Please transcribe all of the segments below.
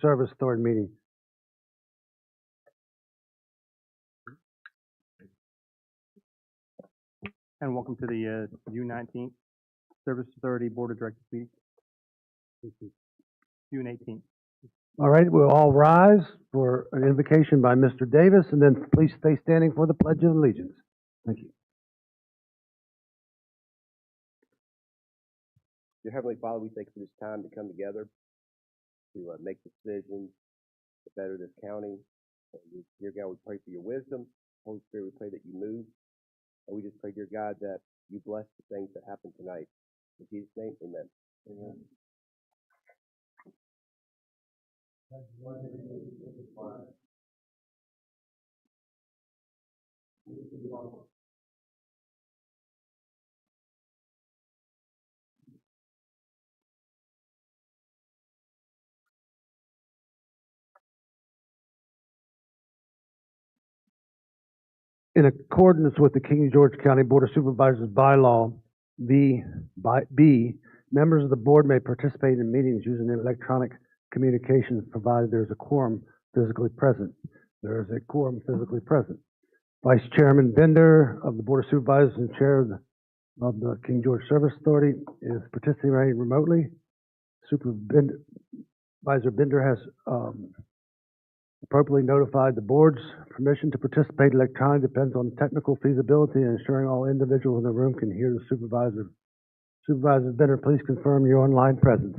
Service Authority meeting. And welcome to the June 19th Service Authority Board of Directors meeting. June 18th. All right, we'll all rise for an invocation by Mr. Davis, and then please stay standing for the Pledge of Allegiance. Thank you. Dear Heavenly Father, we thank you for this time to come together to make decisions to better this county. And dear God, we pray for your wisdom. Holy Spirit, we pray that you move. And we just pray, dear God, that you bless the things that happen tonight. In Jesus' name, amen. Amen. In accordance with the King George County Board of Supervisors bylaw, B, members of the board may participate in meetings using electronic communications provided there is a quorum physically present. There is a quorum physically present. Vice Chairman Bender of the Board of Supervisors and Chair of the King George Service Authority is participating remotely. Supervisor Bender has appropriately notified the board's permission to participate electronically depends on technical feasibility and ensuring all individuals in the room can hear the supervisor. Supervisor Bender, please confirm your online presence.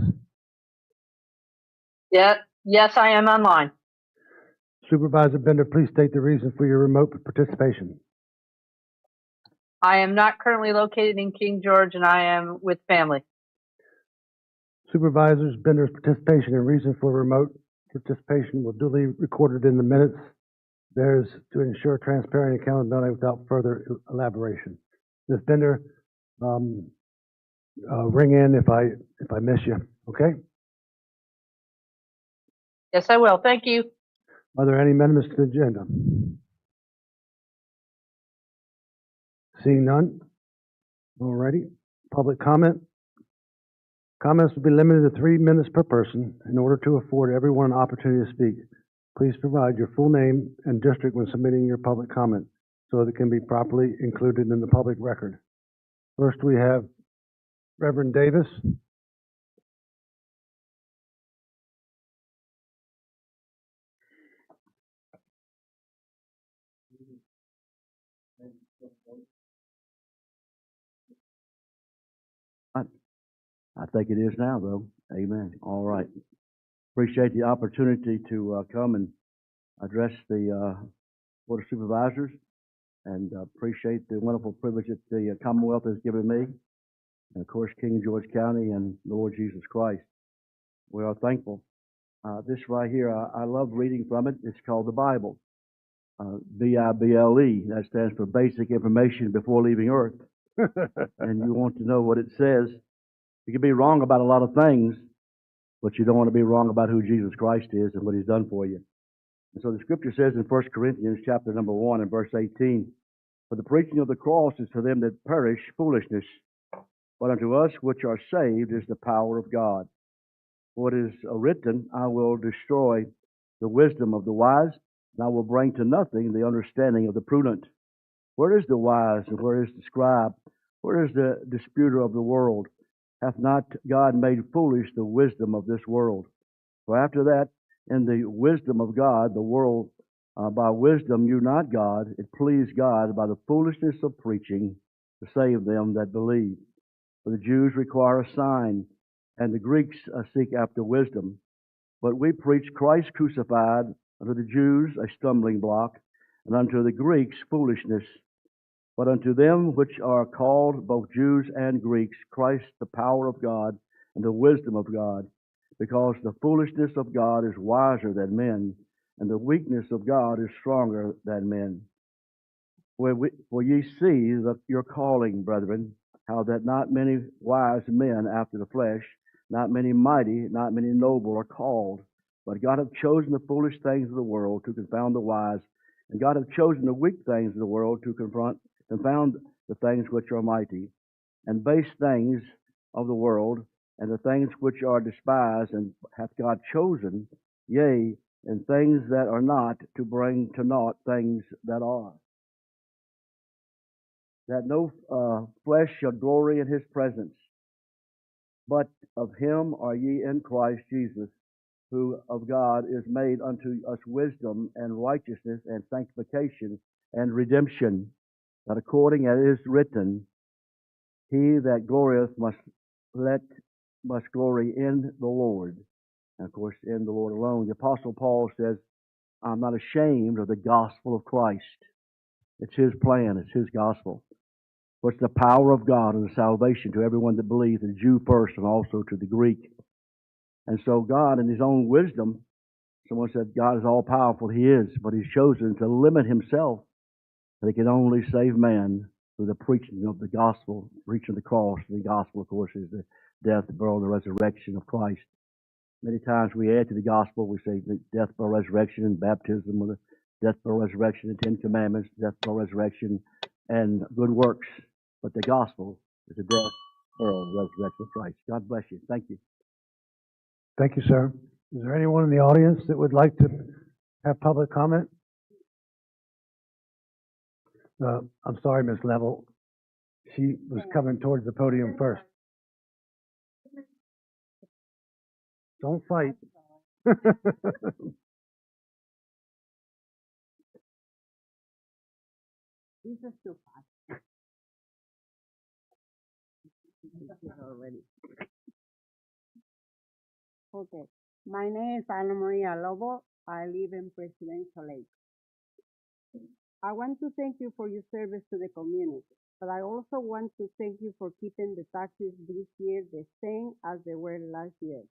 Yes, I am online. Supervisor Bender, please state the reason for your remote participation. I am not currently located in King George, and I am with family. Supervisors Bender's participation and reason for remote participation will duly recorded in the minutes. There's to ensure transparent accountability without further elaboration. Ms. Bender, ring in if I miss you, okay? Yes, I will. Thank you. Are there any amendments to the agenda? Seeing none. Alrighty. Public comment. Comments will be limited to 3 minutes per person in order to afford everyone an opportunity to speak. Please provide your full name and district when submitting your public comment so that it can be properly included in the public record. First, we have Reverend Davis. I think it is now, though. Amen. All right. Appreciate the opportunity to come and address the Board of Supervisors, and appreciate the wonderful privilege that the Commonwealth has given me, and of course, King George County and the Lord Jesus Christ. We are thankful. This right here, I love reading from it. It's called the Bible. B-I-B-L-E. That stands for Basic Information Before Leaving Earth. And you want to know what it says. You can be wrong about a lot of things, but you don't want to be wrong about who Jesus Christ is and what He's done for you. And so the Scripture says in 1 Corinthians chapter number 1 and verse 18, "For the preaching of the cross is to them that perish foolishness, but unto us which are saved is the power of God. For it is written, I will destroy the wisdom of the wise, and I will bring to nothing the understanding of the prudent. Where is the wise, and where is the scribe? Where is the disputer of the world? Hath not God made foolish the wisdom of this world? For after that, in the wisdom of God, the world by wisdom knew not God. It pleased God by the foolishness of preaching to save them that believe. For the Jews require a sign, and the Greeks seek after wisdom. But we preach Christ crucified, unto the Jews a stumbling block, and unto the Greeks foolishness. But unto them which are called, both Jews and Greeks, Christ the power of God and the wisdom of God. Because the foolishness of God is wiser than men, and the weakness of God is stronger than men. For ye see your calling, brethren, how that not many wise men after the flesh, not many mighty, not many noble are called. But God hath chosen the foolish things of the world to confound the wise, and God hath chosen the weak things of the world to confound the things which are mighty, and base things of the world, and the things which are despised, and hath God chosen yea, and things that are not, to bring to naught things that are. That no flesh shall glory in his presence, but of him are ye in Christ Jesus, who of God is made unto us wisdom and righteousness and sanctification and redemption, that according as it is written, he that glorieth must glory in the Lord. And of course, in the Lord alone. The Apostle Paul says, I'm not ashamed of the gospel of Christ. It's his plan, it's his gospel. For it's the power of God and the salvation to everyone that believes, the Jew first and also to the Greek. And so God, in his own wisdom, someone said God is all powerful. He is, but he's chosen to limit himself that he can only save man through the preaching of the gospel, preaching of the cross. The gospel, of course, is the death, the burial, and the resurrection of Christ. Many times we add to the gospel, we say the death, burial, resurrection, and baptism, or the death, burial, resurrection, and Ten Commandments, death, burial, resurrection, and good works. But the gospel is the death, burial, and resurrection of Christ. God bless you. Thank you. Thank you, sir. Is there anyone in the audience that would like to have public comment? I'm sorry, Miss Level. She was coming towards the podium first. Don't fight. This is too fast. Already. Okay. My name is Ana Maria Lobo. I live in Presidential Lake. I want to thank you for your service to the community, but I also want to thank you for keeping the taxes this year the same as they were last year.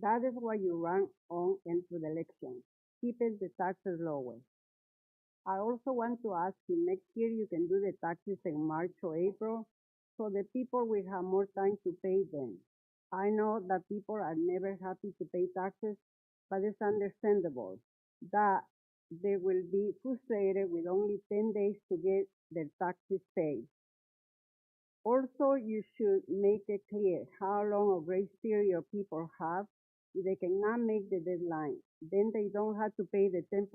That is why you ran on into the election, keeping the taxes lower. I also want to ask you, next year you can do the taxes in March or April, so the people will have more time to pay them. I know that people are never happy to pay taxes, but it's understandable that they will be frustrated with only 10 days to get their taxes paid. Also, you should make it clear how long a grace period people have if they cannot make the deadline. Then they don't have to pay the 10%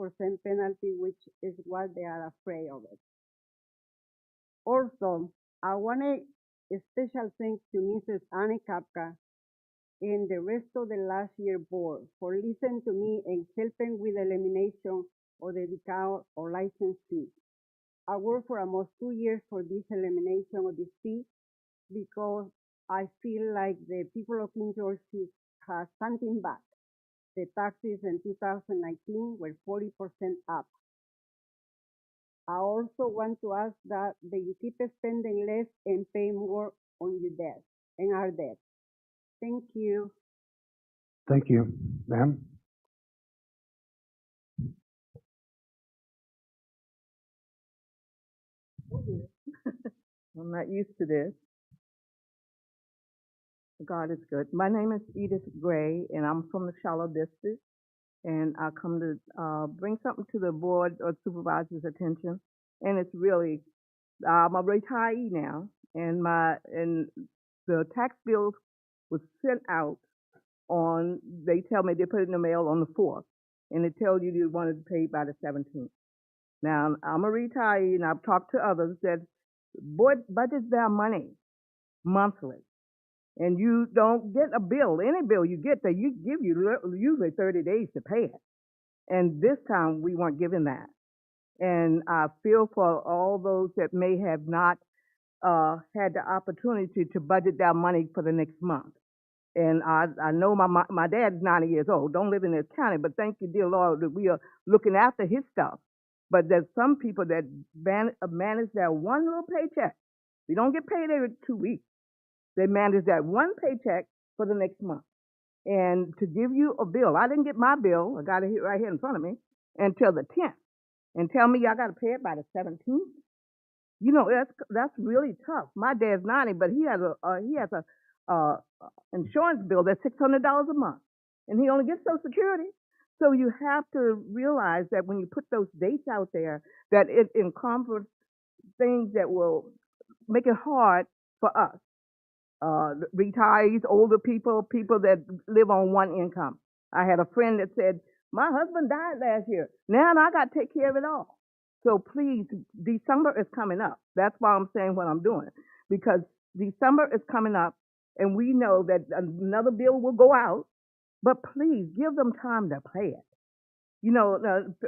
penalty, which is what they are afraid of it. Also, I want a special thanks to Mrs. Annie Kapka and the rest of the last year board for listening to me and helping with the elimination of the decal or license fee. I worked for almost 2 years for this elimination of this fee because I feel like the people of King George has something back. The taxes in 2019 were 40% up. I also want to ask that you keep spending less and pay more on your debt and our debt. Thank you. Thank you, ma'am. I'm not used to this. God is good. My name is Edith Gray, and I'm from the Shallow District. And I come to bring something to the board or supervisor's attention. And it's really, I'm a retiree now, and the tax bill was sent out on. They tell me they put it in the mail on the 4th, and it tells you you wanted to pay by the 17th. Now I'm a retiree, and I've talked to others that board budgets their money monthly. And you don't get a bill, any bill you get, they give you usually 30 days to pay it. And this time we weren't given that. And I feel for all those that may have not had the opportunity to budget their money for the next month. And I know my dad's 90 years old, don't live in this county, but thank you, dear Lord, that we are looking after his stuff. But there's some people that manage their one little paycheck. We don't get paid every 2 weeks. They manage that one paycheck for the next month. And to give you a bill, I didn't get my bill, I got it right here in front of me, until the 10th. And tell me I got to pay it by the 17th? You know, that's really tough. My dad's 90, but he has a insurance bill that's $600 a month. And he only gets Social Security. So you have to realize that when you put those dates out there, that it encompasses things that will make it hard for us. Retirees, older people, people that live on one income. I had a friend that said, my husband died last year. Now I got to take care of it all. So please, December is coming up. That's why I'm saying what I'm doing. Because December is coming up, and we know that another bill will go out, but please give them time to pay it. You know,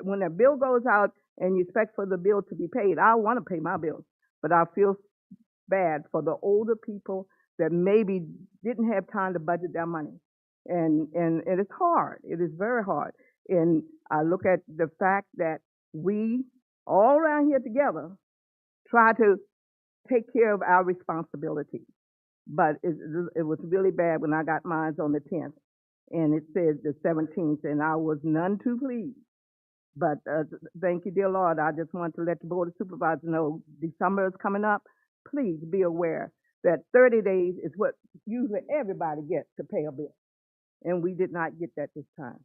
when a bill goes out and you expect for the bill to be paid, I want to pay my bills, but I feel bad for the older people that maybe didn't have time to budget their money. And it's hard. It is very hard. And I look at the fact that we all around here together try to take care of our responsibilities. But it was really bad when I got mine on the 10th, and it said the 17th, and I was none too pleased. But thank you, dear Lord. I just want to let the Board of Supervisors know December is coming up. Please be aware that 30 days is what usually everybody gets to pay a bill. And we did not get that this time.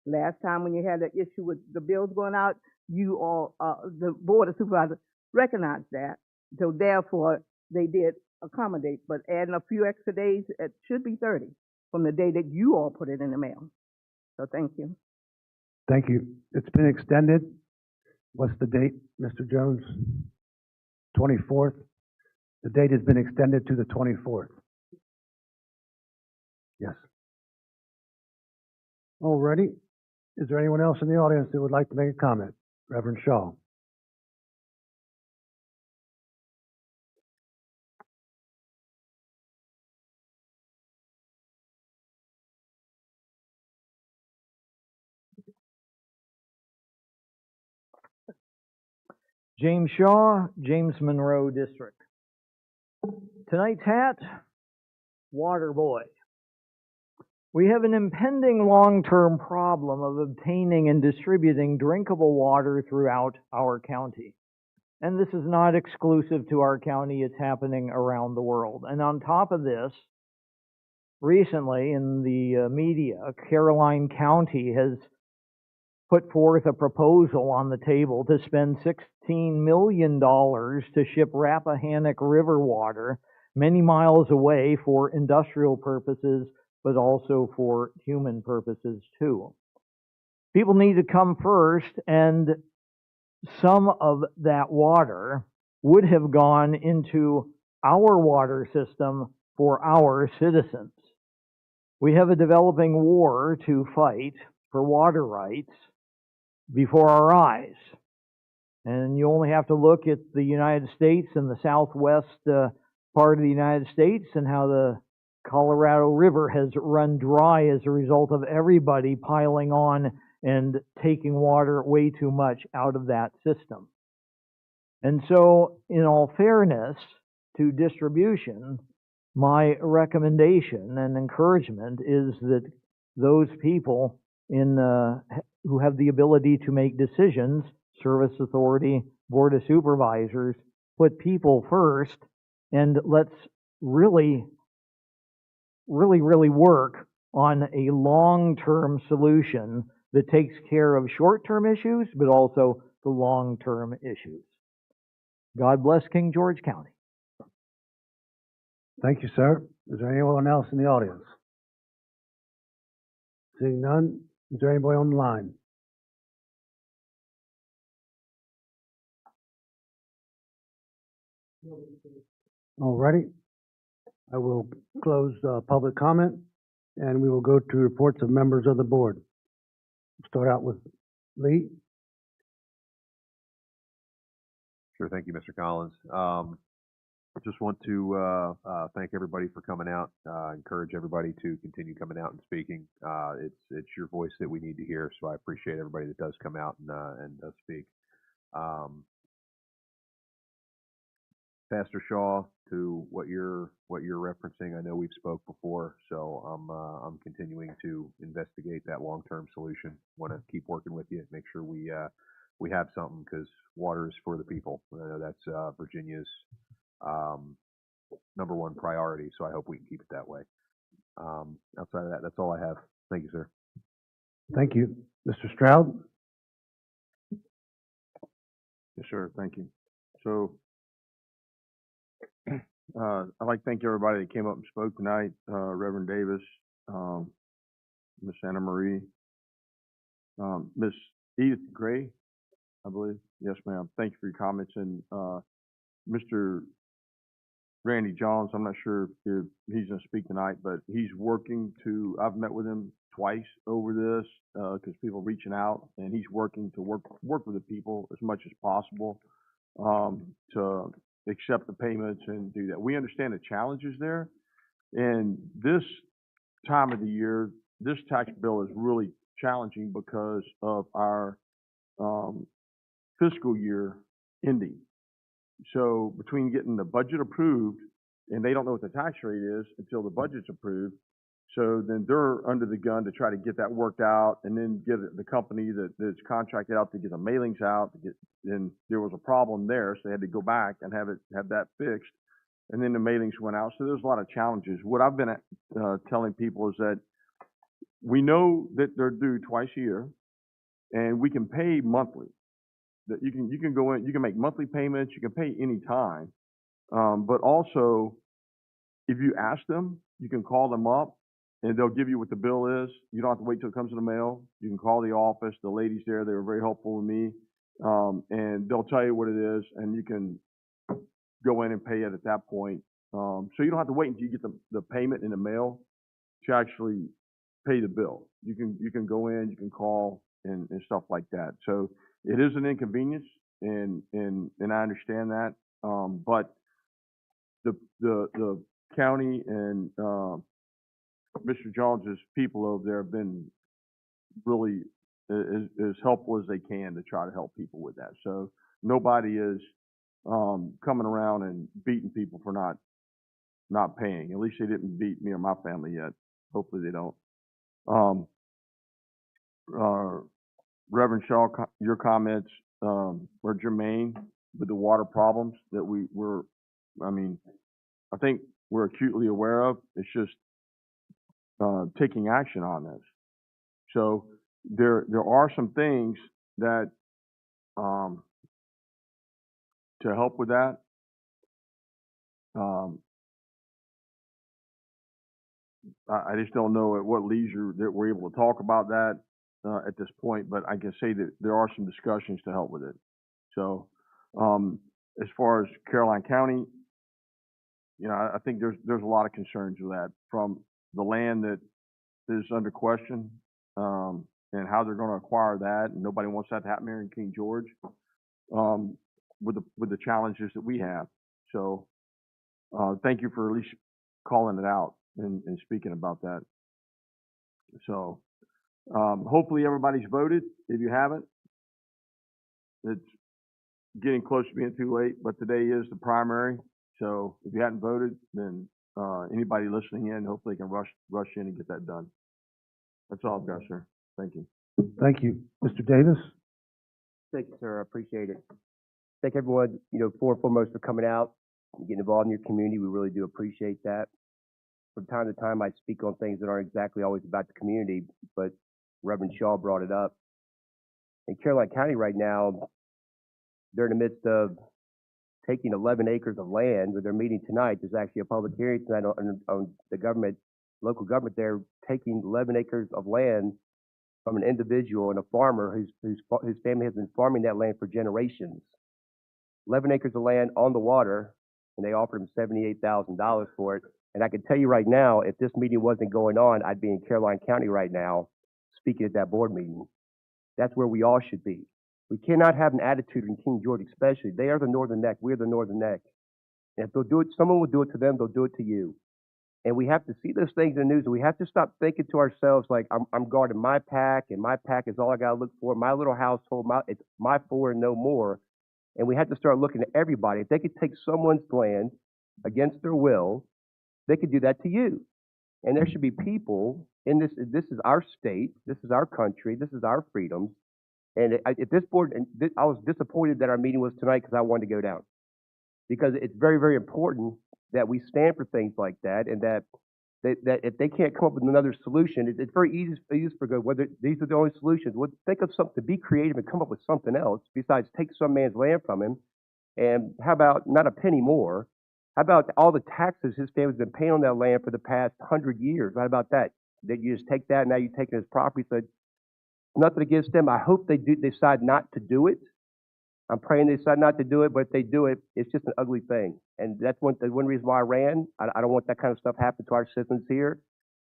Last time when you had an issue with the bills going out, you all, the Board of Supervisors recognized that. So therefore, they did accommodate. But adding a few extra days, it should be 30 from the day that you all put it in the mail. So thank you. Thank you. It's been extended. What's the date, Mr. Jones? 24th. The date has been extended to the 24th. Yes. Alrighty. Is there anyone else in the audience that would like to make a comment? Reverend Shaw. James Shaw, James Monroe District. Tonight's hat, Water Boy. We have an impending long-term problem of obtaining and distributing drinkable water throughout our county. And this is not exclusive to our county, it's happening around the world. And on top of this, recently in the media, Caroline County has put forth a proposal on the table to spend $16 million to ship Rappahannock River water many miles away for industrial purposes, but also for human purposes too. People need to come first, and some of that water would have gone into our water system for our citizens. We have a developing war to fight for water rights before our eyes. And you only have to look at the United States and the southwest part of the United States and how the Colorado River has run dry as a result of everybody piling on and taking water way too much out of that system. And so, in all fairness to distribution, my recommendation and encouragement is that those people who have the ability to make decisions, Service Authority, Board of Supervisors, put people first, and let's really work on a long-term solution that takes care of short-term issues, but also the long-term issues. God bless King George County. Thank you, sir. Is there anyone else in the audience? Seeing none, is there anybody on the line? Alrighty. I will close public comment, and we will go to reports of members of the board. Start out with Lee. Sure, thank you, Mr. Collins. I just want to thank everybody for coming out. Encourage everybody to continue coming out and speaking. It's your voice that we need to hear, so I appreciate everybody that does come out and does speak. Pastor Shaw, to what you're referencing, I know we've spoke before, so I'm continuing to investigate that long-term solution. Want to keep working with you, make sure we have something, because water is for the people. I know that's Virginia's #1 priority, so I hope we can keep it that way. Outside of that, that's all I have. Thank you, sir. Thank you. Mr. Stroud? Yes, sir. Thank you. So, I'd like to thank everybody that came up and spoke tonight. Reverend Davis, Miss Anna Marie, Miss Edith Gray, I believe. Yes, ma'am. Thank you for your comments. And Mr. Randy Johns, I'm not sure if he's going to speak tonight, but he's working to, I've met with him twice over this because people are reaching out, and he's working to work with the people as much as possible to accept the payments and do that. We understand the challenges there, and this time of the year, this tax bill is really challenging because of our fiscal year ending. So between getting the budget approved, and they don't know what the tax rate is until the budget's approved, so then they're under the gun to try to get that worked out, and then get the company that's contracted out to get the mailings out. And there was a problem there, so they had to go back and have that fixed. And then the mailings went out, so there's a lot of challenges. What I've been telling people is that we know that they're due twice a year, and we can pay monthly. That you can go in, you can make monthly payments, you can pay any time. But also, if you ask them, you can call them up and they'll give you what the bill is. You don't have to wait till it comes in the mail. You can call the office. The ladies there, they were very helpful with me. And they'll tell you what it is, and you can go in and pay it at that point. So you don't have to wait until you get the payment in the mail to actually pay the bill. You can go in, you can call and stuff like that. So it is an inconvenience, and I understand that. But the county and Mr. Jones's people over there have been really as helpful as they can to try to help people with that. So nobody is coming around and beating people for not paying. At least they didn't beat me or my family yet. Hopefully they don't. Reverend Shaw, your comments were germane with the water problems that I think we're acutely aware of. It's just taking action on this. So there are some things that to help with that. I just don't know at what leisure that we're able to talk about that at this point, but I can say that there are some discussions to help with it. So as far as Caroline County, I think there's a lot of concerns with that, from the land that is under question and how they're going to acquire that, and nobody wants that to happen here in King George, with the challenges that we have. So thank you for at least calling it out and speaking about that. So hopefully everybody's voted. If you haven't, it's getting close to being too late, but today is the primary. So if you hadn't voted, then anybody listening in, hopefully can rush in and get that done. That's all I've got, sir. Thank you. Thank you. Mr. Davis? Thank you, sir. I appreciate it. Thank everyone, foremost for coming out and getting involved in your community. We really do appreciate that. From time to time, I speak on things that aren't exactly always about the community, but Reverend Shaw brought it up. In Caroline County right now, they're in the midst of taking 11 acres of land. With their meeting tonight, there's actually a public hearing tonight on the local government. They're taking 11 acres of land from an individual and a farmer whose family has been farming that land for generations. 11 acres of land on the water, and they offered him $78,000 for it. And I can tell you right now, if this meeting wasn't going on, I'd be in Caroline County right now speaking at that board meeting. That's where we all should be. We cannot have an attitude in King George especially. They are the Northern Neck. We're the Northern Neck. And if they'll do it, someone will do it to them, they'll do it to you. And we have to see those things in the news, and we have to stop thinking to ourselves like, I'm guarding my pack, and my pack is all I got to look for. My little household, it's my four and no more. And we have to start looking at everybody. If they could take someone's land against their will, they could do that to you. And there should be people in this. This is our state. This is our country. This is our freedoms. And at this board, I was disappointed that our meeting was tonight because I wanted to go down. Because it's very, very important that we stand for things like that, and that if they can't come up with another solution, it's very easy for good. Whether these are the only solutions, think of something, be creative and come up with something else besides take some man's land from him. And how about not a penny more? How about all the taxes his family's been paying on that land for the past 100 years? How about that? that you just take that, and now you're taking his property. So nothing against them. I hope they do decide not to do it. I'm praying they decide not to do it, but if they do it, it's just an ugly thing. And that's one reason why I ran. I don't want that kind of stuff happen to our citizens here.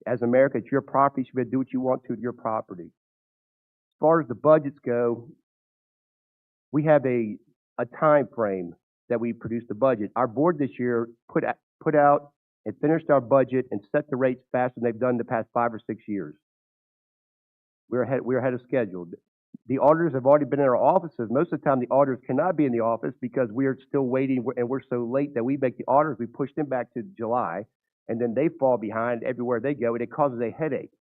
As America, it's your property. You should be able to do what you want to with your property. As far as the budgets go, we have a time frame that we produce the budget. Our board this year put out and finished our budget and set the rates faster than they've done the past 5 or 6 years. We're ahead of schedule. The auditors have already been in our offices. Most of the time, the auditors cannot be in the office because we are still waiting, and we're so late that we make the auditors, we push them back to July, and then they fall behind everywhere they go, and it causes a headache.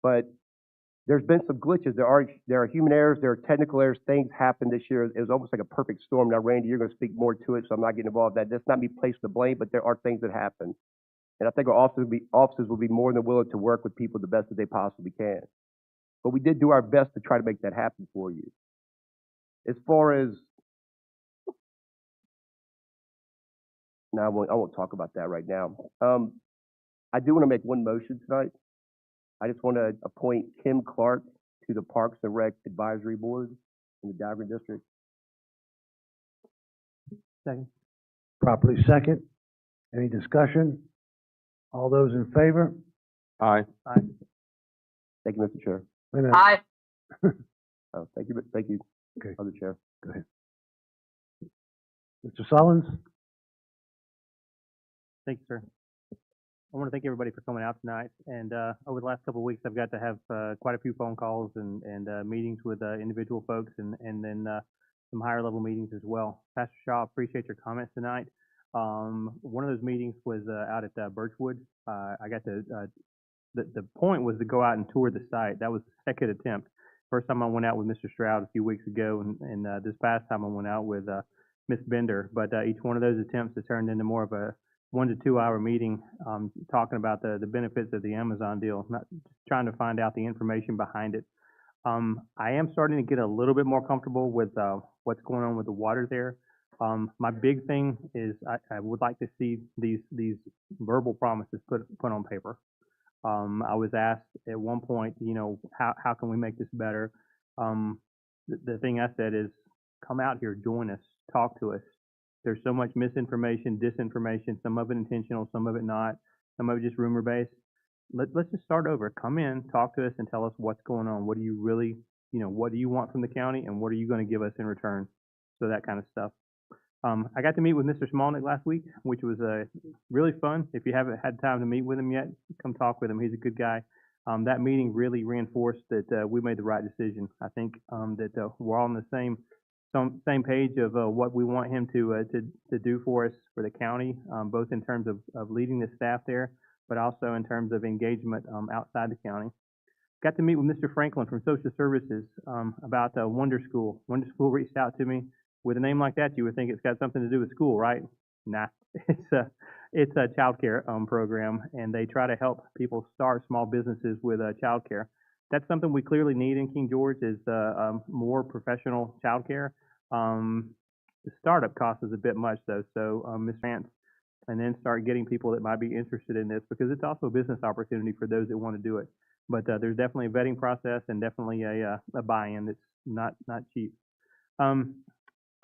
But there's been some glitches. There are human errors, there are technical errors. Things happen this year. It was almost like a perfect storm. Now, Randy, you're going to speak more to it, so I'm not getting involved in that. That's not me placing the blame, but there are things that happen. And I think our officers will be more than willing to work with people the best that they possibly can. But we did do our best to try to make that happen for you. As far as, no, I won't talk about that right now. I do want to make one motion tonight. I just want to appoint Kim Clark to the Parks and Rec Advisory Board in the Diver District. Second. Properly second. Any discussion? All those in favor? Aye. Thank you, Mr. Chair. Wait a minute. Aye. Oh, thank you, Okay. Other Chair. Go ahead. Mr. Sullins? Thank you, sir. I want to thank everybody for coming out tonight. And over the last couple of weeks, I've got to have quite a few phone calls and meetings with individual folks, and then some higher level meetings as well. Pastor Shaw, appreciate your comments tonight. One of those meetings was out at Birchwood. I got to the point was to go out and tour the site. That was the second attempt. First time I went out with Mr. Stroud a few weeks ago, and this past time I went out with Miss Bender. But each one of those attempts has turned into more of a 1 to 2 hour meeting, talking about the benefits of the Amazon deal, not just trying to find out the information behind it. I am starting to get a little bit more comfortable with what's going on with the water there. My big thing is I would like to see these verbal promises put on paper. I was asked at one point, how can we make this better? The thing I said is, come out here, join us, talk to us. There's so much misinformation, disinformation, some of it intentional, some of it not, some of it just rumor based. Let's just start over. Come in, talk to us, and tell us what's going on. What do you really, what do you want from the county, and what are you going to give us in return? So that kind of stuff. I got to meet with Mr. Smolnick last week, which was really fun. If you haven't had time to meet with him yet, come talk with him. He's a good guy. That meeting really reinforced that we made the right decision. I think that we're all on the same page of what we want him to do for us for the county, both in terms of leading the staff there, but also in terms of engagement outside the county. Got to meet with Mr. Franklin from Social Services about Wonder School. Wonder School reached out to me. With a name like that, you would think it's got something to do with school, right? Nah, it's a child care program, and they try to help people start small businesses with child care. That's something we clearly need in King George is more professional child care. The startup cost is a bit much though, so Ms. Vance, and then start getting people that might be interested in this because it's also a business opportunity for those that want to do it. But there's definitely a vetting process and definitely a buy-in that's not cheap.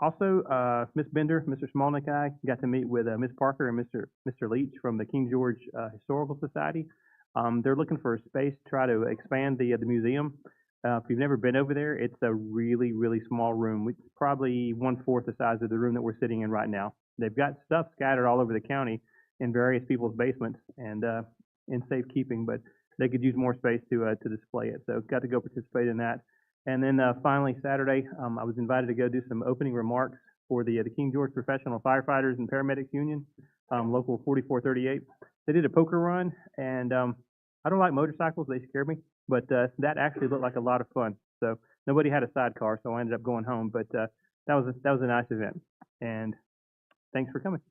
Also, Ms. Bender, Mr. Smolnick, and I got to meet with Ms. Parker and Mr. Leach from the King George Historical Society. They're looking for a space to try to expand the museum. If you've never been over there, it's a really, really small room. It's probably 1/4 the size of the room that we're sitting in right now. They've got stuff scattered all over the county in various people's basements and in safekeeping, but they could use more space to display it. So got to go participate in that. And then finally, Saturday, I was invited to go do some opening remarks for the King George Professional Firefighters and Paramedics Union, Local 4438. They did a poker run, and I don't like motorcycles. They scare me, but that actually looked like a lot of fun. So nobody had a sidecar, so I ended up going home. But that was a nice event, and thanks for coming.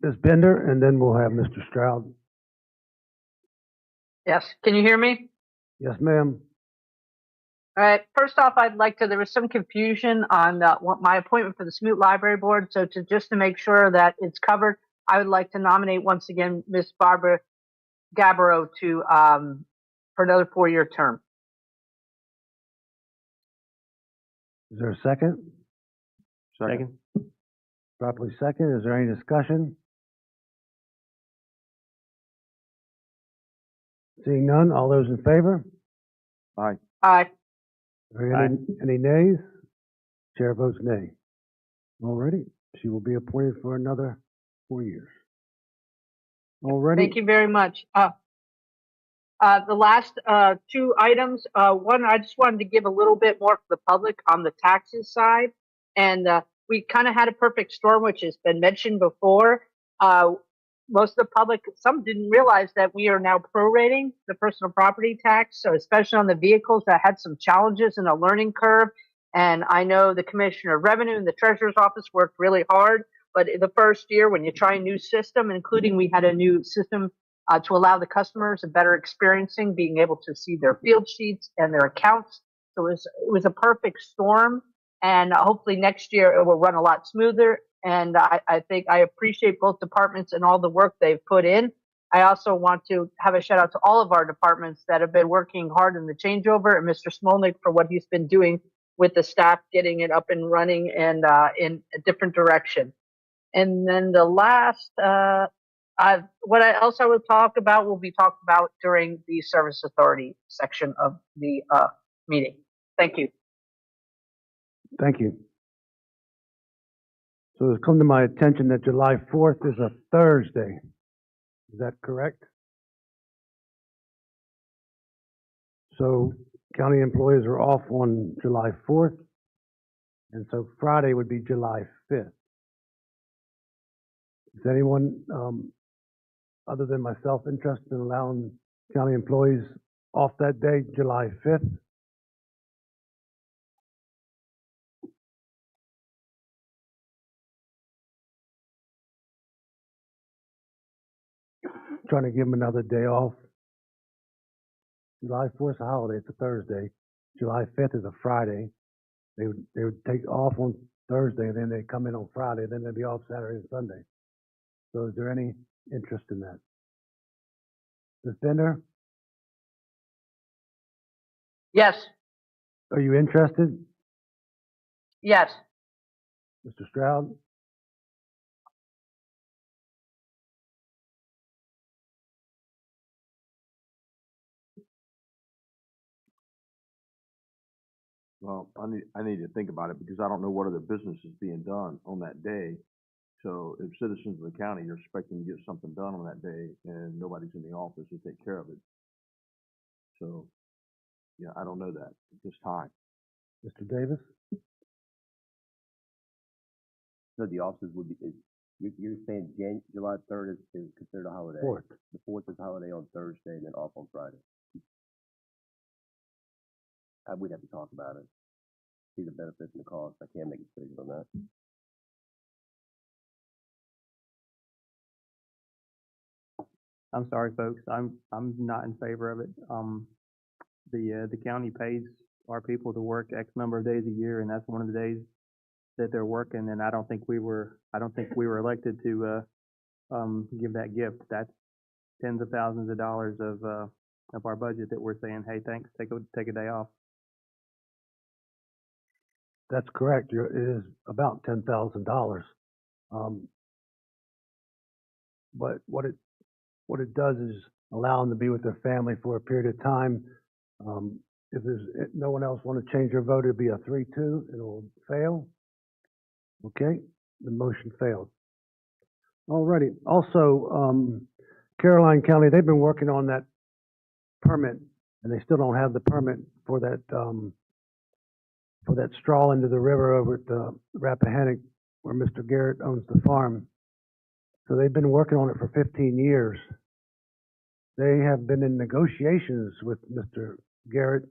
Ms. Bender, and then we'll have Mr. Stroud. Yes. Can you hear me? Yes, ma'am. All right. First off, there was some confusion on my appointment for the Smoot Library Board. So just to make sure that it's covered, I would like to nominate once again Miss Barbara Gabbro for another 4-year term. Is there a second? Second. Properly second. Is there any discussion? Seeing none, all those in favor? Aye. Aye. Are there any nays? Chair votes nay. Alrighty, she will be appointed for another 4 years. Alrighty. Thank you very much. The last 2 items, one, I just wanted to give a little bit more for the public on the taxes side. And we kind of had a perfect storm, which has been mentioned before. Most of the public, some didn't realize that we are now prorating the personal property tax. So especially on the vehicles that had some challenges in a learning curve. And I know the Commissioner of Revenue and the Treasurer's Office worked really hard. But in the first year, when you try a new system, including we had a new system to allow the customers a better experiencing, being able to see their field sheets and their accounts. So it was a perfect storm. And hopefully next year it will run a lot smoother. And I think I appreciate both departments and all the work they've put in. I also want to have a shout out to all of our departments that have been working hard in the changeover, and Mr. Smolnik for what he's been doing with the staff, getting it up and running and in a different direction. And then the last, what else I will talk about will be talked about during the Service Authority section of the meeting. Thank you. Thank you. So it's come to my attention that July 4th is a Thursday. Is that correct? So county employees are off on July 4th, and so Friday would be July 5th. Is anyone other than myself interested in allowing county employees off that day, July 5th? Trying to give them another day off. July 4th is a holiday, it's a Thursday. July 5th is a Friday. They would take off on Thursday, and then they come in on Friday, then they'd be off Saturday and Sunday. So is there any interest in that? Ms. Bender, Yes. are you interested? Yes. Mr. Stroud? Well, I need to think about it because I don't know what other business is being done on that day. So if citizens of the county are expecting to get something done on that day and nobody's in the office to take care of it. So, yeah, I don't know that at this time. Mr. Davis? So the officers would be, you're saying July 3rd is considered a holiday? 4th. The 4th is a holiday on Thursday and then off on Friday. We'd have to talk about it, see the benefits and the costs. I can't make a decision on that. I'm sorry, folks. I'm not in favor of it. The county pays our people to work X number of days a year, and that's one of the days that they're working. And I don't think we were elected to give that gift. That's tens of thousands of dollars of our budget that we're saying, hey, thanks, take a day off. That's correct. It is about $10,000. But what it does is allow them to be with their family for a period of time. If there's no one else want to change their vote, it'll be a 3-2. It'll fail. Okay, the motion failed. Alrighty. Also, Caroline County, they've been working on that permit, and they still don't have the permit for that straw into the river over at the Rappahannock, where Mr. Garrett owns the farm. So they've been working on it for 15 years. They have been in negotiations with Mr. Garrett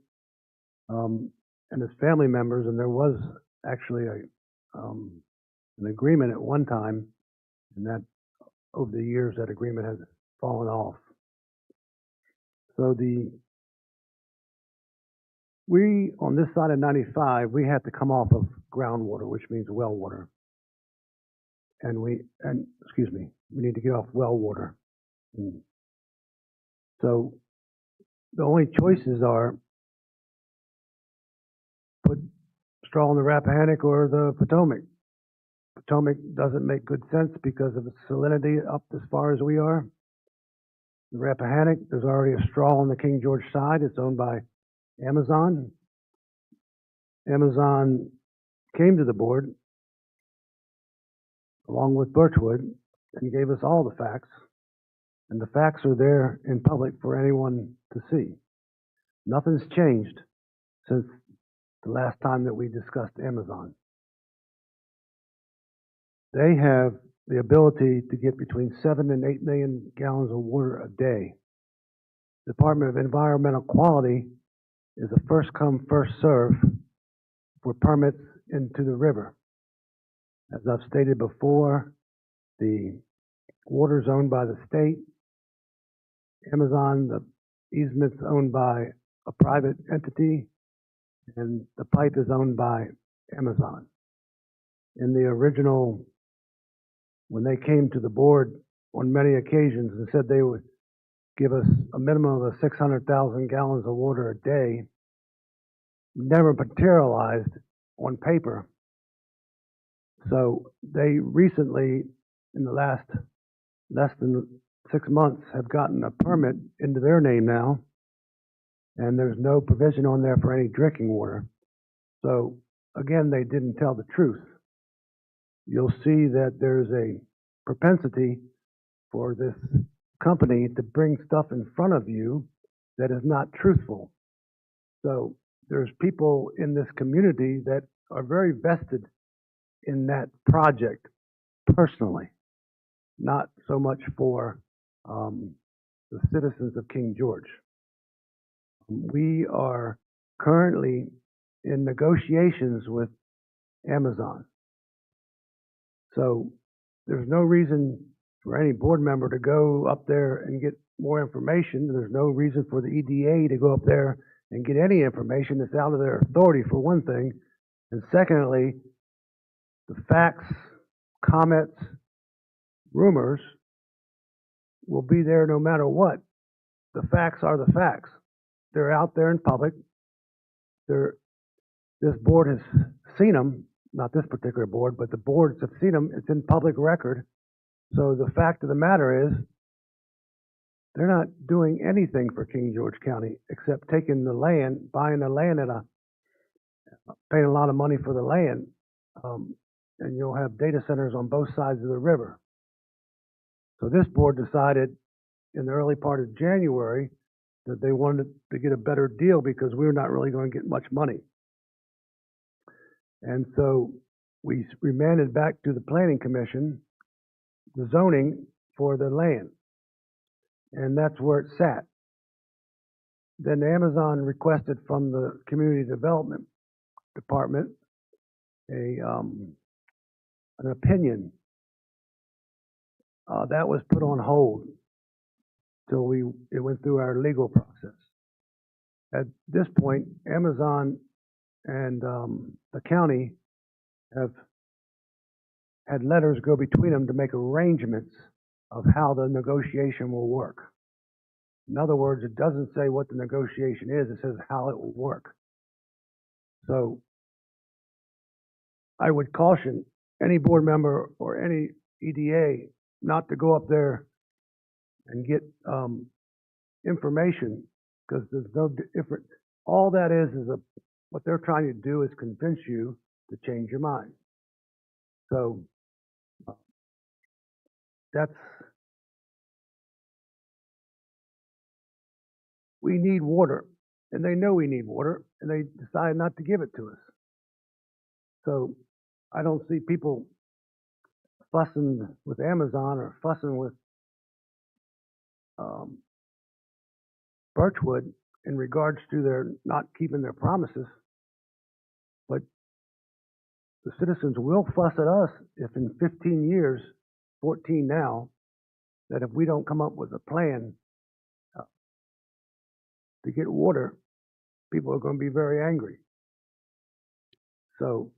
and his family members, and there was actually an agreement at one time, and that over the years that agreement has fallen off. So the we, on this side of 95, we have to come off of groundwater, which means well water. Excuse me, we need to get off well water. So the only choices are put straw in the Rappahannock or the Potomac. Potomac doesn't make good sense because of its salinity up as far as we are. The Rappahannock, there's already a straw on the King George side. It's owned by Amazon. Amazon came to the board along with Birchwood and gave us all the facts. And the facts are there in public for anyone to see. Nothing's changed since the last time that we discussed Amazon. They have the ability to get between 7 and 8 million gallons of water a day. The Department of Environmental Quality is a first come, first serve for permits into the river. As I've stated before, the water is owned by the state. Amazon, the easement's owned by a private entity, and the pipe is owned by Amazon. In the original, when they came to the board on many occasions and said they would give us a minimum of 600,000 gallons of water a day, never materialized on paper. So they recently, in the last less than 6 months, have gotten a permit into their name now, and there's no provision on there for any drinking water. So again, they didn't tell the truth. You'll see that there's a propensity for this company to bring stuff in front of you that is not truthful. So there's people in this community that are very vested in that project personally, not so much for the citizens of King George. We are currently in negotiations with Amazon. So there's no reason for any board member to go up there and get more information. There's no reason for the EDA to go up there and get any information that's out of their authority, for one thing. And secondly, the facts, comments, rumors will be there no matter what. The facts are the facts. They're out there in public. This board has seen them, not this particular board, but the boards have seen them. It's in public record. So the fact of the matter is, they're not doing anything for King George County except taking the land, buying the land paying a lot of money for the land, and you'll have data centers on both sides of the river. So this board decided in the early part of January that they wanted to get a better deal because we were not really going to get much money. And so we remanded back to the Planning Commission the zoning for the land. And that's where it sat. Then Amazon requested from the Community Development Department an opinion. That was put on hold till it went through our legal process. At this point, Amazon and the county have had letters go between them to make arrangements of how the negotiation will work. In other words, it doesn't say what the negotiation is, it says how it will work. So I would caution any board member or any EDA not to go up there and get information, because there's no different. All that is what they're trying to do is convince you to change your mind. So we need water, and they know we need water, and they decide not to give it to us. So I don't see people fussing with Amazon or fussing with Birchwood in regards to their not keeping their promises. But the citizens will fuss at us if in 15 years, 14 now, that if we don't come up with a plan to get water, people are gonna be very angry. So,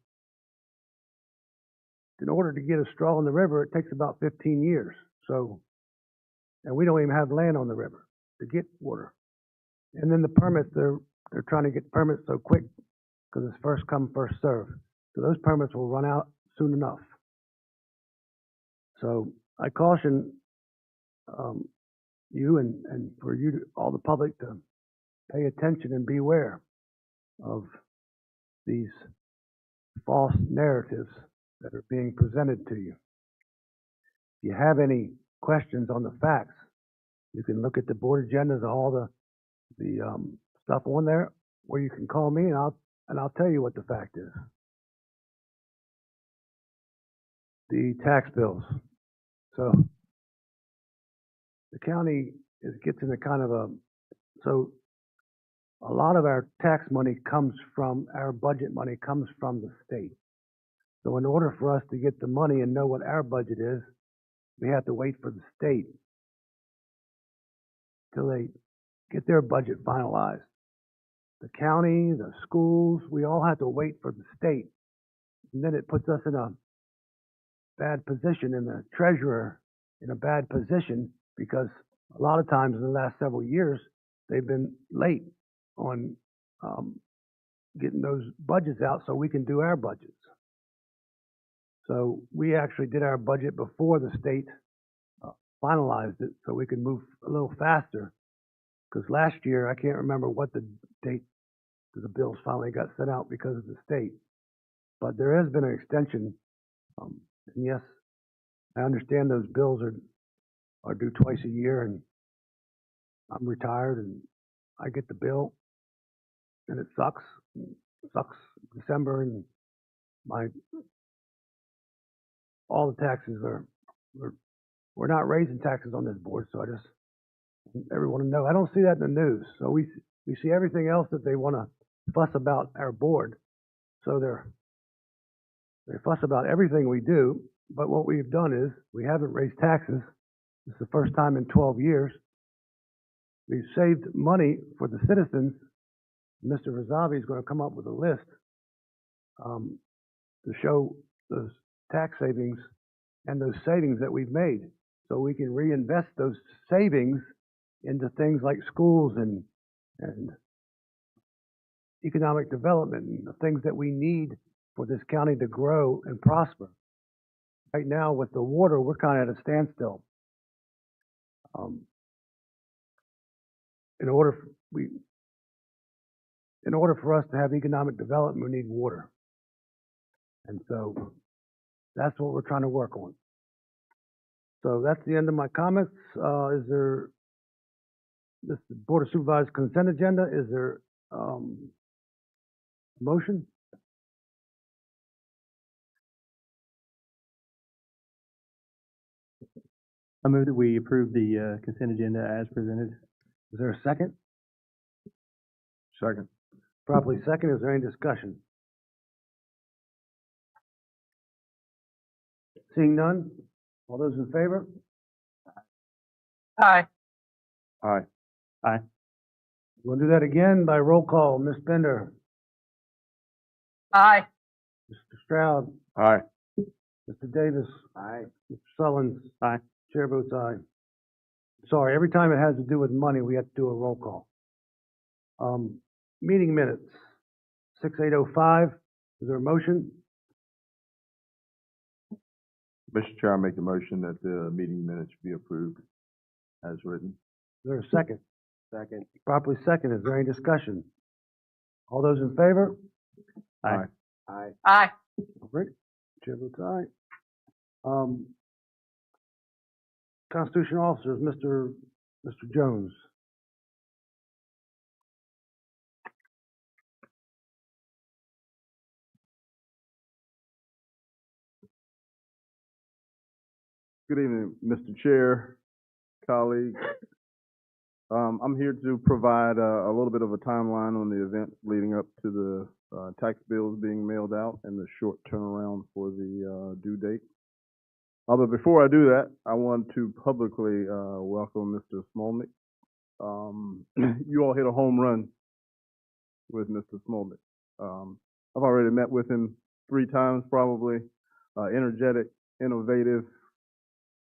in order to get a straw in the river, it takes about 15 years. So, and we don't even have land on the river to get water. And then the permits, they're trying to get permits so quick because it's first come, first served. So those permits will run out soon enough. So I caution you and for you, all the public, to pay attention and beware of these false narratives that are being presented to you. If you have any questions on the facts, you can look at the board agendas, all the stuff on there, or you can call me and I'll tell you what the fact is. The tax bills. So the county gets in a kind of a lot of our tax money comes from, our budget money comes from the state. So in order for us to get the money and know what our budget is, we have to wait for the state till they get their budget finalized. The county, the schools, we all have to wait for the state. And then it puts us in a bad position, and the treasurer in a bad position, because a lot of times in the last several years, they've been late on getting those budgets out so we can do our budgets. So we actually did our budget before the state finalized it so we could move a little faster. Because last year, I can't remember what the date the bills finally got sent out because of the state. But there has been an extension. And yes, I understand those bills are due twice a year, and I'm retired and I get the bill and it sucks. It sucks December, and all the taxes we're not raising taxes on this board, so I just want everyone to know. I don't see that in the news. So we see everything else that they want to fuss about our board. So they fuss about everything we do, but what we've done is we haven't raised taxes. It's the first time in 12 years. We've saved money for the citizens. Mr. Razavi is going to come up with a list to show those tax savings and those savings that we've made, so we can reinvest those savings into things like schools and economic development and the things that we need for this county to grow and prosper. Right now, with the water, we're kind of at a standstill. In order for us to have economic development, we need water. And so that's what we're trying to work on. So that's the end of my comments. Is there, this is the Board of Supervisors consent agenda. Is there motion? I move that we approve the consent agenda as presented. Is there a second? Second. Properly second. Is there any discussion? Seeing none, all those in favor? Aye. Aye. We'll do that again by roll call. Ms. Bender, Aye. Mr. Stroud, Aye. Mr. Davis. Aye. Mr. Sullins. Aye. Chair votes aye. Sorry, every time it has to do with money, we have to do a roll call. Meeting minutes, 6805. Is there a motion? Mr. Chair, I make the motion that the meeting minutes be approved as written. Is there a second? Second. Properly second. Is there any discussion? All those in favor? Aye. Aye. Aye. All right. Chair votes aye. Constitutional officers, Mr. Jones. Good evening, Mr. Chair, colleagues. I'm here to provide a little bit of a timeline on the events leading up to the tax bills being mailed out and the short turnaround for the due date. But before I do that, I want to publicly welcome Mr. Smolnick. You all hit a home run with Mr. Smolnick. I've already met with him 3 times probably. Energetic, innovative,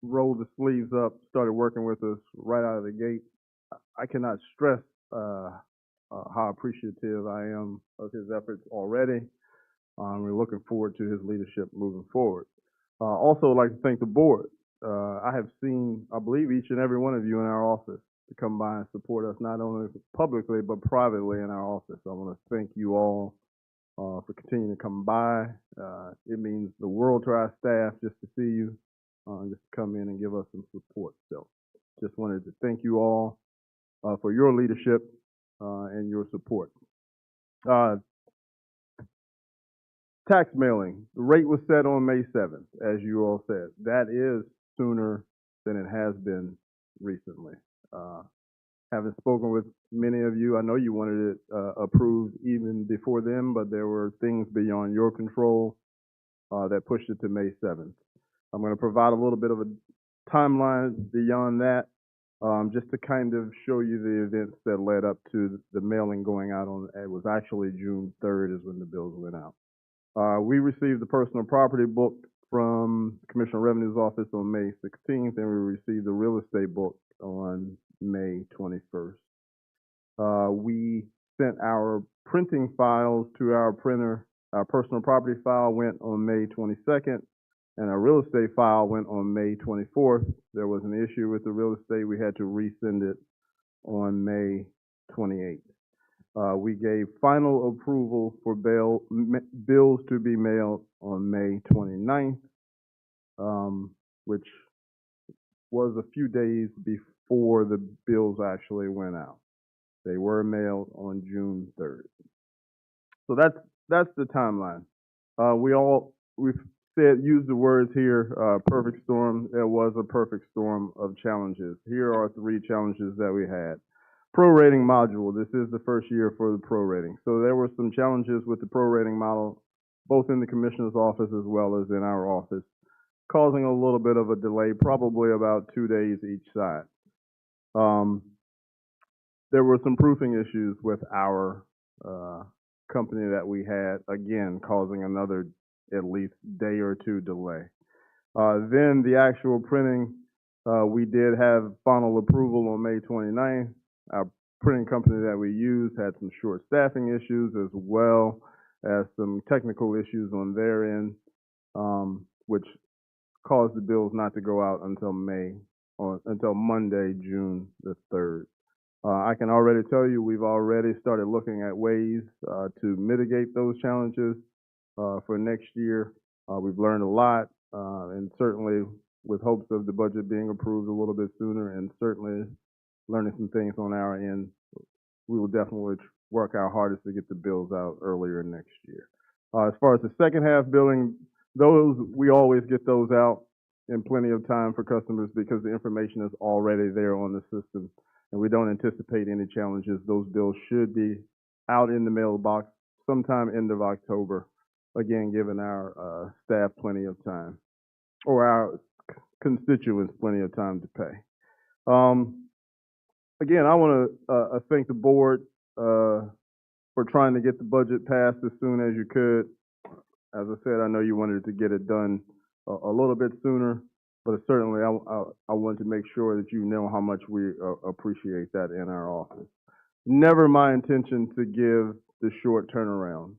rolled the sleeves up, started working with us right out of the gate. I cannot stress how appreciative I am of his efforts already. We're looking forward to his leadership moving forward. Also, I'd like to thank the board. I have seen, I believe, each and every one of you in our office to come by and support us, not only publicly, but privately in our office. I want to thank you all for continuing to come by. It means the world to our staff just to see you, just to come in and give us some support. So just wanted to thank you all for your leadership and your support. Tax mailing. The rate was set on May 7th, as you all said. That is sooner than it has been recently. Having spoken with many of you, I know you wanted it approved even before then, but there were things beyond your control that pushed it to May 7th. I'm going to provide a little bit of a timeline beyond that, just to kind of show you the events that led up to the mailing going out on, it was actually June 3rd is when the bills went out. We received the personal property book from the Commissioner of Revenue's office on May 16th, and we received the real estate book on May 21st. We sent our printing files to our printer. Our personal property file went on May 22nd, and our real estate file went on May 24th. There was an issue with the real estate. We had to resend it on May 28th. We gave final approval for bills to be mailed on May 29th, which was a few days before the bills actually went out. They were mailed on June 3rd. So that's the timeline. We've used the words here, perfect storm. There was a perfect storm of challenges. Here are 3 challenges that we had. Prorating module. This is the first year for the prorating. So there were some challenges with the prorating model, both in the commissioner's office as well as in our office, causing a little bit of a delay, probably about 2 days each side. There were some proofing issues with our company that we had, again, causing another at least day or 2 delay. Then the actual printing, we did have final approval on May 29th. Our printing company that we use had some short staffing issues as well as some technical issues on their end, which caused the bills not to go out until Monday, June the 3rd. I can already tell you we've already started looking at ways to mitigate those challenges for next year. We've learned a lot, and certainly with hopes of the budget being approved a little bit sooner, and certainly learning some things on our end, we will definitely work our hardest to get the bills out earlier next year. As far as the second half billing, those, we always get those out in plenty of time for customers because the information is already there on the system, and we don't anticipate any challenges. Those bills should be out in the mailbox sometime end of October, again, giving our staff plenty of time, or our constituents plenty of time to pay. Again, I want to thank the board for trying to get the budget passed as soon as you could. As I said, I know you wanted to get it done a little bit sooner, but certainly I want to make sure that you know how much we appreciate that in our office. Never my intention to give the short turnaround.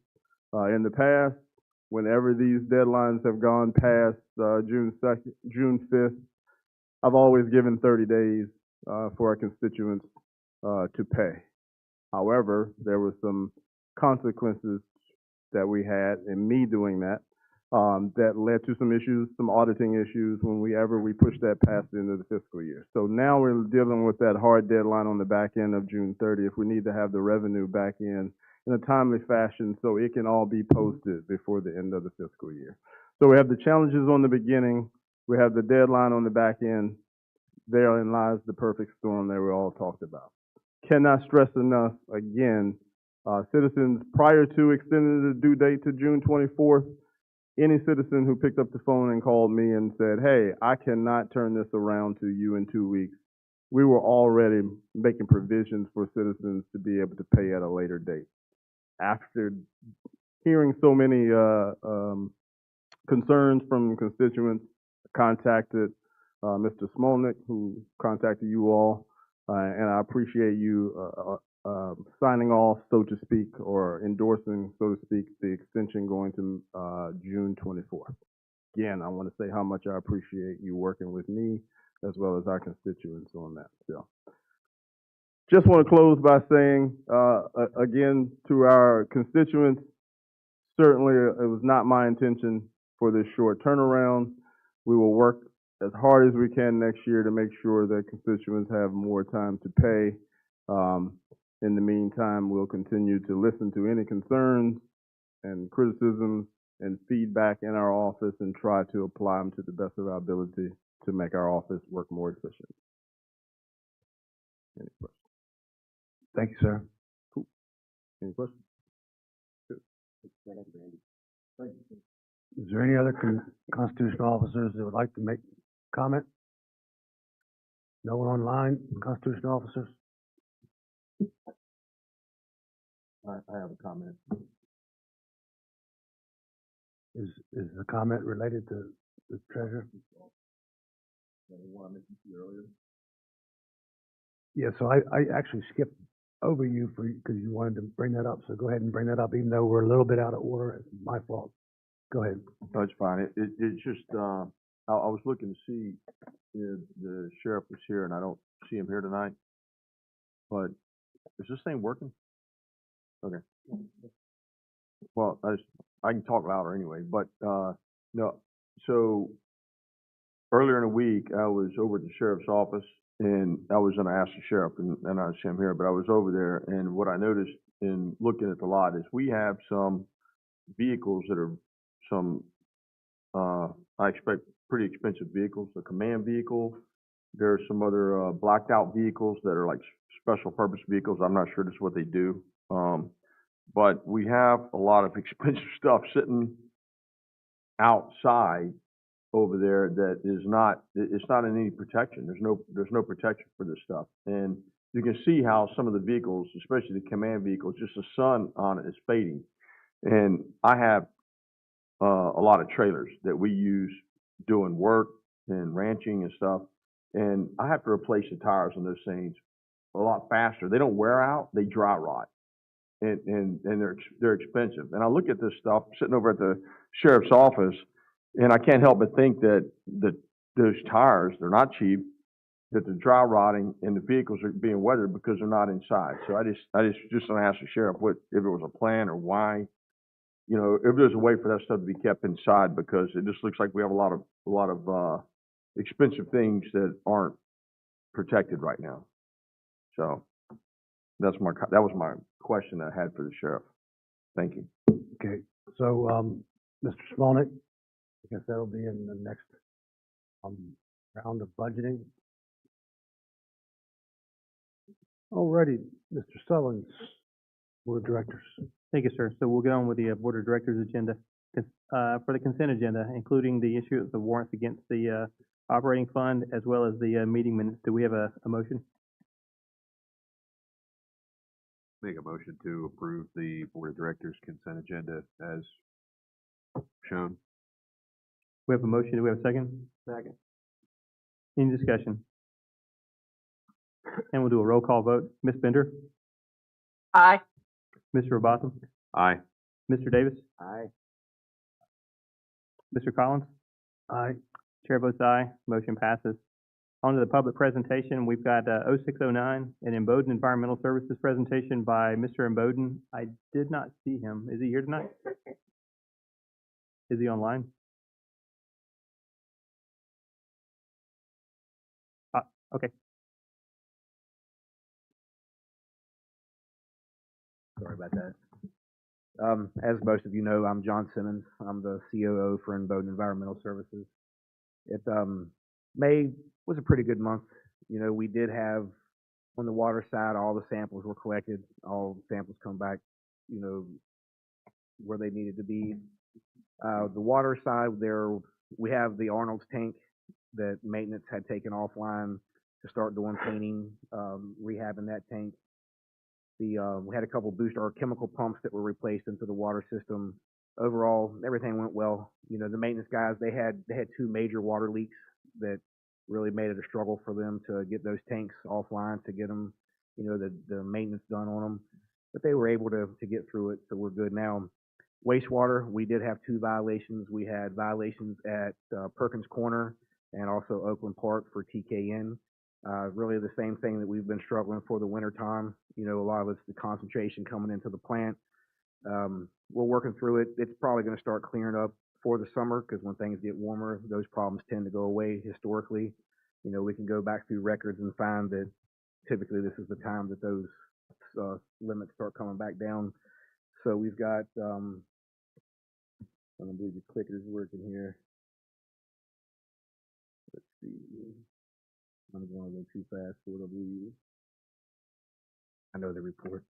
In the past, whenever these deadlines have gone past June 5th, I've always given 30 days for our constituents to pay. However, there were some consequences that we had in me doing that that led to some issues, some auditing issues whenever we pushed that past the end of the fiscal year. So now we're dealing with that hard deadline on the back end of June 30th. We need to have the revenue back in a timely fashion so it can all be posted before the end of the fiscal year. So we have the challenges on the beginning, we have the deadline on the back end. Therein lies the perfect storm that we all talked about. Cannot stress enough, again, citizens, prior to extending the due date to June 24th, any citizen who picked up the phone and called me and said, hey, I cannot turn this around to you in 2 weeks, we were already making provisions for citizens to be able to pay at a later date. after hearing so many concerns from constituents, contacted Mr. Smolnick, who contacted you all, and I appreciate you signing off, so to speak, or endorsing, so to speak, the extension going to June 24th. Again, I want to say how much I appreciate you working with me as well as our constituents on that. So, just want to close by saying, again, to our constituents, certainly it was not my intention for this short turnaround. We will work as hard as we can next year to make sure that constituents have more time to pay. In the meantime, we'll continue to listen to any concerns and criticisms and feedback in our office and try to apply them to the best of our ability to make our office work more efficient. Any questions? Thank you, sir. Cool. Any questions? Good. Is there any other constitutional officers that would like to make comment? No one online, constitutional officers? I have a comment. Is the comment related to the treasurer? Yeah, so I actually skipped over you because you wanted to bring that up. So go ahead and bring that up, even though we're a little bit out of order. It's my fault. Go ahead. That's fine. It's just, I was looking to see if the sheriff was here, and I don't see him here tonight. But is this thing working? Okay. Well, I can talk louder anyway, but, no, so earlier in the week, I was over at the sheriff's office, and I was gonna ask the sheriff, and I see him here, but I was over there, and what I noticed in looking at the lot is we have some vehicles that are some, I expect pretty expensive vehicles, a command vehicle. There are some other, blacked out vehicles that are like special purpose vehicles. I'm not sure that's what they do. But we have a lot of expensive stuff sitting outside over there that is not, it's not in any protection. There's no protection for this stuff. And you can see how some of the vehicles, especially the command vehicles, just the sun on it is fading. And I have a lot of trailers that we use doing work and ranching and stuff. And I have to replace the tires on those things a lot faster. They don't wear out, they dry rot. And they're expensive. And I look at this stuff sitting over at the sheriff's office, and I can't help but think that those tires, they're not cheap, that they're dry rotting, and the vehicles are being weathered because they're not inside. So I just want to ask the sheriff what if it was a plan or why, you know, if there's a way for that stuff to be kept inside, because it just looks like we have a lot of expensive things that aren't protected right now. So that was my question I had for the sheriff. Thank you. Okay, so, Mr. Smolnick, I guess that'll be in the next, round of budgeting. Alrighty, Mr. Sullins, Board of Directors. Thank you, sir. So we'll get on with the Board of Directors agenda. For the consent agenda, including the issue of the warrants against the operating fund as well as the meeting minutes. Do we have a motion? Make a motion to approve the Board of Directors consent agenda as shown. We have a motion. Do we have a second? Second. Any discussion? And we'll do a roll call vote. Ms. Bender? Aye. Mr. Robotham? Aye. Mr. Davis? Aye. Mr. Collins? Aye. Chair votes aye. Motion passes. On to the public presentation. We've got 0609, an Emboden Environmental Services presentation by Mr. Emboden. I did not see him. Is he here tonight? Is he online? Okay. Sorry about that. As most of you know, I'm John Simmons. I'm the COO for Emboden Environmental Services. May was a pretty good month. You know, we did have, on the water side, all the samples were collected. All the samples come back, you know, where they needed to be. The water side, we have the Arnold's tank that maintenance had taken offline to start doing painting, rehabbing that tank. We had a couple booster or chemical pumps that were replaced into the water system. Overall, everything went well. You know, the maintenance guys, they had 2 major water leaks that really made it a struggle for them to get those tanks offline, to get them, you know, the maintenance done on them. But they were able to get through it, so we're good now. Wastewater, we did have 2 violations. We had violations at Perkins Corner and also Oakland Park for TKN. Really the same thing that we've been struggling for the winter time. You know, a lot of it's the concentration coming into the plant. We're working through it. It's probably going to start clearing up for the summer, because when things get warmer, those problems tend to go away historically. You know, we can go back through records and find that typically this is the time that those limits start coming back down. So we've got, I don't believe the clicker's working here. Let's see. I'm going to go too fast for it, I believe. I know the report.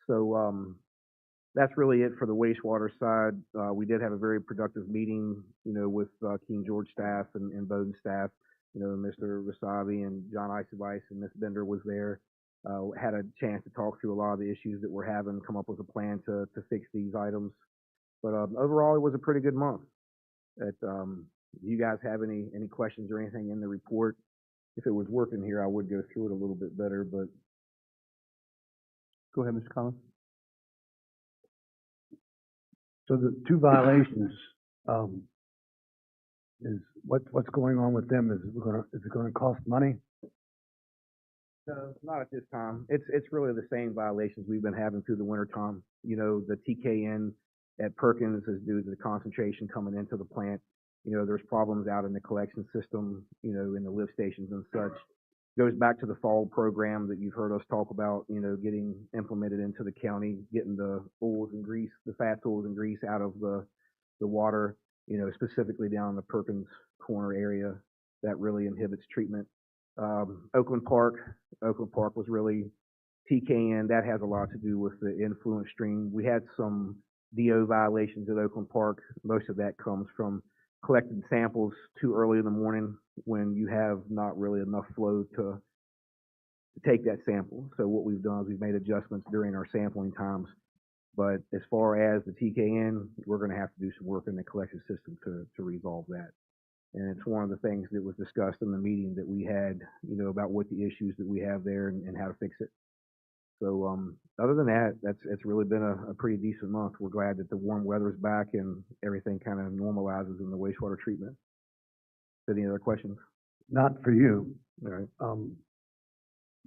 So that's really it for the wastewater side. We did have a very productive meeting, you know, with King George staff and Bowden staff. You know, Mr. Rasavi and John Isovice and Miss Bender was there. Had a chance to talk through a lot of the issues that we're having, come up with a plan to fix these items. But overall, it was a pretty good month. Do you guys have any questions or anything in the report? If it was working here, I would go through it a little bit better, but. Go ahead, Mr. Collins. So the 2 violations, is what's going on with them? Is it gonna cost money? No, not at this time. It's really the same violations we've been having through the winter time. You know, the TKN at Perkins is due to the concentration coming into the plant. You know, there's problems out in the collection system, you know, in the lift stations and such. Goes back to the fall program that you've heard us talk about, you know, getting implemented into the county, getting the oils and grease, the fats, oils and grease out of the water, you know, specifically down in the Perkins Corner area. That really inhibits treatment. Oakland Park was really TKN. That has a lot to do with the influent stream. We had some DO violations at Oakland Park. Most of that comes from collecting samples too early in the morning when you have not really enough flow to take that sample. So what we've done is we've made adjustments during our sampling times. But as far as the TKN, we're going to have to do some work in the collection system to resolve that. And it's one of the things that was discussed in the meeting that we had, you know, about what the issues that we have there and how to fix it. So other than that, it's really been a pretty decent month. We're glad that the warm weather's back and everything kind of normalizes in the wastewater treatment. Any other questions? Not for you. All right.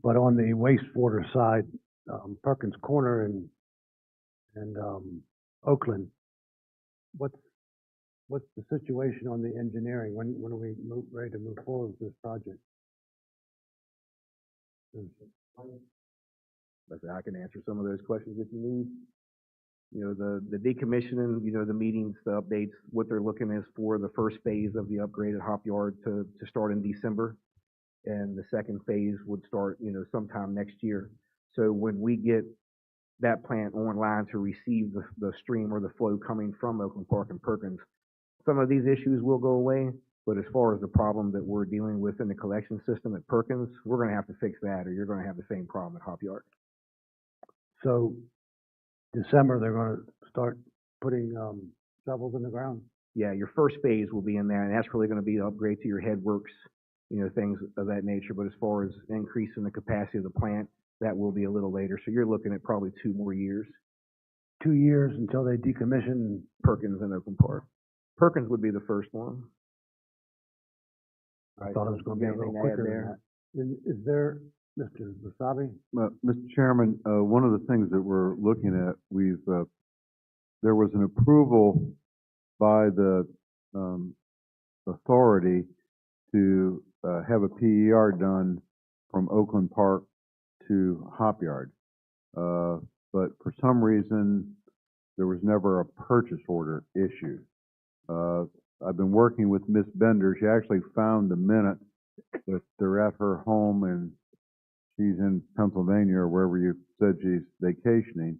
But on the wastewater side, Perkins Corner and Oakland, what's the situation on the engineering? When are we ready to move forward with this project? I can answer some of those questions if you need. You know, the decommissioning, you know, the meetings, the updates, what they're looking is for the first phase of the upgraded hop yard to start in December. And the second phase would start, you know, sometime next year. So when we get that plant online to receive the stream or the flow coming from Oakland Park and Perkins, some of these issues will go away. But as far as the problem that we're dealing with in the collection system at Perkins, we're going to have to fix that, or you're going to have the same problem at Hop Yard. So December, they're going to start putting shovels in the ground? Yeah, your first phase will be in there, and that's really going to be the upgrade to your headworks, you know, things of that nature. But as far as increasing the capacity of the plant, that will be a little later. So you're looking at probably 2 more years. 2 years until they decommission Perkins and Oakland Park. Perkins would be the first one. I thought it was going to be a little quicker than that. Is there, Mr. Wasabi? Mr. Chairman, one of the things that we're looking at, there was an approval by the authority to have a PER done from Oakland Park to Hop Yard. But for some reason, there was never a purchase order issued. I've been working with Miss Bender. She actually found the minutes that they're at her home, and she's in Pennsylvania or wherever you said she's vacationing.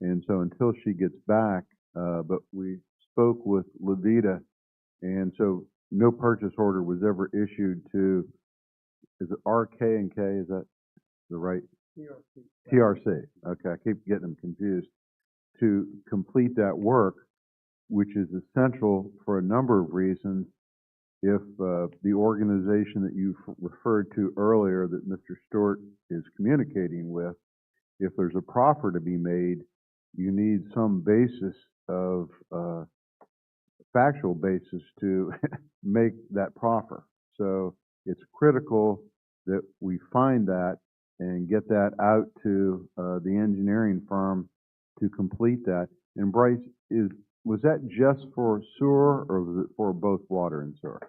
And so until she gets back, but we spoke with Levita, and so no purchase order was ever issued to, is it RK&K? Is that the right TRC, okay, I keep getting them confused, to complete that work, which is essential for a number of reasons. If the organization that you referred to earlier that Mr. Stewart is communicating with, if there's a proffer to be made, you need some basis of factual basis to make that proffer. So it's critical that we find that and get that out to the engineering firm to complete that. And Bryce, was that just for sewer or was it for both water and sewer?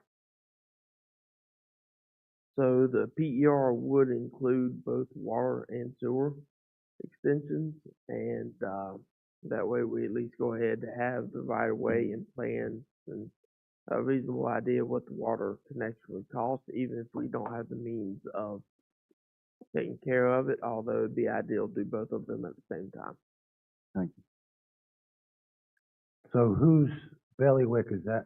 So the PER would include both water and sewer extensions, and that way we at least go ahead to have the right of way and plans and a reasonable idea of what the water connection would cost, even if we don't have the means of taking care of it, although it'd be ideal to do both of them at the same time. Thank you. So whose bailiwick is that?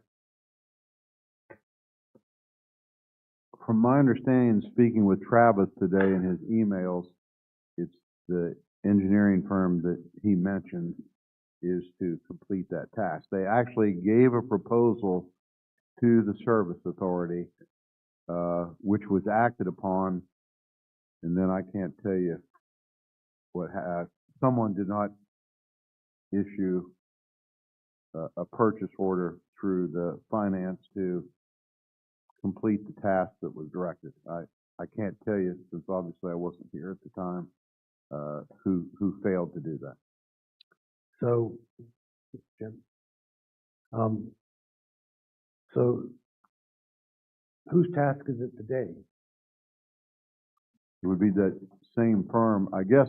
From my understanding, speaking with Travis today in his emails, it's the engineering firm that he mentioned is to complete that task. They actually gave a proposal to the service authority, which was acted upon, and then I can't tell you what someone did not issue a purchase order through the finance to complete the task that was directed. I can't tell you, since obviously I wasn't here at the time, who failed to do that. So, Jim, so whose task is it today? It would be that same firm, I guess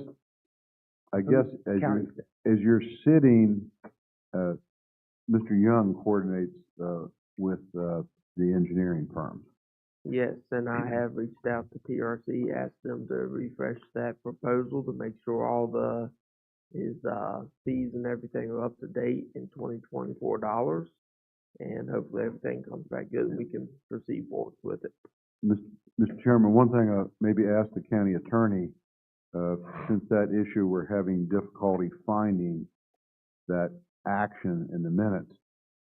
County. as you're sitting, Mr. Young coordinates with the engineering firms. Yes, and I have reached out to TRC, asked them to refresh that proposal to make sure all his fees and everything are up to date in $2024, and hopefully everything comes back good and we can proceed forward with it. Mr. Chairman, one thing I maybe ask the county attorney, since that issue we're having difficulty finding that action in the minutes,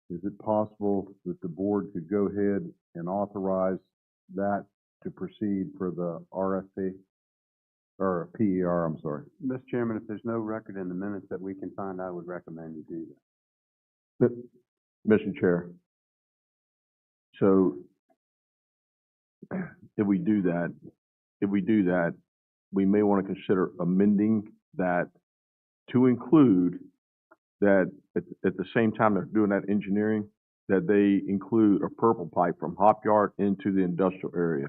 is it possible that the board could go ahead and authorize that to proceed for the RFP? Or PER, I'm sorry. Mr. Chairman, if there's no record in the minutes that we can find, I would recommend you do that. Mr. Chair, so if we do that, we may want to consider amending that to include that at the same time they're doing that engineering, that they include a purple pipe from Hop Yard into the industrial area.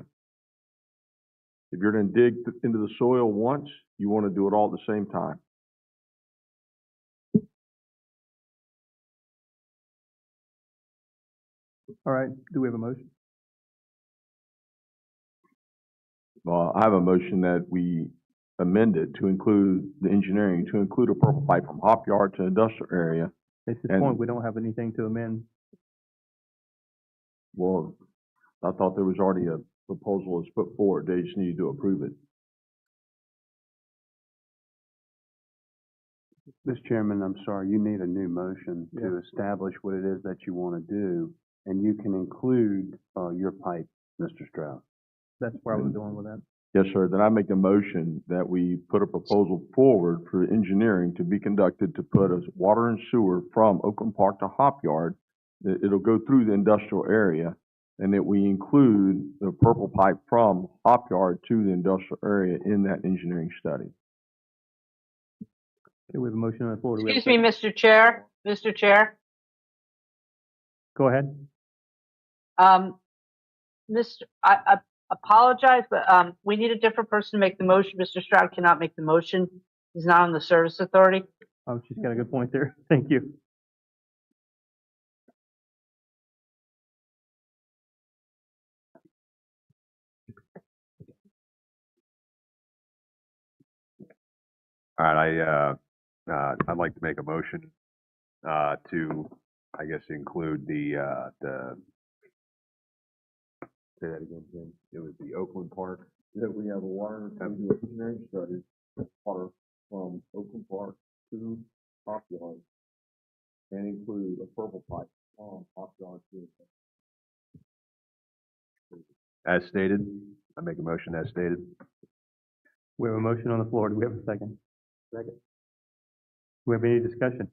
If you're going to dig into the soil once, you want to do it all at the same time. All right, do we have a motion? Well, I have a motion that we amend it to include the engineering, to include a purple pipe from Hop Yard to industrial area. At this point, we don't have anything to amend. Well, I thought there was already a proposal that's put forward. They just need to approve it. Mr. Chairman, I'm sorry, you need a new motion to establish what it is that you want to do, and you can include your pipe, Mr. Strauss. That's where I was going with that. Yes, sir. Then I make the motion that we put a proposal forward for engineering to be conducted to put us water and sewer from Oakland Park to Hop Yard. It'll go through the industrial area, and that we include the purple pipe from Hop Yard to the industrial area in that engineering study. Okay, we have a motion on the floor. Excuse me, Mr. Chair. Mr. Chair. Go ahead. I apologize, but we need a different person to make the motion. Mr. Stroud cannot make the motion. He's not on the service authority. Oh, she's got a good point there. Thank you. All right, I'd like to make a motion to, I guess, include the say that again, Jim. It was the Oakland Park that we have a water engineering study As stated, I make a motion as stated. We have a motion on the floor. Do we have a second? Second. Do we have any discussion?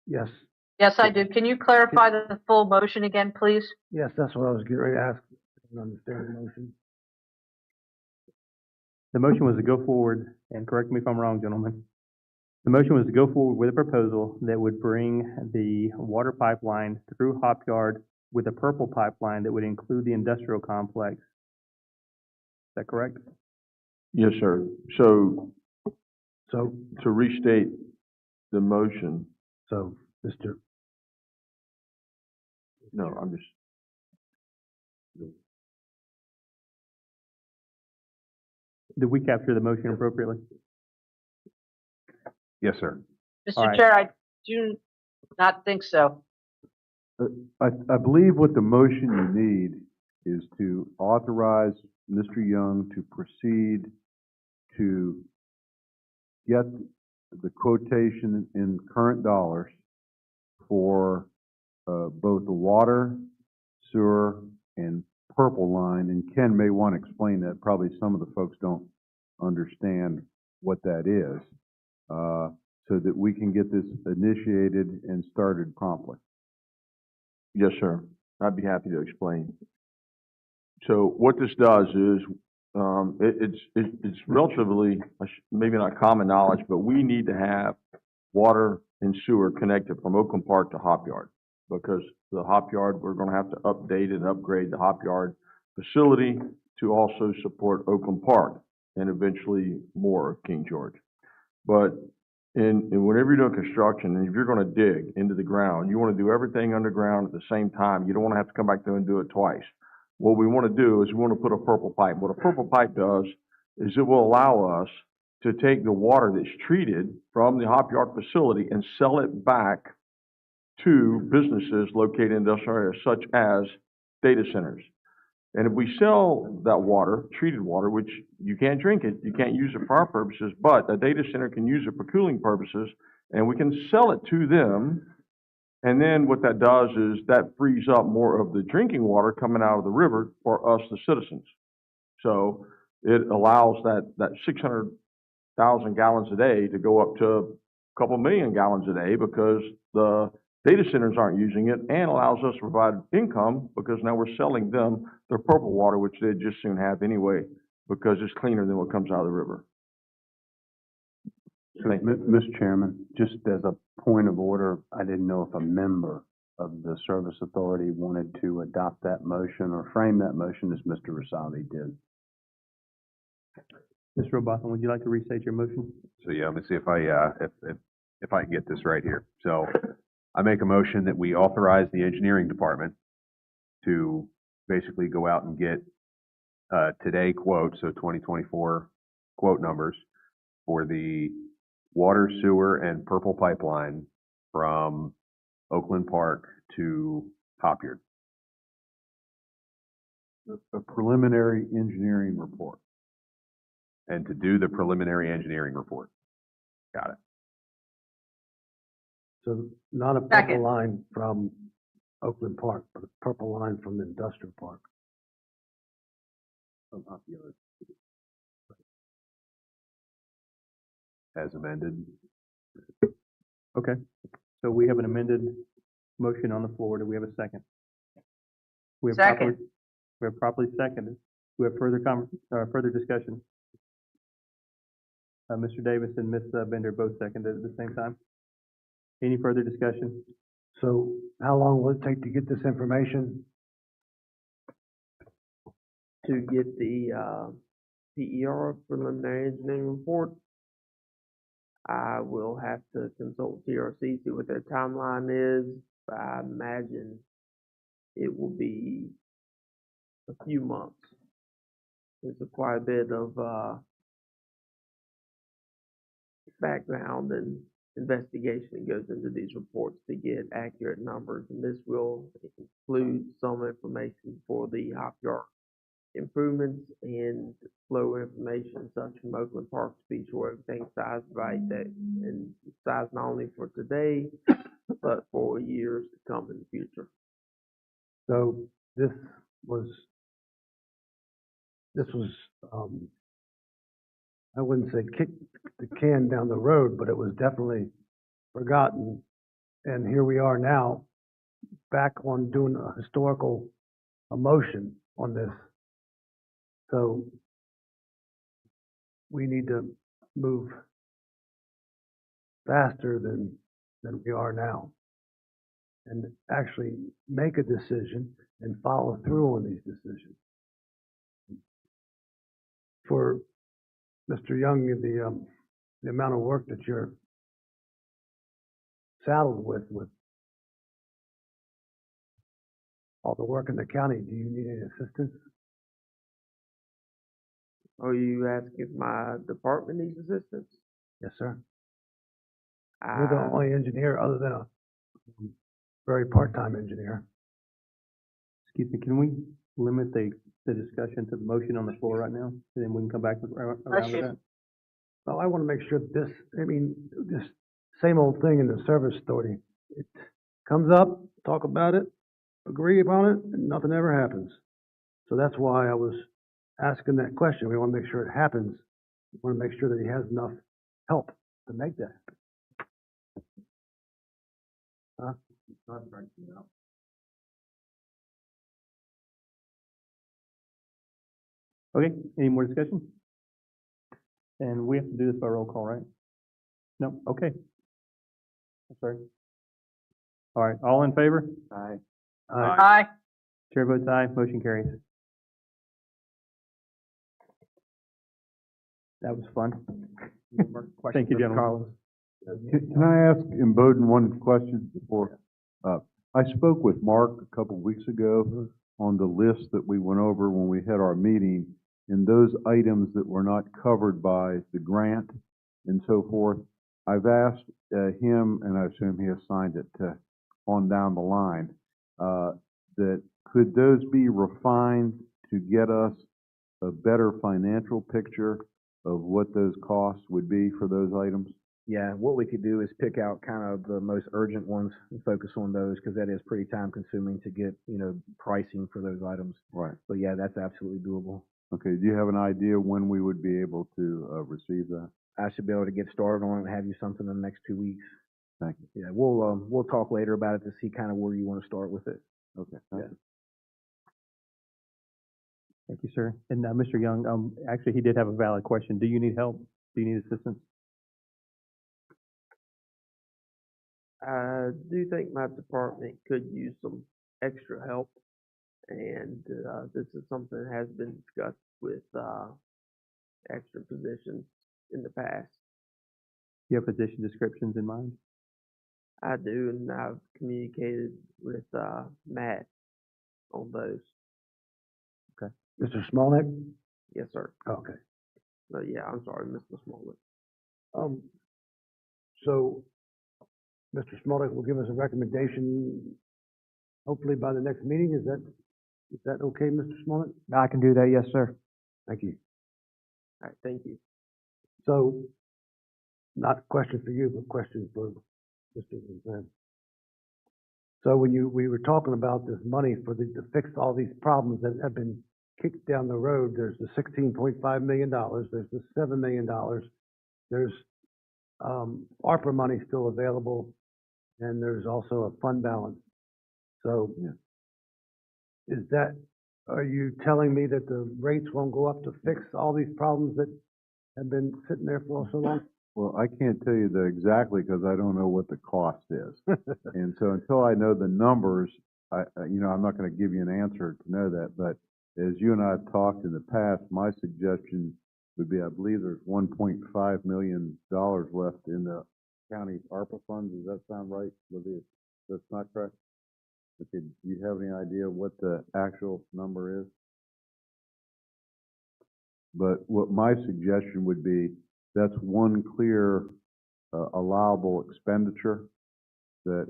Yes, Yes, I do. Can you clarify the full motion again, please? yes, that's what I was getting ready to ask. I don't understand the motion. The motion was to go forward, and correct me if I'm wrong, gentlemen. The motion was to go forward with a proposal that would bring the water pipeline through Hop Yard with a purple pipeline that would include the industrial complex. Is that correct? Yes, sir. So So, to restate the motion, so, Mr. no, I'm just, Did we capture the motion appropriately? Yes, sir. All Mr. right. Chair, I do not think so. I believe what the motion you need is to authorize Mr. Young to proceed to get the quotation in current dollars for both the water, sewer, and purple line. And Ken may want to explain that. Probably some of the folks don't understand what that is, so that we can get this initiated and started promptly. yes, sir. I'd be happy to explain. So what this does is, it's relatively, maybe not common knowledge, but we need to have water and sewer connected from Oakland Park to Hop Yard. Because the Hop Yard, we're gonna have to update and upgrade the Hop Yard facility to also support Oakland Park and eventually more of King George. But whenever you're doing construction, and if you're gonna dig into the ground, you wanna do everything underground at the same time. You don't wanna have to come back there and do it twice. What we wanna do is we wanna put a purple pipe. What a purple pipe does is it will allow us to take the water that's treated from the Hop Yard facility and sell it back to businesses located in industrial areas such as data centers. And if we sell that water, treated water, which you can't drink it, you can't use it for our purposes, but a data center can use it for cooling purposes, and we can sell it to them. And then what that does is that frees up more of the drinking water coming out of the river for us, the citizens. So it allows that 600,000 gallons a day to go up to a couple million gallons a day because the data centers aren't using it, and allows us to provide income because now we're selling them their purple water, which they'd just soon have anyway, because it's cleaner than what comes out of the river. Mr. Chairman, just as a point of order, I didn't know if a member of the Service Authority wanted to adopt that motion or frame that motion as Mr. Rosati did. Mr. Robotham, would you like to restate your motion? So yeah, let me see if I can get this right here. So I make a motion that we authorize the engineering department to basically go out and get today quotes, so 2024 quote numbers for the water, sewer, and purple pipeline from Oakland Park to Hop Yard. A preliminary engineering report. And to do the preliminary engineering report. Got it. So not a Second. purple line from Oakland Park, but a purple line from the industrial park. From Hop Yard. As amended. Okay. So we have an amended motion on the floor. Do we have a second? We have Second. properly- We have properly seconded. We have further discussion. Mr. Davis and Ms. Bender both seconded at the same time. Any further discussion? So how long will it take to get this information? To get the PER, preliminary engineering report, I will have to consult TRC, see what their timeline is. But I imagine it will be a few months. There's quite a bit of background and investigation that goes into these reports to get accurate numbers, and this will include some information for the Hop Yard improvements and flow information such from Oakland Park Beach where everything's sized right, that and sized not only for today but for years to come in the future. So this was this was, I wouldn't say kick the can down the road, but it was definitely forgotten. And here we are now, back on doing a historical emotion on this. So we need to move faster than we are now, and actually make a decision and follow through on these decisions. For Mr. Young, the amount of work that you're saddled with all the work in the county, do you need any assistance? Are you asking if my department needs assistance? Yes, sir. You're the I, only engineer other than a very part-time engineer. Excuse me, can we limit the discussion to the motion on the floor right now? And then we can come back around with that? Well, I want to make sure that this, I mean, this same old thing in the service authority, it comes up, talk about it, agree upon it, and nothing ever happens. So that's why I was asking that question. We want to make sure it happens. We want to make sure that he has enough help to make that happen. Huh? Okay, any more discussion? And we have to do this by roll call, right? No, okay. I'm sorry. All right, all in favor? Aye. Aye. Chair votes aye, motion carries. That was fun. Thank you, gentlemen. Can I ask Bowden one question before? I spoke with Mark a couple weeks ago on the list that we went over when we had our meeting, and those items that were not covered by the grant and so forth. I've asked him, and I assume he assigned it to on down the line, that could those be refined to get us a better financial picture of what those costs would be for those items? Yeah, what we could do is pick out kind of the most urgent ones and focus on those, because that is pretty time consuming to get, pricing for those items. Right. But yeah, that's absolutely doable. Okay, do you have an idea when we would be able to receive that? I should be able to get started on it and have you something in the next 2 weeks. Thank you. Yeah, we'll talk later about it to see kind of where you want to start with it. Okay, thank you. Thank you, sir. And Mr. Young, actually, he did have a valid question. Do you need help? Do you need assistance? I do think my department could use some extra help, and this is something that has been discussed with extra positions in the past. Do you have position descriptions in mind? I do, and I've communicated with Matt on those. Okay. Mr. Smolnick? Yes, sir. Okay. Yeah, I'm sorry, Mr. Smollett. So Mr. Smolnick will give us a recommendation, hopefully by the next meeting. Is that okay, Mr. Smolnick? I can do that, yes, sir. Thank you. All right, thank you. So, not a question for you, but question for Mr. Van. So when we were talking about this money to fix all these problems that have been kicked down the road, there's the $16.5 million, there's the $7 million, there's ARPA money still available, and there's also a fund balance. So are you telling me that the rates won't go up to fix all these problems that have been sitting there for so long? Well, I can't tell you that exactly because I don't know what the cost is. And so until I know the numbers, I'm not going to give you an answer to know that. But as you and I have talked in the past, my suggestion would be, I believe there's $1.5 million left in the county ARPA funds. Does that sound right, Olivia? That's not correct? Okay, do you have any idea what the actual number is? But what my suggestion would be, that's one clear allowable expenditure that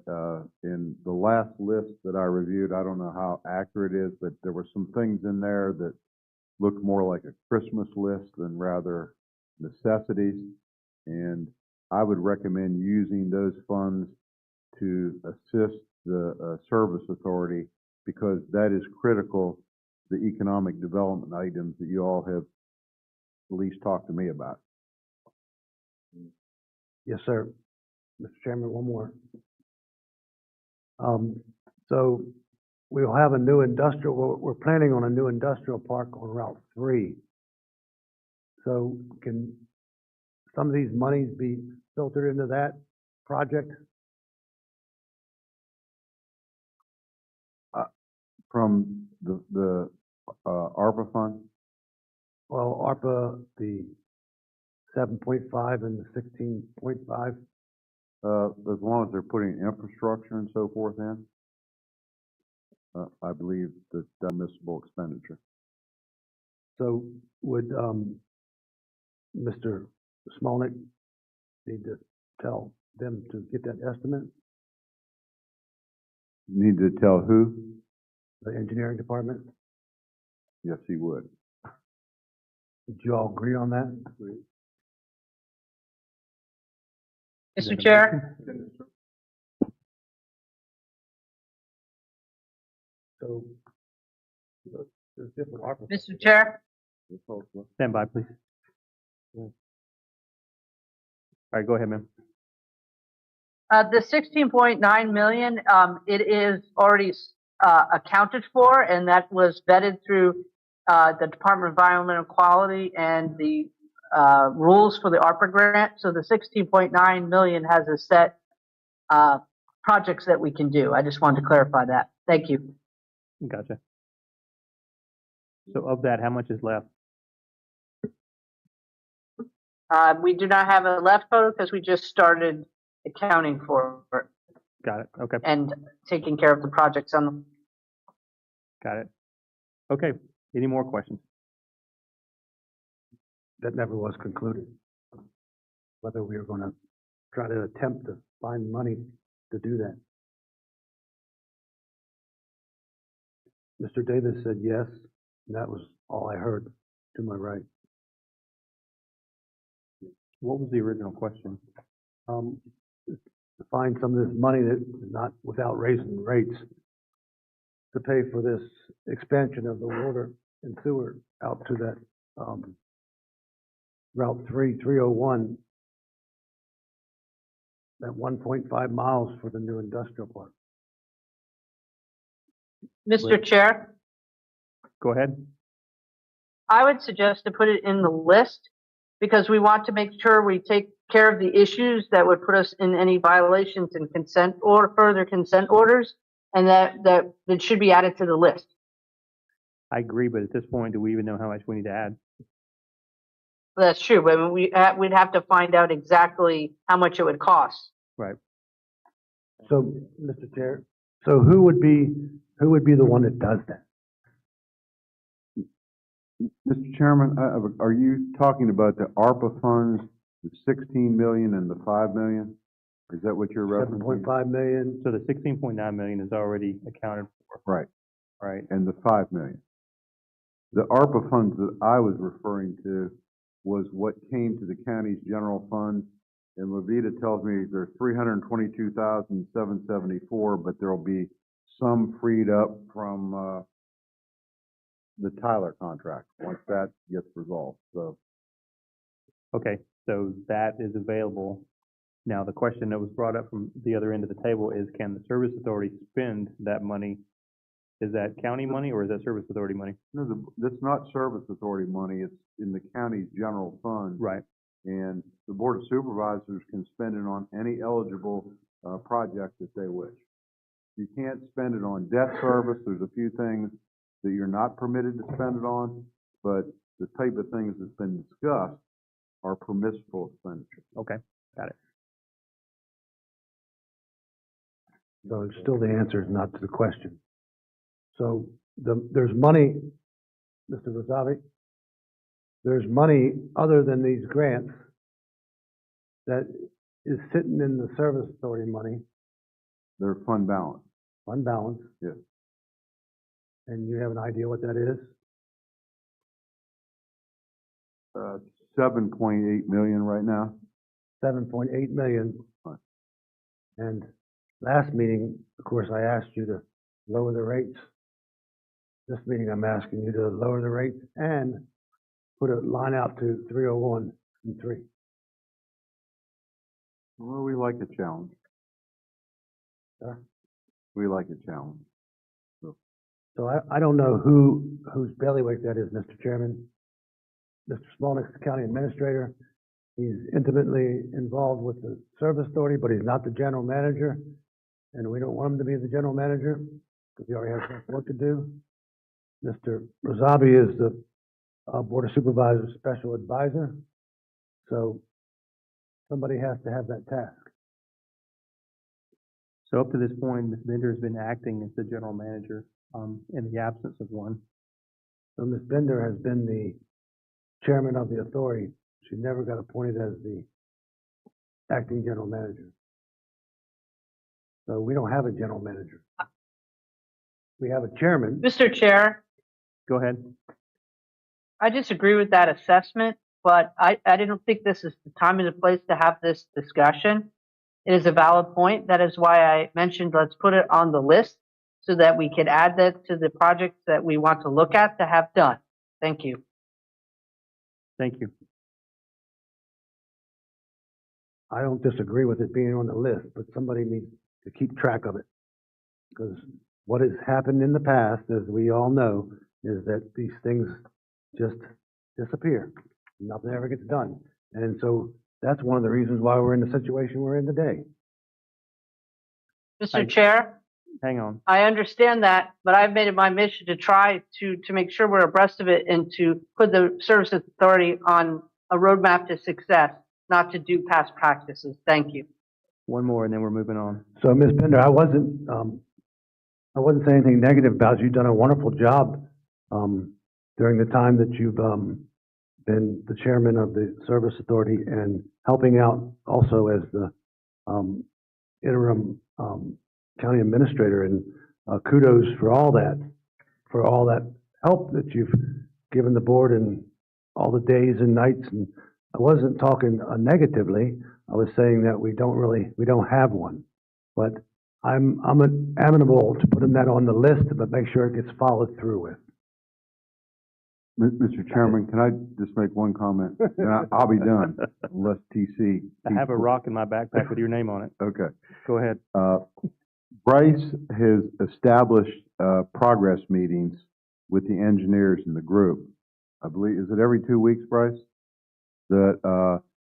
in the last list that I reviewed, I don't know how accurate it is, but there were some things in there that looked more like a Christmas list than rather necessities. And I would recommend using those funds to assist the service authority, because that is critical the economic development items that you all have at least talked to me about. Yes, sir. Mr. Chairman, one more. So we'll have a new industrial, we're planning on a new industrial park on Route 3. So can some of these monies be filtered into that project? From the ARPA fund? Well, ARPA, the 7.5 and the 16.5. As long as they're putting infrastructure and so forth in, I believe that admissible expenditure. So would Mr. Smolnick need to tell them to get that estimate? Need to tell who? The engineering department? Yes, he would. Would you all agree on that? Mr. Chair, So there's different ARPA. Mr. Chair, Stand by, please. All right, go ahead, ma'am. the 16.9 million, it is already accounted for, and that was vetted through the Department of Environmental Quality and the rules for the ARPA grant. So the 16.9 million has a set projects that we can do. I just wanted to clarify that. Thank you. Gotcha. So of that, how much is left? We do not have a left photo because we just started accounting for it Got it. Okay. and taking care of the projects on them. Got it. Okay. Any more questions? That never was concluded. Whether we were going to try to attempt to find money to do that. Mr. Davis said yes, and that was all I heard to my right. What was the original question? To find some of this money that is not without raising rates to pay for this expansion of the water and sewer out to that Route 301, that 1.5 miles for the new industrial park. Mr. Chair, Go ahead. I would suggest to put it in the list because we want to make sure we take care of the issues that would put us in any violations and consent or further consent orders, and that should be added to the list. I agree, but at this point, do we even know how much we need to add? That's true, but we'd have to find out exactly how much it would cost. Right. So, Mr. Chair, so who would be the one that does that? Mr. Chairman, are you talking about the ARPA funds, the 16 million and the 5 million? Is that what you're referencing? 7.5 million. So the 16.9 million is already accounted for. Right. Right. And the 5 million. The ARPA funds that I was referring to was what came to the county's general fund. And Levita tells me there's 322,774, but there'll be some freed up from the Tyler contract once that gets resolved. So Okay, so that is available. Now, the question that was brought up from the other end of the table is, can the service authority spend that money? Is that county money or is that service authority money? no, that's not service authority money. It's in the county's general fund. Right. And the Board of Supervisors can spend it on any eligible project that they wish. You can't spend it on debt service. There's a few things that you're not permitted to spend it on, but the type of things that's been discussed are permissible expenditures. Okay, got it. So it's still the answer is not to the question. So there's money, Mr. Rosavi, there's money other than these grants that is sitting in the service authority money, Their fund balance. fund balance, Yes. and you have an idea what that is? 7.8 million right now. 7.8 million. Right. And last meeting, of course, I asked you to lower the rates this meeting, I'm asking you to lower the rates and put a line out to 301 and 3. Well, we like a challenge. Sir? We like a challenge. So I don't know whose bailiwick that is, Mr. Chairman. Mr. Smolnick's the county administrator. He's intimately involved with the service authority, but he's not the general manager. And we don't want him to be the general manager because he already has enough work to do. Mr. Rosabi is the Board of Supervisors Special Advisor. So somebody has to have that task. So up to this point, Ms. Bender has been acting as the general manager, in the absence of one. So Ms. Bender has been the chairman of the authority. She never got appointed as the acting general manager. So we don't have a general manager. We have a chairman. Mr. Chair, Go ahead. I disagree with that assessment, but I didn't think this is the time and the place to have this discussion. It is a valid point. That is why I mentioned let's put it on the list so that we can add that to the projects that we want to look at to have done. Thank you. Thank you. I don't disagree with it being on the list, but somebody needs to keep track of it. Because what has happened in the past, as we all know, is that these things just disappear. Nothing ever gets done. And so that's one of the reasons why we're in the situation we're in today. Mr. Chair, Hang on. I understand that, but I've made it my mission to try to make sure we're abreast of it and to put the service authority on a roadmap to success, not to do past practices. Thank you. One more and then we're moving on. So Ms. Pender, I wasn't saying anything negative about you. You've done a wonderful job during the time that you've been the chairman of the service authority and helping out also as the interim county administrator. And kudos for all that help that you've given the board and all the days and nights. And I wasn't talking negatively. I was saying that we don't have one. But I'm amenable to putting that on the list, but make sure it gets followed through with. Mr. Chairman, can I just make one comment? And I'll be done, unless TC. I have a rock in my backpack with your name on it. Okay. Go ahead. Bryce has established progress meetings with the engineers in the group. I believe, is it every 2 weeks, Bryce? That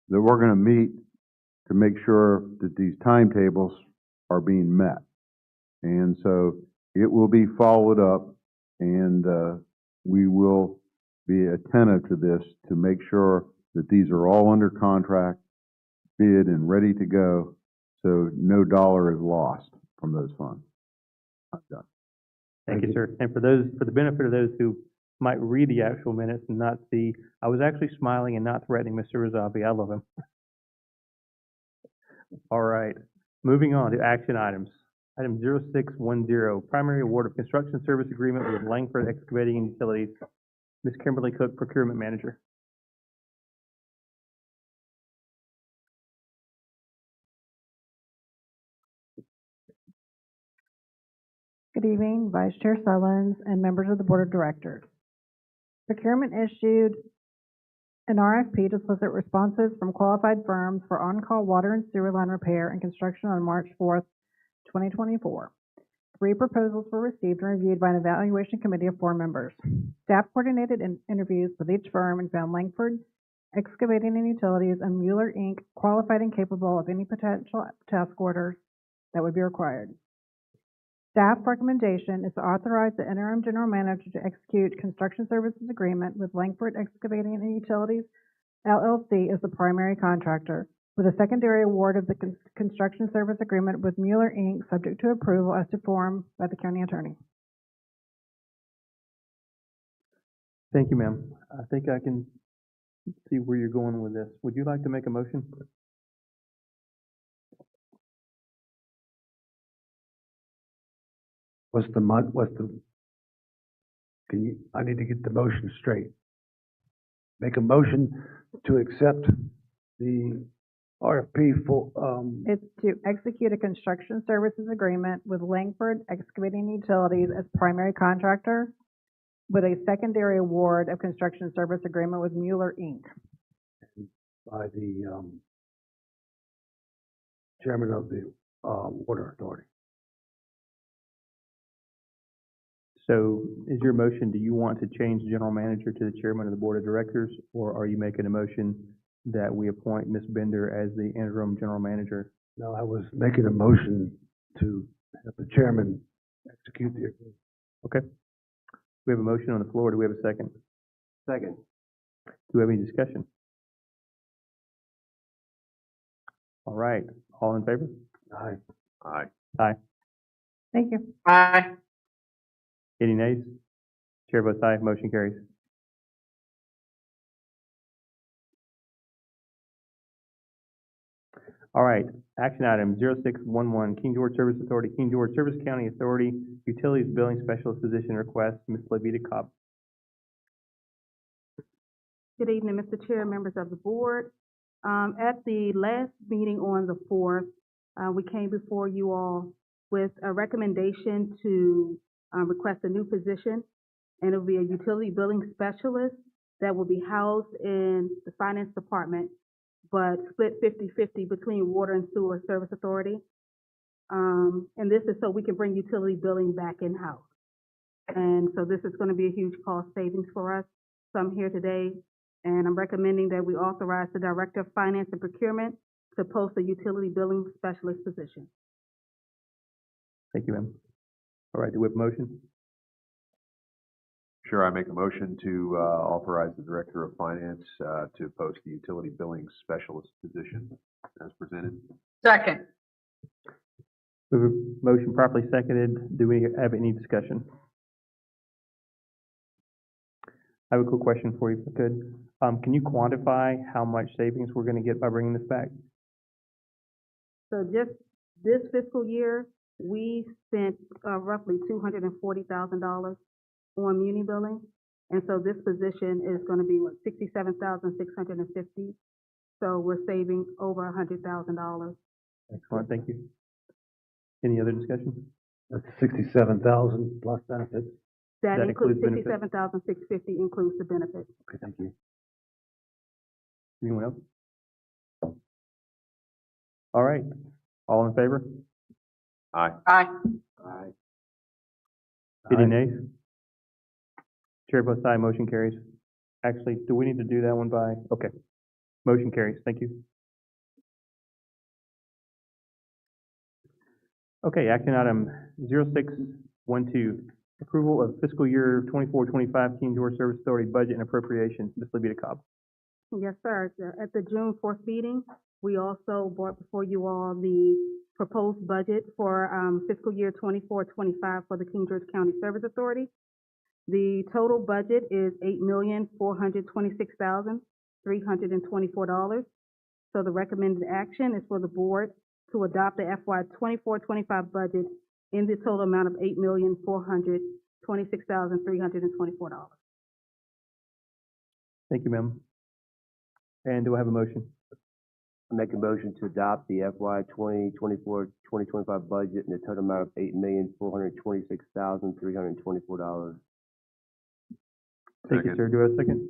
we're going to meet to make sure that these timetables are being met. And so it will be followed up, and we will be attentive to this to make sure that these are all under contract, bid, and ready to go, so no dollar is lost from those funds. I'm done. Thank you, sir. And for the benefit of those who might read the actual minutes and not see, I was actually smiling and not threatening Mr. Razavi. I love him. All right. Moving on to action items. Item 0610, primary award of construction service agreement with Langford Excavating and Utilities. Ms. Kimberly Cook, procurement manager. Good evening, Vice Chair Sullins and members of the Board of Directors. Procurement issued an RFP to solicit responses from qualified firms for on-call water and sewer line repair and construction on March 4th, 2024. 3 proposals were received and reviewed by an evaluation committee of 4 members. Staff coordinated interviews with each firm and found Langford Excavating and Utilities and Mueller, Inc. qualified and capable of any potential task orders that would be required. Staff recommendation is to authorize the interim general manager to execute construction services agreement with Langford Excavating and Utilities, LLC as the primary contractor, with a secondary award of the construction service agreement with Mueller, Inc., subject to approval as to form by the county attorney. Thank you, ma'am. I think I can see where you're going with this. Would you like to make a motion? I need to get the motion straight. Make a motion to accept the RFP for, It's to execute a construction services agreement with Langford Excavating and Utilities as primary contractor with a secondary award of construction service agreement with Mueller, Inc. By the, chairman of the, Water Authority. So is your motion, do you want to change the general manager to the chairman of the board of directors? Or are you making a motion that we appoint Ms. Bender as the interim general manager? No, I was making a motion to have the chairman execute the agreement. Okay. We have a motion on the floor. Do we have a second? Second. Do we have any discussion? All right. All in favor? Aye. Aye. Aye. Thank you. Aye. Any nays? Chair votes aye. Motion carries. All right. Action item 0611, King George Service Authority, King George Service County Authority, Utilities Billing Specialist Position Request, Ms. Levita Cobb. Good evening, Mr. Chair, members of the board. At the last meeting on the 4th, we came before you all with a recommendation to request a new position, and it will be a utility billing specialist that will be housed in the finance department, but split 50-50 between water and sewer service authority. And this is so we can bring utility billing back in-house. And so this is going to be a huge cost savings for us. So I'm here today, and I'm recommending that we authorize the Director of Finance and Procurement to post a utility billing specialist position. Thank you, ma'am. All right. Do we have a motion? Sure, I make a motion to authorize the Director of Finance to post the utility billing specialist position as presented. Second. We have a motion properly seconded. Do we have any discussion? I have a quick question for you, if I could. Can you quantify how much savings we're going to get by bringing this back? So just this fiscal year, we spent roughly $240,000 on muni billing. And so this position is going to be what, $67,650. So we're saving over $100,000. Excellent, thank you. Any other discussion? That's 67,000 plus benefits. That includes benefits? $67,650 includes the benefits. Okay, thank you. Anyone else? All right, all in favor? Aye. Aye. Aye. Any Aye. nays? Chair votes aye, motion carries. Actually, do we need to do that one by, okay. Motion carries, thank you. Okay, action item 0612, approval of fiscal year 24-25 King George Service Authority budget and appropriations. Ms. Levita Cobb. Yes, sir. At the June 4th meeting, we also brought before you all the proposed budget for fiscal year 24-25 for the King George County Service Authority. The total budget is $8,426,324. So the recommended action is for the board to adopt the FY 24-25 budget in the total amount of $8,426,324. Thank you, ma'am. And do I have a motion? I make a motion to adopt the FY 2024-2025 budget in the total amount of $8,426,324. Thank you, sir. Do I have a second?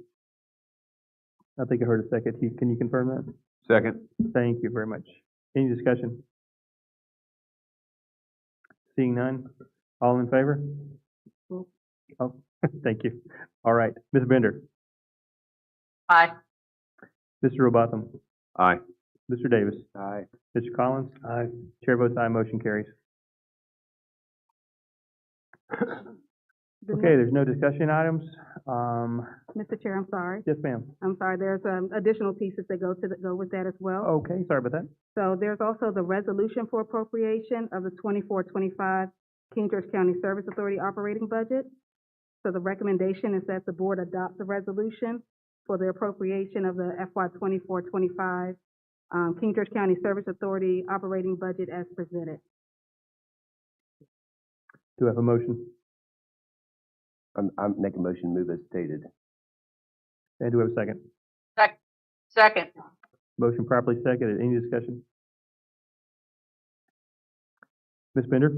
I think I heard a second. Can you confirm that? Second. Thank you very much. Any discussion? Seeing none, all in favor? Oh, thank you. All right, Ms. Bender, Aye. Mr. Robotham, Aye. Mr. Davis, Aye. Mr. Collins, Aye. chair votes aye, motion carries. Okay, there's no discussion items. Mr. Chair, I'm sorry. Yes, ma'am. I'm sorry, there's additional pieces that go with that as well. Okay, sorry about that. So there's also the resolution for appropriation of the 24-25 King George County Service Authority operating budget. So the recommendation is that the board adopt the resolution for the appropriation of the FY 24-25 King George County Service Authority operating budget as presented. Do I have a motion? I'm making a motion to move as stated. And do I have a second? Second. Motion properly seconded. Any discussion? Ms. Bender?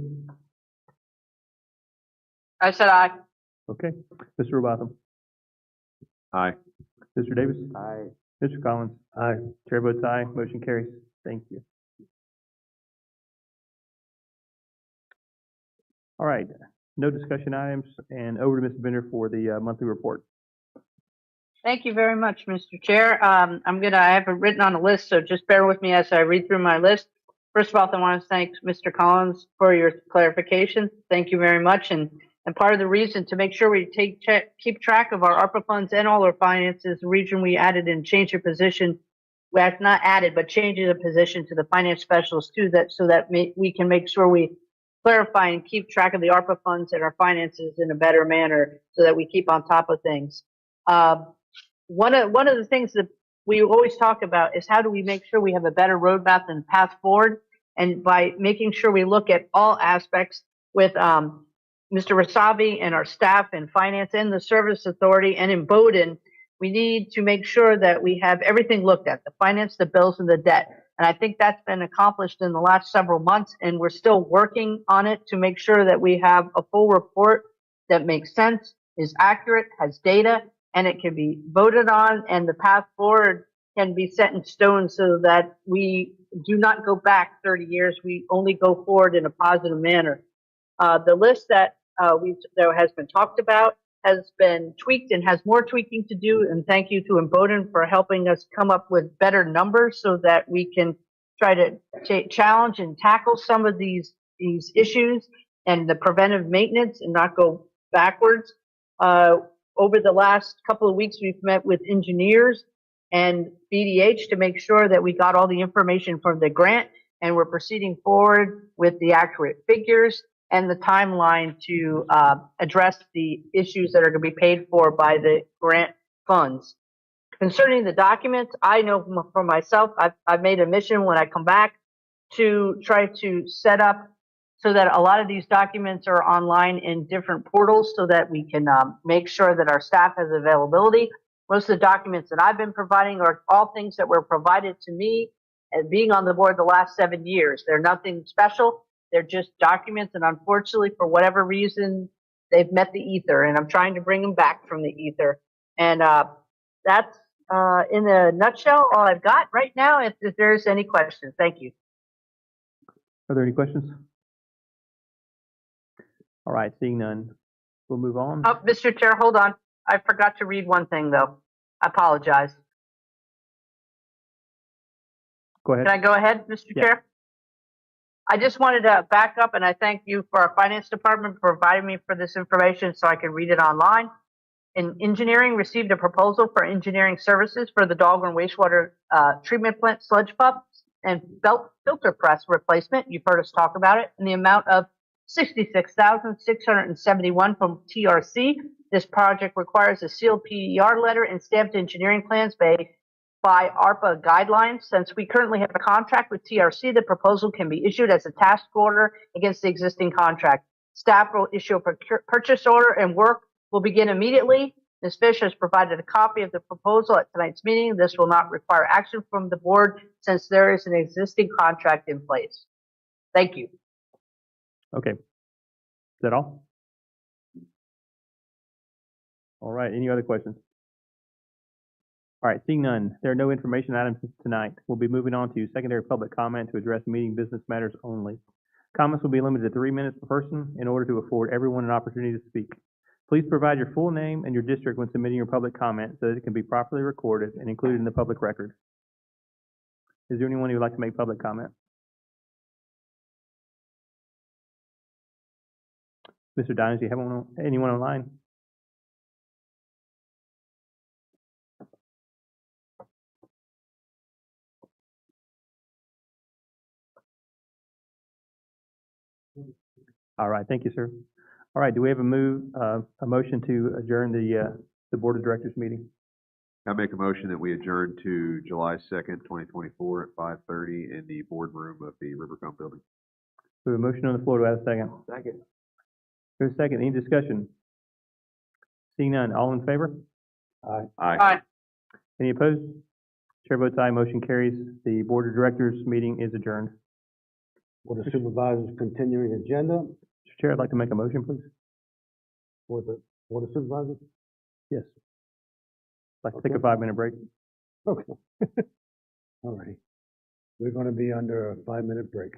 I said aye. Okay. Mr. Robotham? Aye. Mr. Davis? Aye. Mr. Collins? Aye. Chair votes aye, motion carries. Thank you. All right, no discussion items, and over to Mr. Bender for the monthly report. Thank you very much, Mr. Chair. I have it written on a list, so just bear with me as I read through my list. First of all, I want to thank Mr. Collins for your clarification. Thank you very much. And part of the reason to make sure we keep track of our ARPA funds and all our finances, the region we added and changed your position. We have not added, but changing the position to the finance specialist too, so that we can make sure we clarify and keep track of the ARPA funds and our finances in a better manner so that we keep on top of things. One of the things that we always talk about is how do we make sure we have a better roadmap and path forward, and by making sure we look at all aspects with Mr. Rasavi and our staff in finance and the service authority and in Bowdoin, we need to make sure that we have everything looked at, the finance, the bills, and the debt. And I think that's been accomplished in the last several months, and we're still working on it to make sure that we have a full report that makes sense, is accurate, has data, and it can be voted on, and the path forward can be set in stone so that we do not go back 30 years. We only go forward in a positive manner. The list that has been talked about has been tweaked and has more tweaking to do, and thank you to Bowdoin for helping us come up with better numbers so that we can try to challenge and tackle some of these issues and the preventive maintenance and not go backwards. Over the last couple of weeks, we've met with engineers and BDH to make sure that we got all the information from the grant, and we're proceeding forward with the accurate figures and the timeline to address the issues that are going to be paid for by the grant funds. Concerning the documents, I know for myself, I've made a mission when I come back to try to set up so that a lot of these documents are online in different portals so that we can make sure that our staff has availability. Most of the documents that I've been providing are all things that were provided to me as being on the board the last 7 years. They're nothing special. They're just documents, and unfortunately, for whatever reason, they've met the ether, and I'm trying to bring them back from the ether. And that's, in a nutshell, all I've got right now. If there's any questions, thank you. Are there any questions? All right, seeing none, we'll move on. Oh, Mr. Chair, hold on. I forgot to read one thing, though. I apologize. Go ahead. Can I go ahead, Mr. Chair? I just wanted to back up, and I thank you for our finance department for providing me for this information so I can read it online. In engineering, received a proposal for engineering services for the Dahlgren wastewater treatment plant sludge pumps and belt filter press replacement. You've heard us talk about it in the amount of $66,671 from TRC. This project requires a sealed PER letter and stamped engineering plans by ARPA guidelines. Since we currently have a contract with TRC, the proposal can be issued as a task order against the existing contract. Staff will issue a purchase order and work will begin immediately. Ms. Fish has provided a copy of the proposal at tonight's meeting. This will not require action from the board since there is an existing contract in place. Thank you. Okay. Is that all? All right, any other questions? All right, seeing none, there are no information items tonight. We'll be moving on to secondary public comment to address meeting business matters only. Comments will be limited to 3 minutes per person in order to afford everyone an opportunity to speak. Please provide your full name and your district when submitting your public comment so that it can be properly recorded and included in the public record. Is there anyone who would like to make public comment? Mr. Dines, do you have anyone online? All right, thank you, sir. All right, do we have a motion to adjourn the Board of Directors meeting? I make a motion that we adjourn to July 2nd, 2024 at 5:30 in the boardroom of the Riverfront Building. We have a motion on the floor. Do I have a second? Second. There's a second. Any discussion? Seeing none, all in favor? Aye. Aye. Any opposed? Chair votes aye, motion carries. The Board of Directors meeting is adjourned. Board of Supervisors continuing agenda Mr. Chair, I'd like to make a motion, please. for the Board of Supervisors? Yes. Like to take a Okay. 5-minute break. Okay. All righty. We're gonna be under a 5-minute break.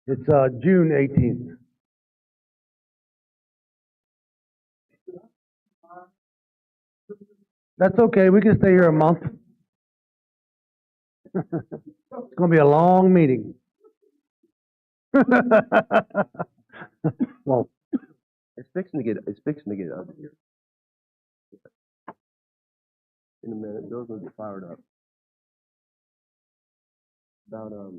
It's, June 18th. That's okay, we can stay here a month. It's gonna be a long meeting. Well, It's fixing to get ugly here. In a minute, Bill's gonna get fired up. About, so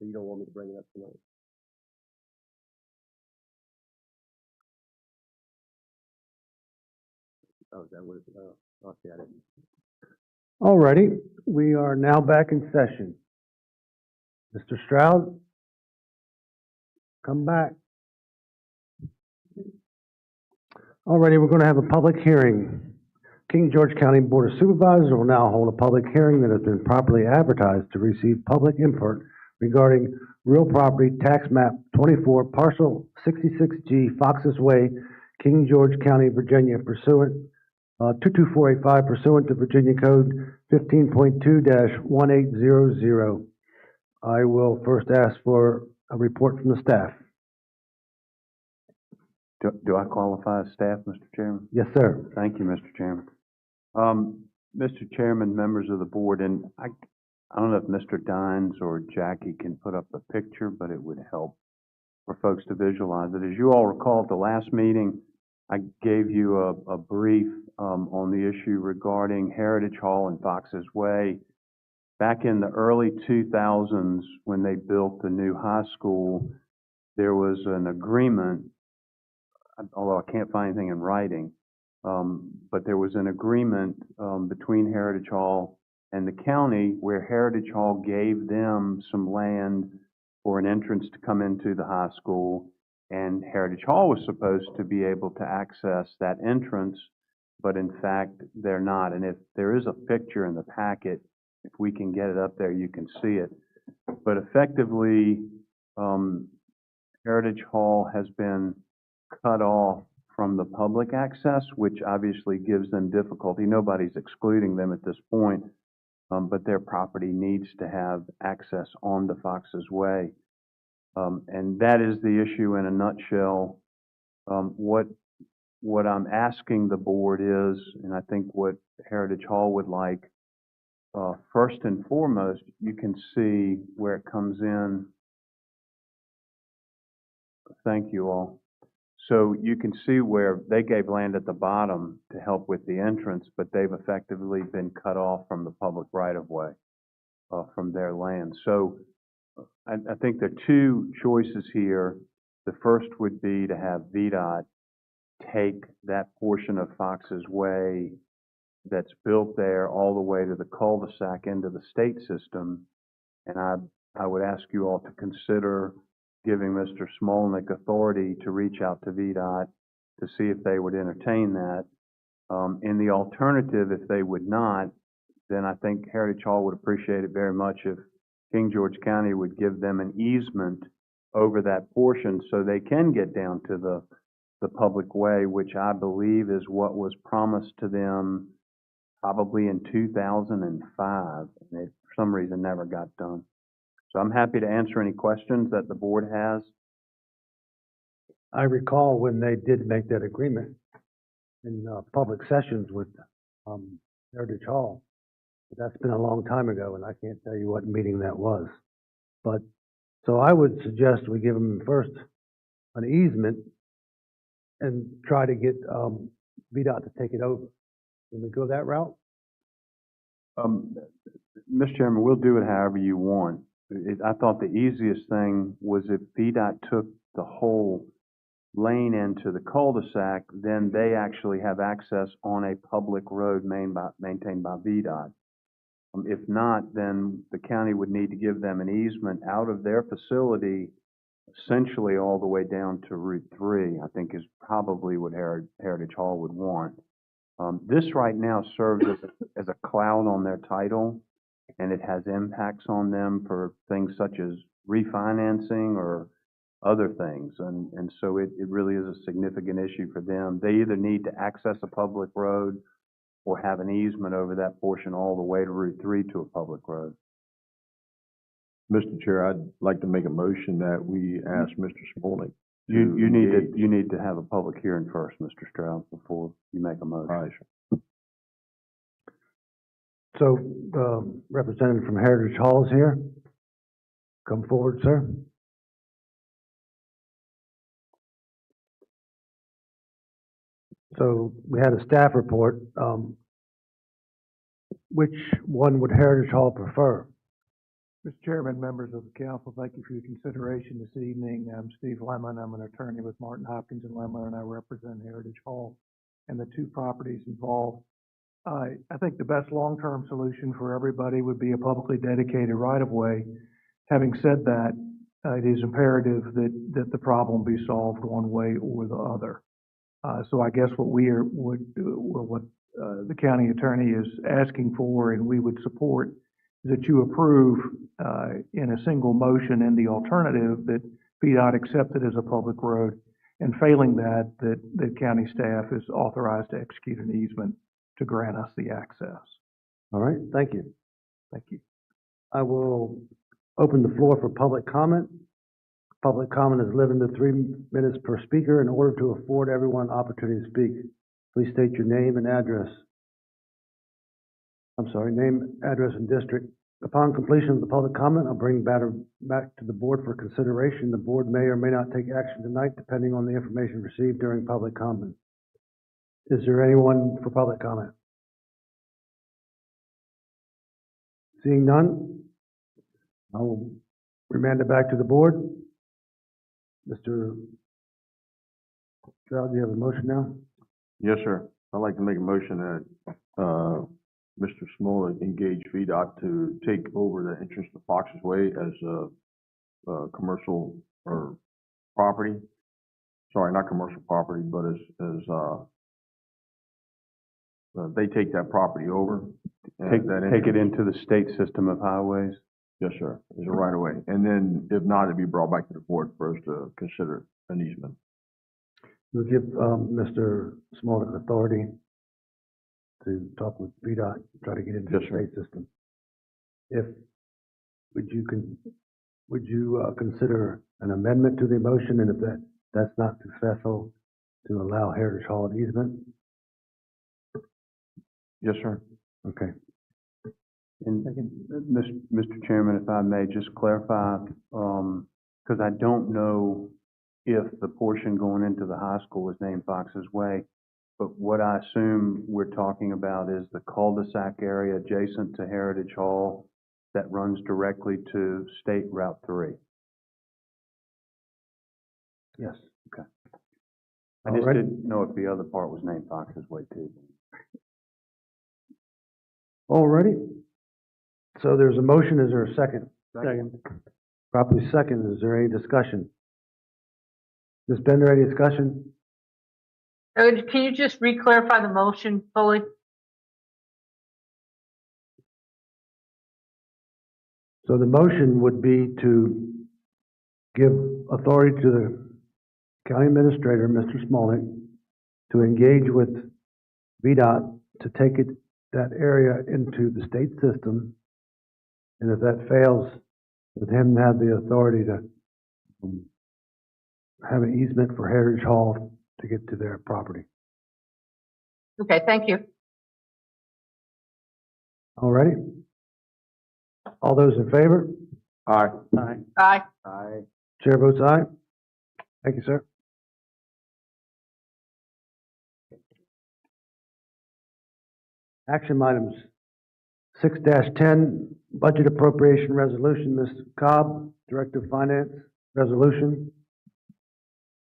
you don't want me to bring it up tonight? Oh, is that what it's about? Okay, I didn't. alrighty, we are now back in session. Mr. Stroud, come back. Alrighty, we're gonna have a public hearing. King George County Board of Supervisors will now hold a public hearing that has been properly advertised to receive public input regarding real property tax map 24, parcel 66G, Fox's Way, King George County, Virginia, pursuant 22485 pursuant to Virginia Code 15.2-1800. I will first ask for a report from the staff. Do I qualify as staff, Mr. Chairman? Yes, sir. Thank you, Mr. Chairman. Mr. Chairman, members of the board, and I don't know if Mr. Dines or Jackie can put up a picture, but it would help for folks to visualize it. As you all recall, at the last meeting, I gave you a brief on the issue regarding Heritage Hall and Fox's Way. Back in the early 2000s, when they built the new high school, there was an agreement, although I can't find anything in writing, but there was an agreement between Heritage Hall and the county where Heritage Hall gave them some land for an entrance to come into the high school, and Heritage Hall was supposed to be able to access that entrance, but in fact, they're not. And if there is a picture in the packet, if we can get it up there, you can see it. But effectively, Heritage Hall has been cut off from the public access, which obviously gives them difficulty. Nobody's excluding them at this point, but their property needs to have access on the Fox's Way. And that is the issue in a nutshell. What I'm asking the board is, and I think what Heritage Hall would like, first and foremost, you can see where it comes in. Thank you all. So you can see where they gave land at the bottom to help with the entrance, but they've effectively been cut off from the public right-of-way from their land. So I think there are two choices here. The first would be to have VDOT take that portion of Fox's Way that's built there all the way to the cul-de-sac into the state system. And I would ask you all to consider giving Mr. Smolnick authority to reach out to VDOT to see if they would entertain that. In the alternative, if they would not, then I think Heritage Hall would appreciate it very much if King George County would give them an easement over that portion so they can get down to the public way, which I believe is what was promised to them probably in 2005, and it, for some reason, never got done. So I'm happy to answer any questions that the board has. I recall when they did make that agreement in public sessions with Heritage Hall. But that's been a long time ago, and I can't tell you what meeting that was. But, so I would suggest we give them first an easement and try to get VDOT to take it over. Can we go that route? Mr. Chairman, we'll do it however you want. I thought the easiest thing was if VDOT took the whole lane into the cul-de-sac, then they actually have access on a public road maintained by VDOT. If not, then the county would need to give them an easement out of their facility, essentially all the way down to Route 3, I think is probably what Heritage Hall would want. This right now serves as a cloud on their title, and it has impacts on them for things such as refinancing or other things. And so it really is a significant issue for them. They either need to access a public road or have an easement over that portion all the way to Route 3 to a public road. Mr. Chair, I'd like to make a motion that we ask Mr. Smolnik to You engage. need to have a public hearing first, Mr. Stroud, before you make a motion. All right, sir. So, representative from Heritage Hall is here. Come forward, sir. So, we had a staff report. Which one would Heritage Hall prefer? Mr. Chairman, members of the council, thank you for your consideration this evening. I'm Steve Lemon. I'm an attorney with Martin Hopkins and Lemon, and I represent Heritage Hall and the two properties involved. I think the best long-term solution for everybody would be a publicly dedicated right-of-way. Having said that, it is imperative that the problem be solved one way or the other. So I guess what the county attorney is asking for, and we would support, is that you approve in a single motion in the alternative that VDOT accept it as a public road, and failing that, the county staff is authorized to execute an easement to grant us the access. All right, thank you. Thank you. I will open the floor for public comment. Public comment is limited to 3 minutes per speaker in order to afford everyone an opportunity to speak. Please state your name and address. Name, address, and district. Upon completion of the public comment, I'll bring back to the board for consideration. The board may or may not take action tonight, depending on the information received during public comment. Is there anyone for public comment? Seeing none, I will remand it back to the board. Mr. Stroud, do you have a motion now? Yes, sir. I'd like to make a motion that, Mr. Smolnik engage VDOT to take over the entrance to Fox's Way as a commercial or property. Sorry, not commercial property, but as they take that property over. Take it into the state system of highways? Yes, sir. As a right of way. And then if not, it'd be brought back to the board for us to consider an easement. We'll give Mr. Smolnik authority to talk with VDOT, try to get into the state system. Would you consider an amendment to the motion, and if that's not successful, to allow Heritage Hall an easement? Yes, sir. Okay. And Mr. Chairman, if I may just clarify, because I don't know if the portion going into the high school is named Fox's Way, but what I assume we're talking about is the cul-de-sac area adjacent to Heritage Hall that runs directly to State Route 3. Yes. Okay. I just didn't know if the other part was named Fox's Way too. Alrighty. So there's a motion. Is there a second? Second. Properly second. Is there any discussion? Ms. Bender, any discussion? Can you just re-clarify the motion fully? So the motion would be to give authority to the county administrator, Mr. Smolnik, to engage with VDOT to take that area into the state system. And if that fails, with him have the authority to have an easement for Heritage Hall to get to their property. Okay, thank you. Alrighty. All those in favor? Aye. Aye. Aye. Aye. Chair votes aye. Thank you, sir. Action items. 6-10, budget appropriation resolution. Ms. Cobb, Director of Finance, resolution.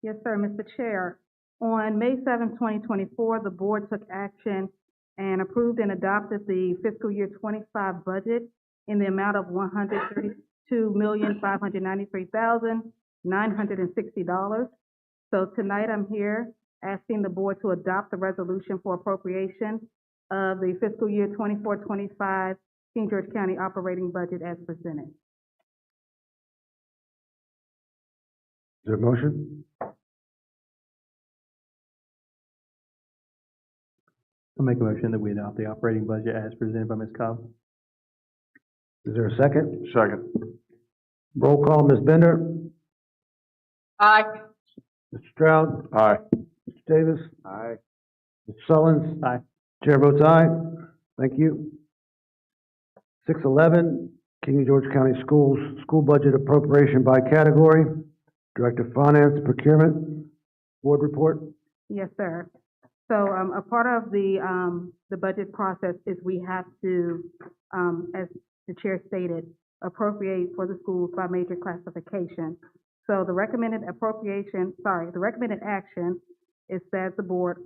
Yes, sir, Mr. Chair. On May 7, 2024, the board took action and approved and adopted the fiscal year 25 budget in the amount of $132,593,960. So tonight I'm here asking the board to adopt the resolution for appropriation of the fiscal year 24-25 King George County operating budget as presented. there a motion? I'll make a motion that we adopt the operating budget as presented by Ms. Cobb. Is there a second? Second. Roll call, Ms. Bender? Aye. Mr. Stroud? Aye. Mr. Davis? Aye. Mr. Sullins? Aye. Chair votes aye. Thank you. 611, King George County Schools, school budget appropriation by category. Director of Finance, Procurement, Board report. Yes, sir. So, a part of the budget process is we have to, as the chair stated, appropriate for the schools by major classification. So the recommended action is that the board,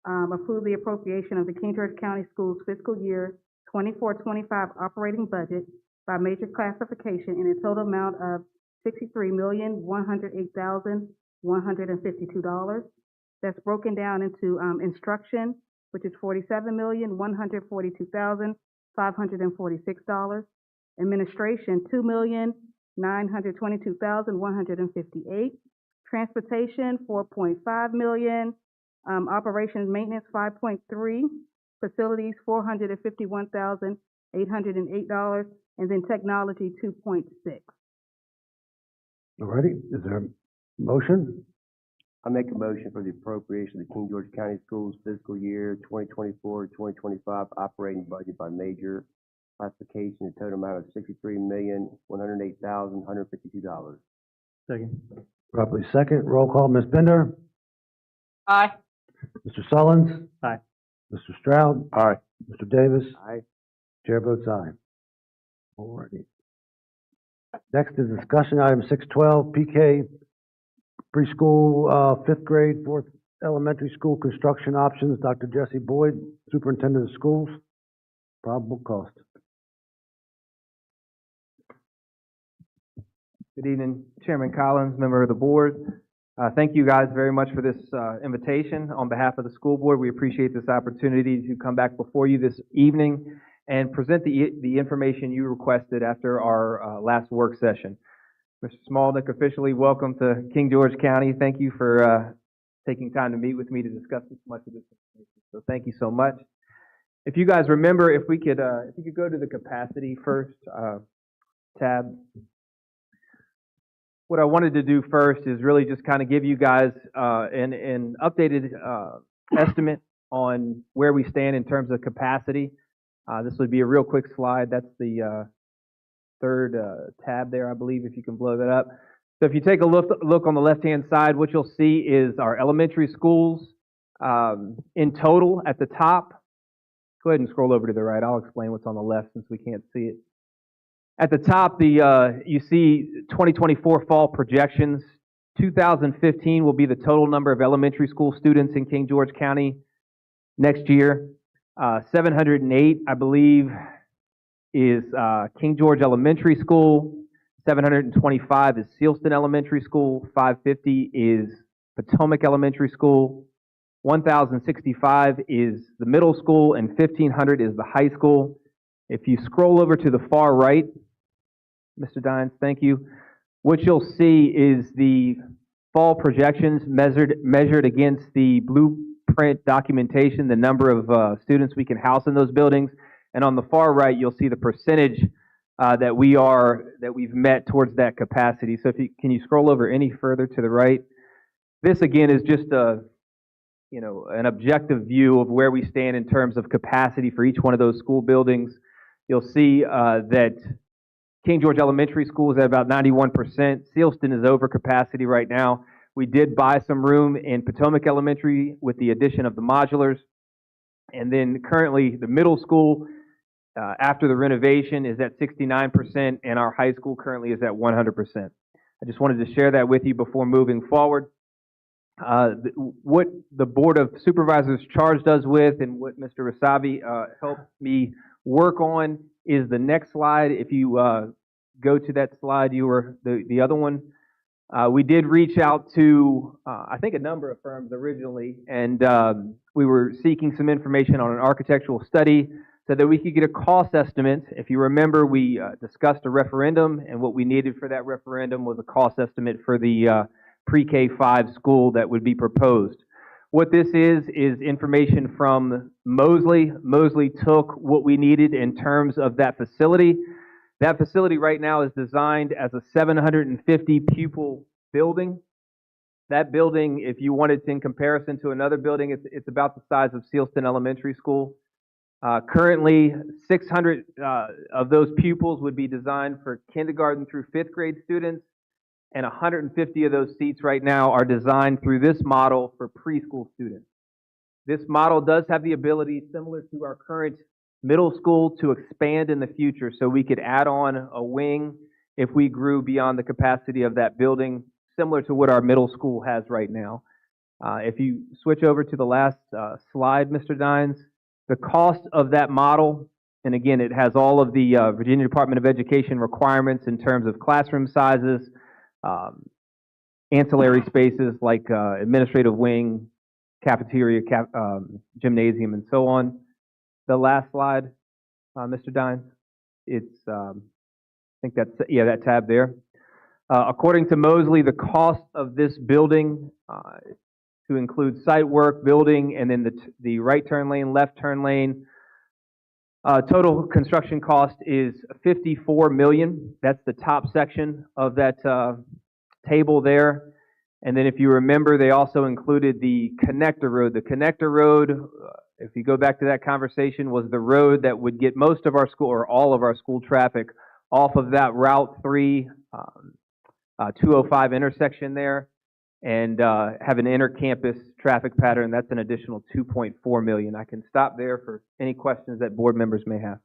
approve the appropriation of the King George County Schools fiscal year 24-25 operating budget by major classification in a total amount of $63,108,152. That's broken down into instruction, which is $47,142,546. Administration, $2,922,158. Transportation, $4.5 million. Operations maintenance, $5.3. Facilities, $451,808. And then technology, $2.6. All righty, is there a motion? I make a motion for the appropriation of the King George County Schools fiscal year 2024-2025 operating budget by major classification, a total amount of $63,108,152. Second. Properly second. Roll call, Ms. Bender? Aye. Mr. Sullins? Aye. Mr. Stroud? Aye. Mr. Davis? Aye. Chair votes aye. All righty. Next is discussion item 612, PK preschool, 5th grade, 4th elementary school construction options. Dr. Jesse Boyd, Superintendent of Schools. Probable cost. Good evening, Chairman Collins, member of the board. Thank you guys very much for this invitation. On behalf of the school board, we appreciate this opportunity to come back before you this evening and present the information you requested after our last work session. Mr. Smaldek, officially welcome to King George County. Thank you for taking time to meet with me to discuss this much of this information. So thank you so much. If you guys remember, if you could go to the capacity first tab. What I wanted to do first is really just kind of give you guys an updated estimate on where we stand in terms of capacity. This would be a real quick slide. That's the third tab there, I believe, if you can blow that up. So if you take a look on the left-hand side, what you'll see is our elementary schools in total at the top. Go ahead and scroll over to the right. I'll explain what's on the left since we can't see it. At the top, you see 2024 fall projections. 2015 will be the total number of elementary school students in King George County next year. 708, I believe, is King George Elementary School. 725 is Sealston Elementary School. 550 is Potomac Elementary School. 1,065 is the middle school, and 1,500 is the high school. If you scroll over to the far right, Mr. Dines, thank you. What you'll see is the fall projections measured against the blueprint documentation, the number of students we can house in those buildings. And on the far right, you'll see the percentage that we've met towards that capacity. So can you scroll over any further to the right? This again is just an objective view of where we stand in terms of capacity for each one of those school buildings. You'll see that King George Elementary School is at about 91%. Sealston is over capacity right now. We did buy some room in Potomac Elementary with the addition of the modulars. And then currently the middle school, after the renovation, is at 69%, and our high school currently is at 100%. I just wanted to share that with you before moving forward. What the Board of Supervisors charged us with and what Mr. Rasavi helped me work on is the next slide. If you go to that slide, the other one. We did reach out to, I think, a number of firms originally, and we were seeking some information on an architectural study so that we could get a cost estimate. If you remember, we discussed a referendum, and what we needed for that referendum was a cost estimate for the pre-K 5 school that would be proposed. What this is information from Mosley. Mosley took what we needed in terms of that facility. That facility right now is designed as a 750 pupil building. That building, if you wanted to in comparison to another building, it's about the size of Sealston Elementary School. Currently, 600 of those pupils would be designed for kindergarten through 5th grade students, and 150 of those seats right now are designed through this model for preschool students. This model does have the ability, similar to our current middle school, to expand in the future, so we could add on a wing if we grew beyond the capacity of that building, similar to what our middle school has right now. If you switch over to the last slide, Mr. Dines, the cost of that model, and again, it has all of the Virginia Department of Education requirements in terms of classroom sizes, ancillary spaces like administrative wing, cafeteria, gymnasium, and so on. The last slide, Mr. Dines, it's, I think that's, yeah, that tab there. According to Mosley, the cost of this building to include site work, building, and then the right turn lane, left turn lane, total construction cost is $54 million. That's the top section of that table there. And then if you remember, they also included the connector road. The connector road, if you go back to that conversation, was the road that would get most of our school, or all of our school traffic off of that Route 3 205 intersection there, and have an inter-campus traffic pattern. That's an additional $2.4 million. I can stop there for any questions that board members may have.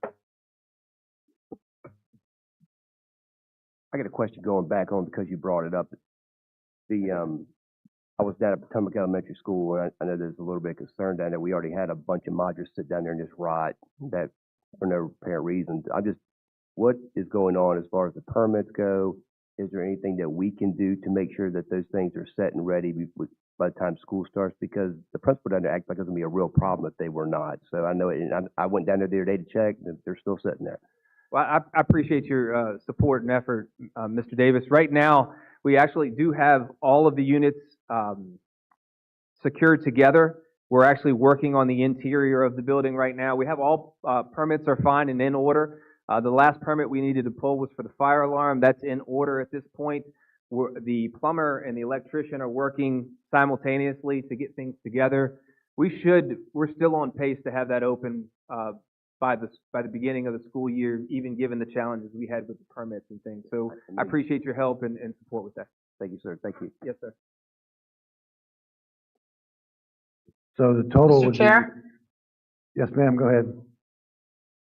I got a question going back on because you brought it up. I was down at Potomac Elementary School, and I know there's a little bit of concern down there. We already had a bunch of modules sit down there and just rot that for no apparent reason. What is going on as far as the permits go? Is there anything that we can do to make sure that those things are set and ready by the time school starts? Because the principal down there acts like it's going to be a real problem if they were not. So I know, I went down there the other day to check, and they're still sitting there. Well, I appreciate your support and effort, Mr. Davis. Right now, we actually do have all of the units secured together. We're actually working on the interior of the building right now. We have all permits are fine and in order. The last permit we needed to pull was for the fire alarm. That's in order at this point. The plumber and the electrician are working simultaneously to get things together. We're still on pace to have that open by the beginning of the school year, even given the challenges we had with the permits and things. So I appreciate your help and support with that. Thank you, sir. Thank you. Yes, sir. So the total would Mr. Chair? Yes, ma'am, go ahead.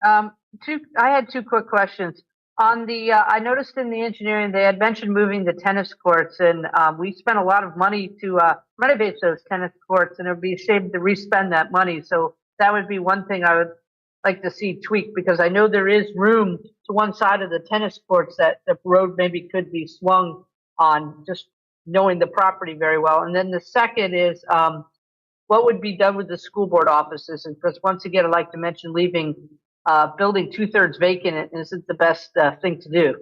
I had two quick questions. On the, I noticed in the engineering, they had mentioned moving the tennis courts, and we spent a lot of money to renovate those tennis courts, and it would be a shame to respend that money. So that would be one thing I would like to see tweaked, because I know there is room to one side of the tennis courts that the road maybe could be swung on, just knowing the property very well. And then the second is, what would be done with the school board offices? And because once again, I'd like to mention leaving building 2/3 vacant isn't the best thing to do.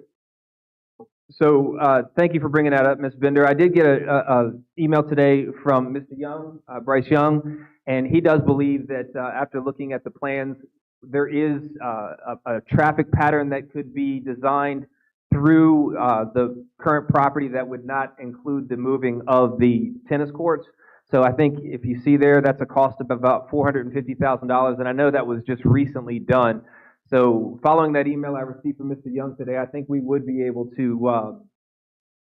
So thank you for bringing that up, Ms. Bender. I did get a email today from Mr. Young, Bryce Young, and he does believe that after looking at the plans, there is a traffic pattern that could be designed through the current property that would not include the moving of the tennis courts. So I think if you see there, that's a cost of about $450,000, and I know that was just recently done. So following that email I received from Mr. Young today, I think we would be able to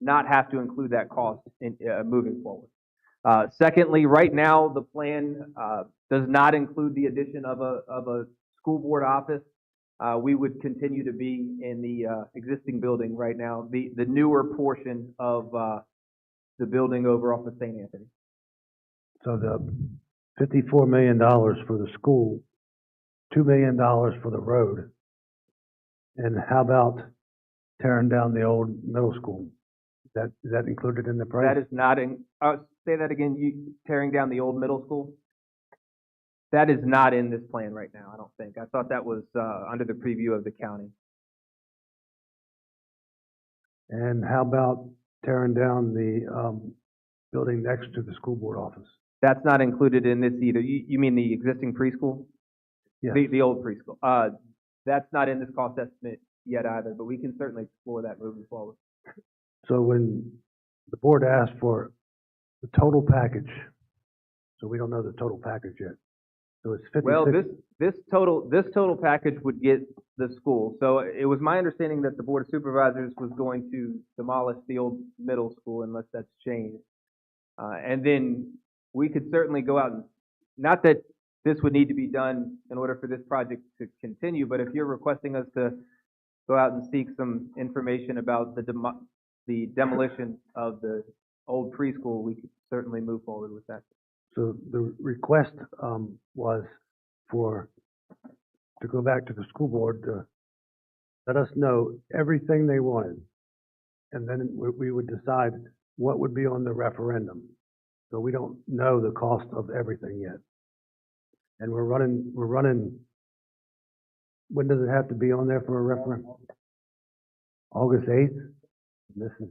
not have to include that cost in moving forward. Secondly, right now the plan does not include the addition of a school board office. We would continue to be in the existing building right now, the newer portion of the building over off of St. Anthony. So the $54 million for the school, $2 million for the road. And how about tearing down the old middle school? Is that included in the price? That is not in, say that again, you tearing down the old middle school? That is not in this plan right now, I don't think. I thought that was under the preview of the county. And how about tearing down the building next to the school board office. That's not included in this either. You mean the existing preschool? Yes. The old preschool. That's not in this cost estimate yet either, but we can certainly explore that moving forward. So when the board asked for the total package, so we don't know the total package yet. So it's 56. Well, this total package would get the school. So it was my understanding that the Board of Supervisors was going to demolish the old middle school unless that's changed. And then we could certainly go out and, not that this would need to be done in order for this project to continue, but if you're requesting us to go out and seek some information about the demolition of the old preschool, we could certainly move forward with that. So the request was to go back to the school board to let us know everything they wanted. And then we would decide what would be on the referendum. So we don't know the cost of everything yet. And we're running, when does it have to be on there for a referendum? August 8th? This is,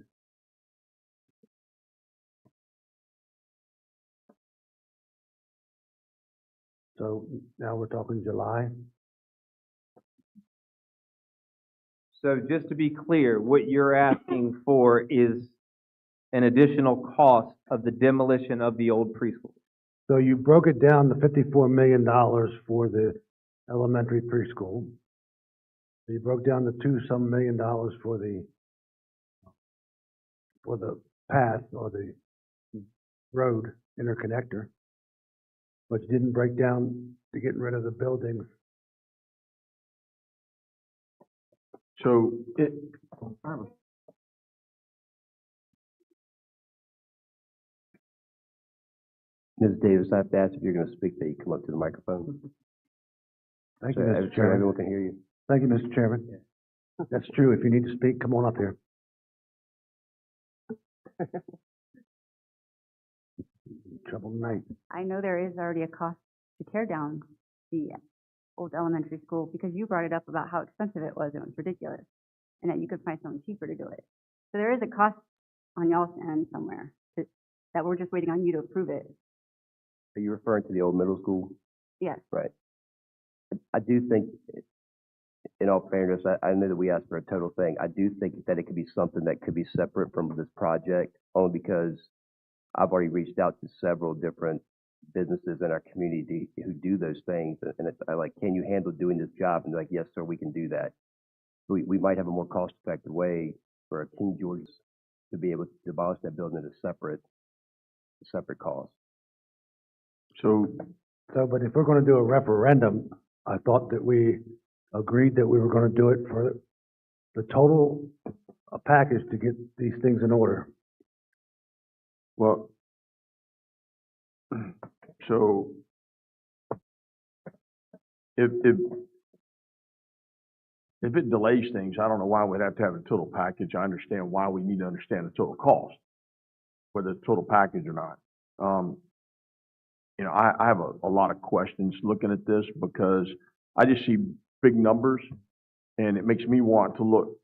so now we're talking July. So just to be clear, what you're asking for is an additional cost of the demolition of the old preschool. So you broke it down to $54 million for the elementary preschool. You broke down the $2-some million for the path or the road interconnector, but you didn't break down to getting rid of the buildings. So Ms. Davis, I have to ask if you're going to speak, that you come up to the microphone. Thank So you, Mr. Chairman. everyone can hear you. Thank you, Mr. Chairman. That's true. If you need to speak, come on up here. Trouble tonight. I know there is already a cost to tear down the old elementary school because you brought it up about how expensive it was. It was ridiculous, and that you could find someone cheaper to do it. So there is a cost on y'all's end somewhere that we're just waiting on you to approve it. Are you referring to the old middle school? Yes. Right. I do think, in all fairness, I know that we asked for a total thing. I do think that it could be something that could be separate from this project, only because I've already reached out to several different businesses in our community who do those things, and it's like, can you handle doing this job? And they're like, yes, sir, we can do that. We might have a more cost-effective way for a King George to be able to demolish that building at a separate cost. So, but if we're going to do a referendum, I thought that we agreed that we were going to do it for the total package to get these things in order. Well, so if it delays things, I don't know why we'd have to have a total package. I understand why we need to understand the total cost, whether it's total package or not. I have a lot of questions looking at this because I just see big numbers, and it makes me want to look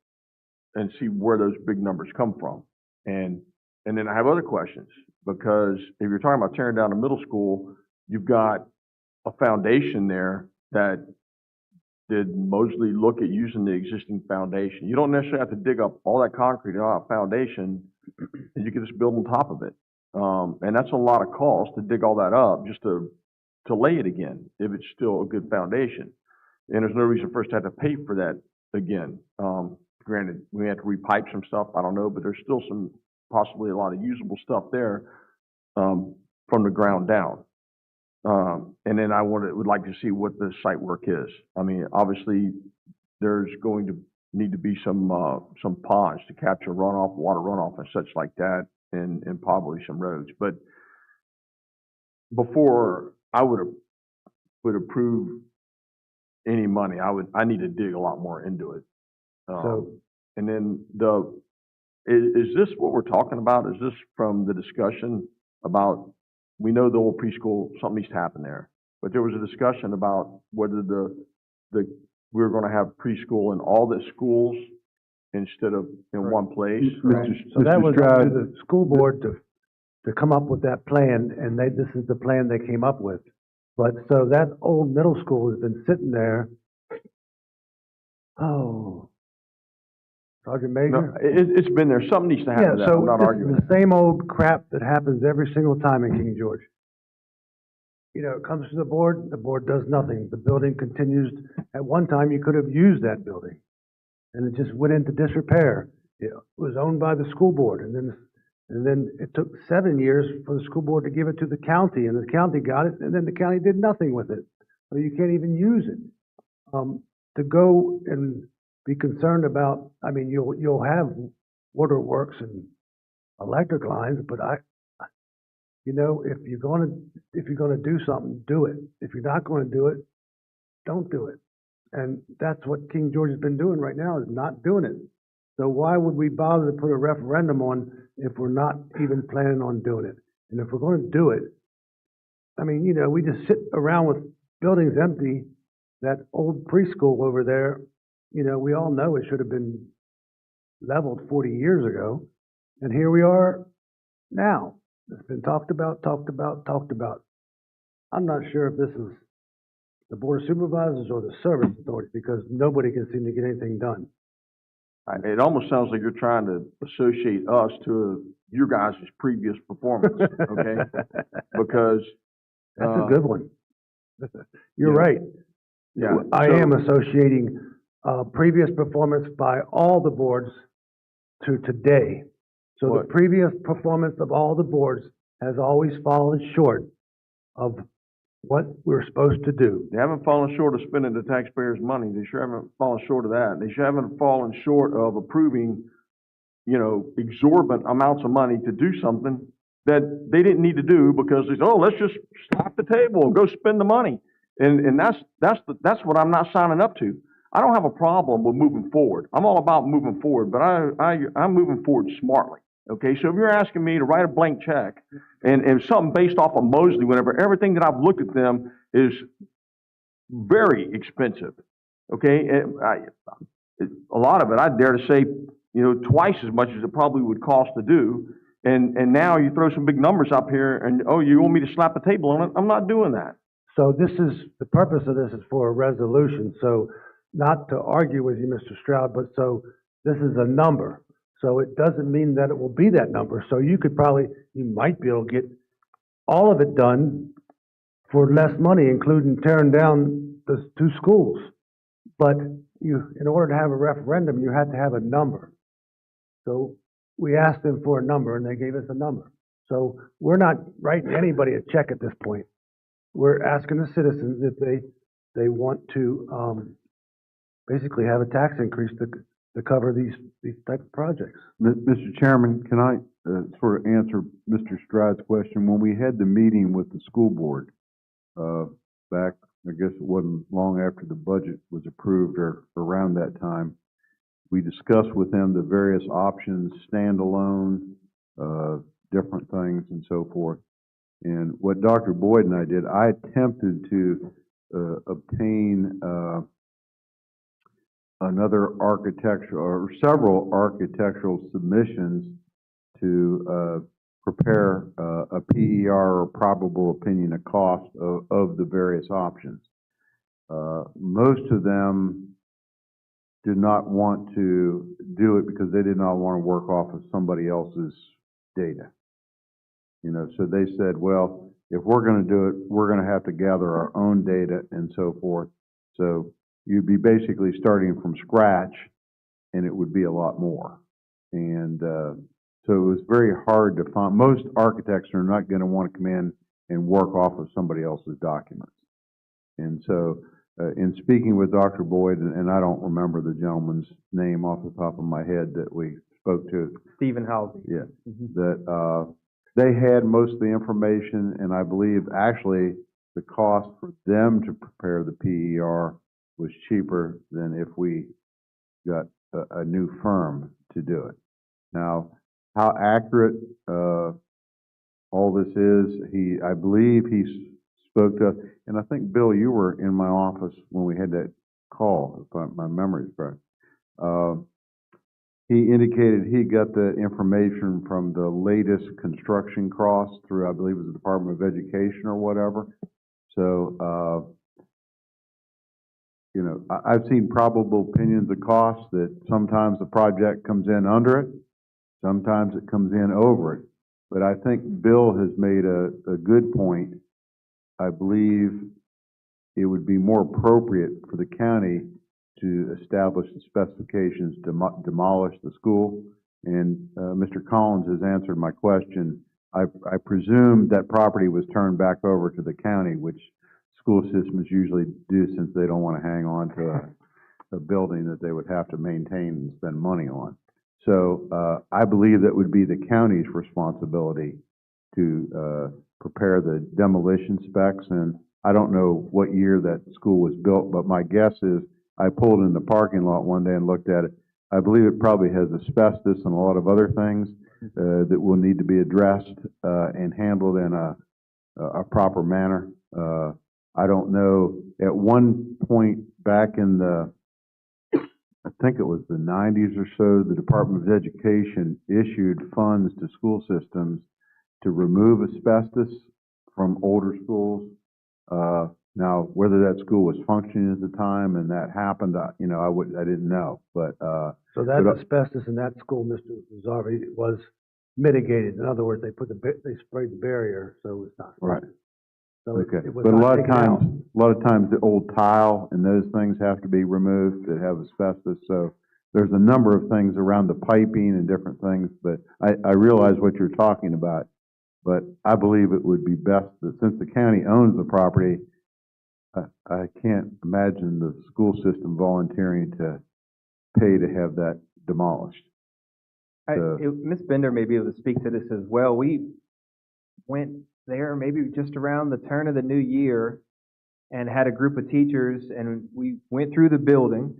and see where those big numbers come from. And then I have other questions, because if you're talking about tearing down a middle school, you've got a foundation there that did Mosley look at using the existing foundation. You don't necessarily have to dig up all that concrete and all that foundation, and you can just build on top of it. And that's a lot of cost to dig all that up just to lay it again, if it's still a good foundation. And there's no reason for us to have to pay for that again. Granted, we have to repipe some stuff, I don't know, but there's still possibly a lot of usable stuff there from the ground down. And then would like to see what the site work is. I mean, obviously, there's going to need to be some ponds to capture runoff, water runoff and such like that, and probably some roads. But before I would approve any money, I need to dig a lot more into it. And then is this what we're talking about? Is this from the discussion about, we know the old preschool, something needs to happen there, but there was a discussion about whether we were going to have preschool in all the schools instead of in one place. So that was up to the school board to to come up with that plan, and this is the plan they came up with. But, so that old middle school has been sitting there, Sergeant Major? No, it's been there. Something needs to happen Yeah, to that. so I'm not this arguing is that. the same old crap that happens every single time in King George. You know, it comes to the board does nothing. The building continues. At one time, you could have used that building, and it just went into disrepair. It was owned by the school board, and then it took 7 years for the school board to give it to the county, and the county got it, and then the county did nothing with it. So you can't even use it. To go and be concerned about, I mean, you'll have waterworks and electric lines, but you know, if you're gonna do something, do it. If you're not gonna do it, don't do it. And that's what King George has been doing right now, is not doing it. So why would we bother to put a referendum on if we're not even planning on doing it? And if we're gonna do it, I mean, you know, we just sit around with buildings empty. That old preschool over there, you know, we all know it should have been leveled 40 years ago. And here we are now. It's been talked about. I'm not sure if this is the Board of Supervisors or the Service Authority, because nobody can seem to get anything done. It almost sounds like you're trying to associate us to your guys' previous performance, okay? Because That's a good one. You're yeah. right. Yeah. I so- am associating previous performance by all the boards to today. So the What? previous performance of all the boards has always fallen short of what we're supposed to do. They haven't fallen short of spending the taxpayers' money. They sure haven't fallen short of that. They sure haven't fallen short of approving, you know, exorbitant amounts of money to do something that they didn't need to do because they said, oh, let's just slap the table and go spend the money. And that's what I'm not signing up to. I don't have a problem with moving forward. I'm all about moving forward, but I'm moving forward smartly. Okay, so if you're asking me to write a blank check and something based off of Mosley, whenever everything that I've looked at them is very expensive, okay, and a lot of it, I dare to say, you know, twice as much as it probably would cost to do, and now you throw some big numbers up here, and oh, you want me to slap the table on it? I'm not doing that. So this is, the purpose of this is for a resolution, so not to argue with you, Mr. Stroud, but so this is a number. So it doesn't mean that it will be that number. So you might be able to get all of it done for less money, including tearing down the 2 schools. But in order to have a referendum, you had to have a number. So we asked them for a number, and they gave us a number. So we're not writing anybody a check at this point. We're asking the citizens if they want to basically have a tax increase to cover these type of projects. Mr. Chairman, can I sort of answer Mr. Stroud's question? When we had the meeting with the school board back, I guess it wasn't long after the budget was approved or around that time, we discussed with them the various options, standalone, different things and so forth. And what Dr. Boyd and I did, I attempted to obtain another architectural or several architectural submissions to prepare a PER or probable opinion of cost of the various options. Most of them did not want to do it because they did not want to work off of somebody else's data. You know, so they said, well, if we're going to do it, we're going to have to gather our own data and so forth. So you'd be basically starting from scratch, and it would be a lot more. And so it was very hard to find. Most architects are not going to want to come in and work off of somebody else's documents. And so in speaking with Dr. Boyd, and I don't remember the gentleman's name off the top of my head that we spoke to. Stephen Halsey. Yeah, that they had most of the information, and I believe actually the cost for them to prepare the PER was cheaper than if we got a new firm to do it. Now, how accurate all this is, I believe he spoke to us, and I think, Bill, you were in my office when we had that call, if my memory is correct. he indicated he got the information from the latest construction costs through, I believe it was the Department of Education or whatever. So, you know, I've seen probable opinions of costs that sometimes the project comes in under it, sometimes it comes in over it. But I think Bill has made a good point. I believe it would be more appropriate for the county to establish the specifications to demolish the school. And Mr. Collins has answered my question. I presume that property was turned back over to the county, which school systems usually do since they don't want to hang on to a building that they would have to maintain and spend money on. So I believe that would be the county's responsibility to prepare the demolition specs. And I don't know what year that school was built, but my guess is I pulled in the parking lot one day and looked at it. I believe it probably has asbestos and a lot of other things that will need to be addressed and handled in a proper manner. I don't know. At one point back in the, I think it was the 90s or so, the Department of Education issued funds to school systems to remove asbestos from older schools. Now, whether that school was functioning at the time and that happened, you know, I didn't know. But so that asbestos in that school, Mr. Zarvi, was mitigated. In other words, they sprayed the barrier, so it's not. Right. So okay. it was but not a lot of taken times the old tile and those things have to be removed that have asbestos. So there's a number of things around the piping and different things. But I realize what you're talking about. But I believe it would be best that since the county owns the property, I can't imagine the school system volunteering to pay to have that demolished. Ms. Bender may be able to speak to this as well. We went there maybe just around the turn of the new year and had a group of teachers, and we went through the building.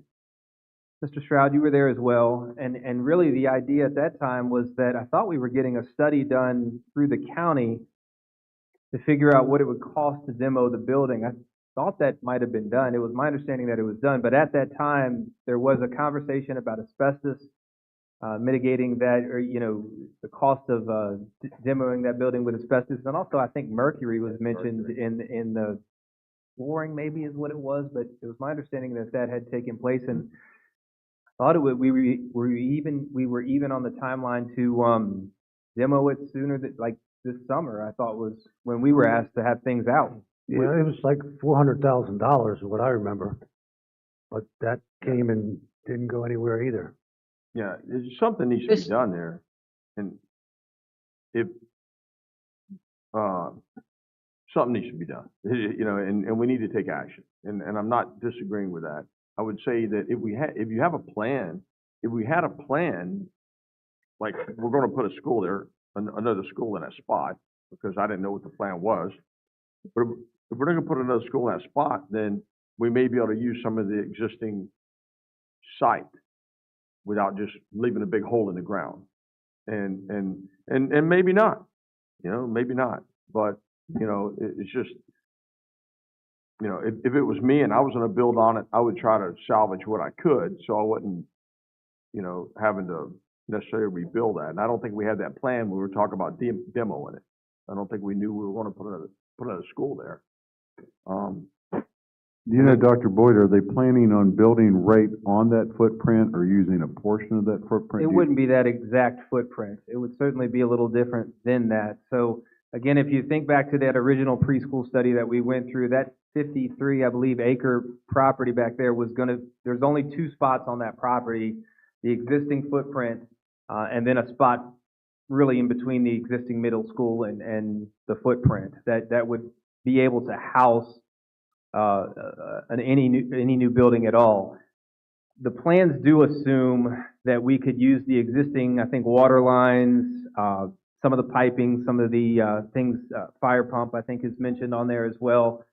Mr. Stroud, you were there as well, and really the idea at that time was that I thought we were getting a study done through the county to figure out what it would cost to demo the building. I thought that might have been done. It was my understanding that it was done, but at that time there was a conversation about asbestos, mitigating that, or you know, the cost of demoing that building with asbestos, and also I think mercury was mentioned in the flooring, maybe is what it was. But it was my understanding that that had taken place, and I thought it would, we were even on the timeline to demo it sooner, like this summer. I thought was when we were asked to have things out. Yeah, it was like $400,000 is what I remember, but that came and didn't go anywhere either. Yeah, there's something needs to be done there, and if something needs to be done, you know, and we need to take action. And I'm not disagreeing with that. I would say that if you have a plan, if we had a plan, like we're going to put a school there, another school in that spot, because I didn't know what the plan was. But if we're going to put another school in that spot, then we may be able to use some of the existing site without just leaving a big hole in the ground. And maybe not, you know, maybe not. But, you know, it's just, you know, if it was me and I was going to build on it, I would try to salvage what I could so I wasn't, you know, having to necessarily rebuild that. And I don't think we had that plan when we were talking about demoing it. I don't think we knew we were going to put another school there. Do you know, Dr. Boyd, are they planning on building right on that footprint or using a portion of that footprint? It wouldn't be that exact footprint. It would certainly be a little different than that. So again, if you think back to that original preschool study that we went through, that 53, I believe, acre property back there was there's only 2 spots on that property, the existing footprint, and then a spot really in between the existing middle school and the footprint that would be able to house any new building at all. The plans do assume that we could use the existing, I think, water lines, some of the piping, some of the things, fire pump, I think, is mentioned on there as well.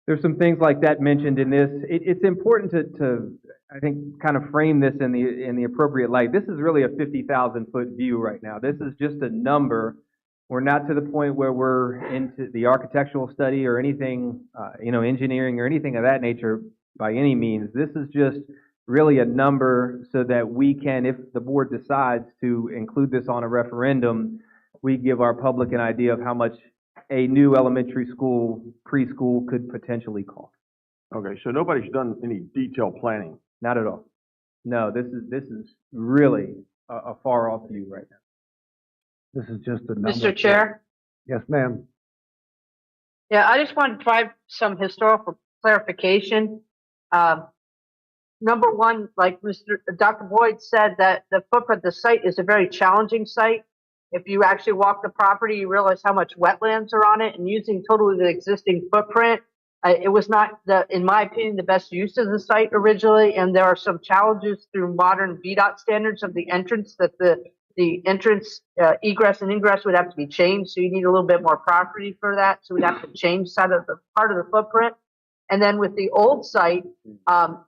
There's some things like that mentioned in this. It's important to I think, kind of frame this in the appropriate light. This is really a 50,000-foot view right now. This is just a number. We're not to the point where we're into the architectural study or anything, you know, engineering or anything of that nature by any means. This is just really a number so that we can, if the board decides to include this on a referendum, we give our public an idea of how much a new elementary school, preschool could potentially cost. Okay, so nobody's done any detailed planning. Not at all. No, this is really a far off view right now. This is just a number. Mr. Chair? Yes, ma'am. Yeah, I just want to provide some historical clarification. Number one, like Dr. Boyd said, that the footprint, the site is a very challenging site. If you actually walk the property, you realize how much wetlands are on it, and using totally the existing footprint, it was not, in my opinion, the best use of the site originally, and there are some challenges through modern VDOT standards of the entrance that the entrance egress and ingress would have to be changed, so you need a little bit more property for that, so we'd have to change part of the footprint. And then with the old site,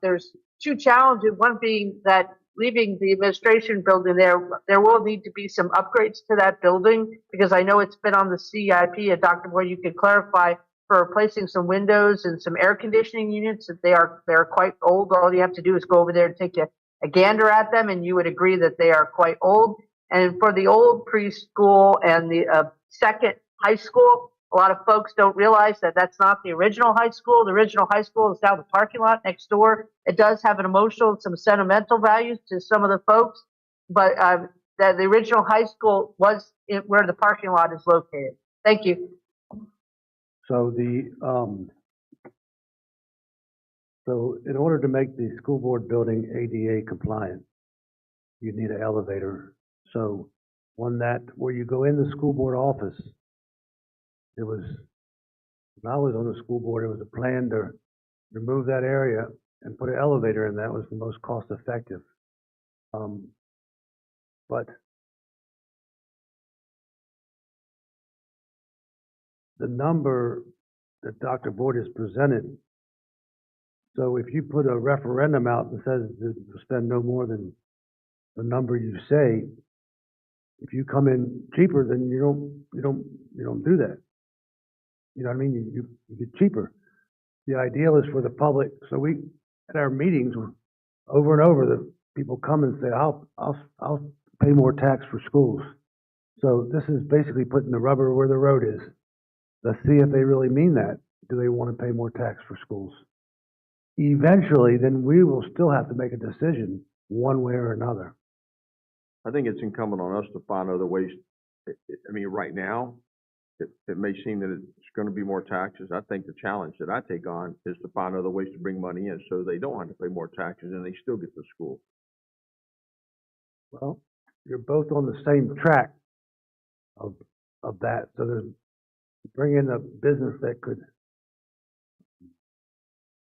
there's two challenges, one being that leaving the administration building there will need to be some upgrades to that building, because I know it's been on the CIP, and Dr. Boyd, you could clarify, for replacing some windows and some air conditioning units, that they're quite old. All you have to do is go over there and take a gander at them, and you would agree that they are quite old. And for the old preschool and the second high school, a lot of folks don't realize that that's not the original high school. The original high school is down the parking lot next door. It does have an emotional and some sentimental values to some of the folks, but the original high school was where the parking lot is located. Thank you. So so in order to make the school board building ADA compliant, you need an elevator. So where you go in the school board office, when I was on the school board, it was a plan to remove that area and put an elevator in. That was the most cost effective. But the number that Dr. Boyd has presented, so if you put a referendum out that says to spend no more than the number you say, if you come in cheaper, then you don't do that. You know what I mean? You get cheaper. The ideal is for the public. So we, at our meetings, over and over, the people come and say, I'll pay more tax for schools. So this is basically putting the rubber where the road is. Let's see if they really mean that. Do they want to pay more tax for schools? Eventually, then we will still have to make a decision one way or another. I think it's incumbent on us to find other ways. I mean, right now, it may seem that it's going to be more taxes. I think the challenge that I take on is to find other ways to bring money in so they don't have to pay more taxes and they still get to school. Well, you're both on the same track of that. So there's bring in a business that could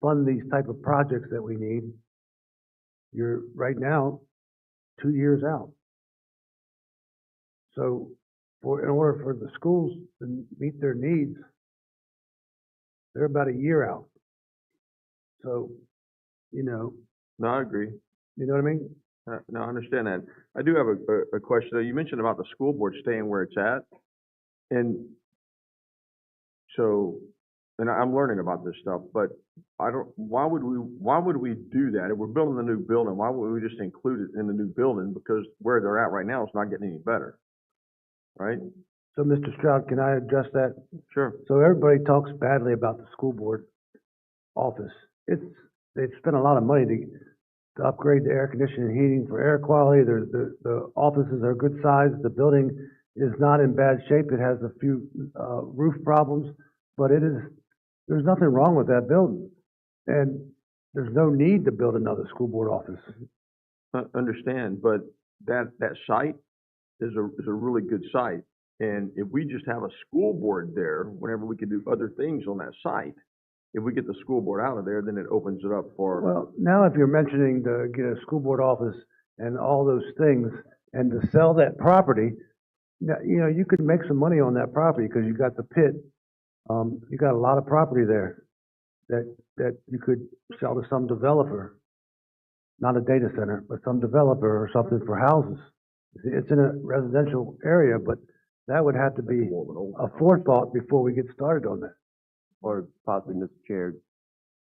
fund these type of projects that we need. You're right now 2 years out. So in order for the schools to meet their needs, they're about a year out. So, No, I agree. You know what I mean? No, I understand that. I do have a question though. You mentioned about the school board staying where it's at. And so, and I'm learning about this stuff, but why would we do that? If we're building a new building, why would we just include it in the new building? Because where they're at right now, it's not getting any better. Right? So, Mr. Stroud, can I address that? Sure. So everybody talks badly about the school board office. They've spent a lot of money to upgrade the air conditioning and heating for air quality. The offices are good size. The building is not in bad shape. It has a few roof problems, but there's nothing wrong with that building. And there's no need to build another school board office. I understand, but that site is a really good site. And if we just have a school board there, whenever we can do other things on that site, if we get the school board out of there, then it opens it up for. Well, now if you're mentioning to get a school board office and all those things and to sell that property, you could make some money on that property because you got the pit. You got a lot of property there that you could sell to some developer, not a data center, but some developer or something for houses. It's in a residential area, but that would have to be a forethought before we get started on that. Or possibly, Mr. Chair,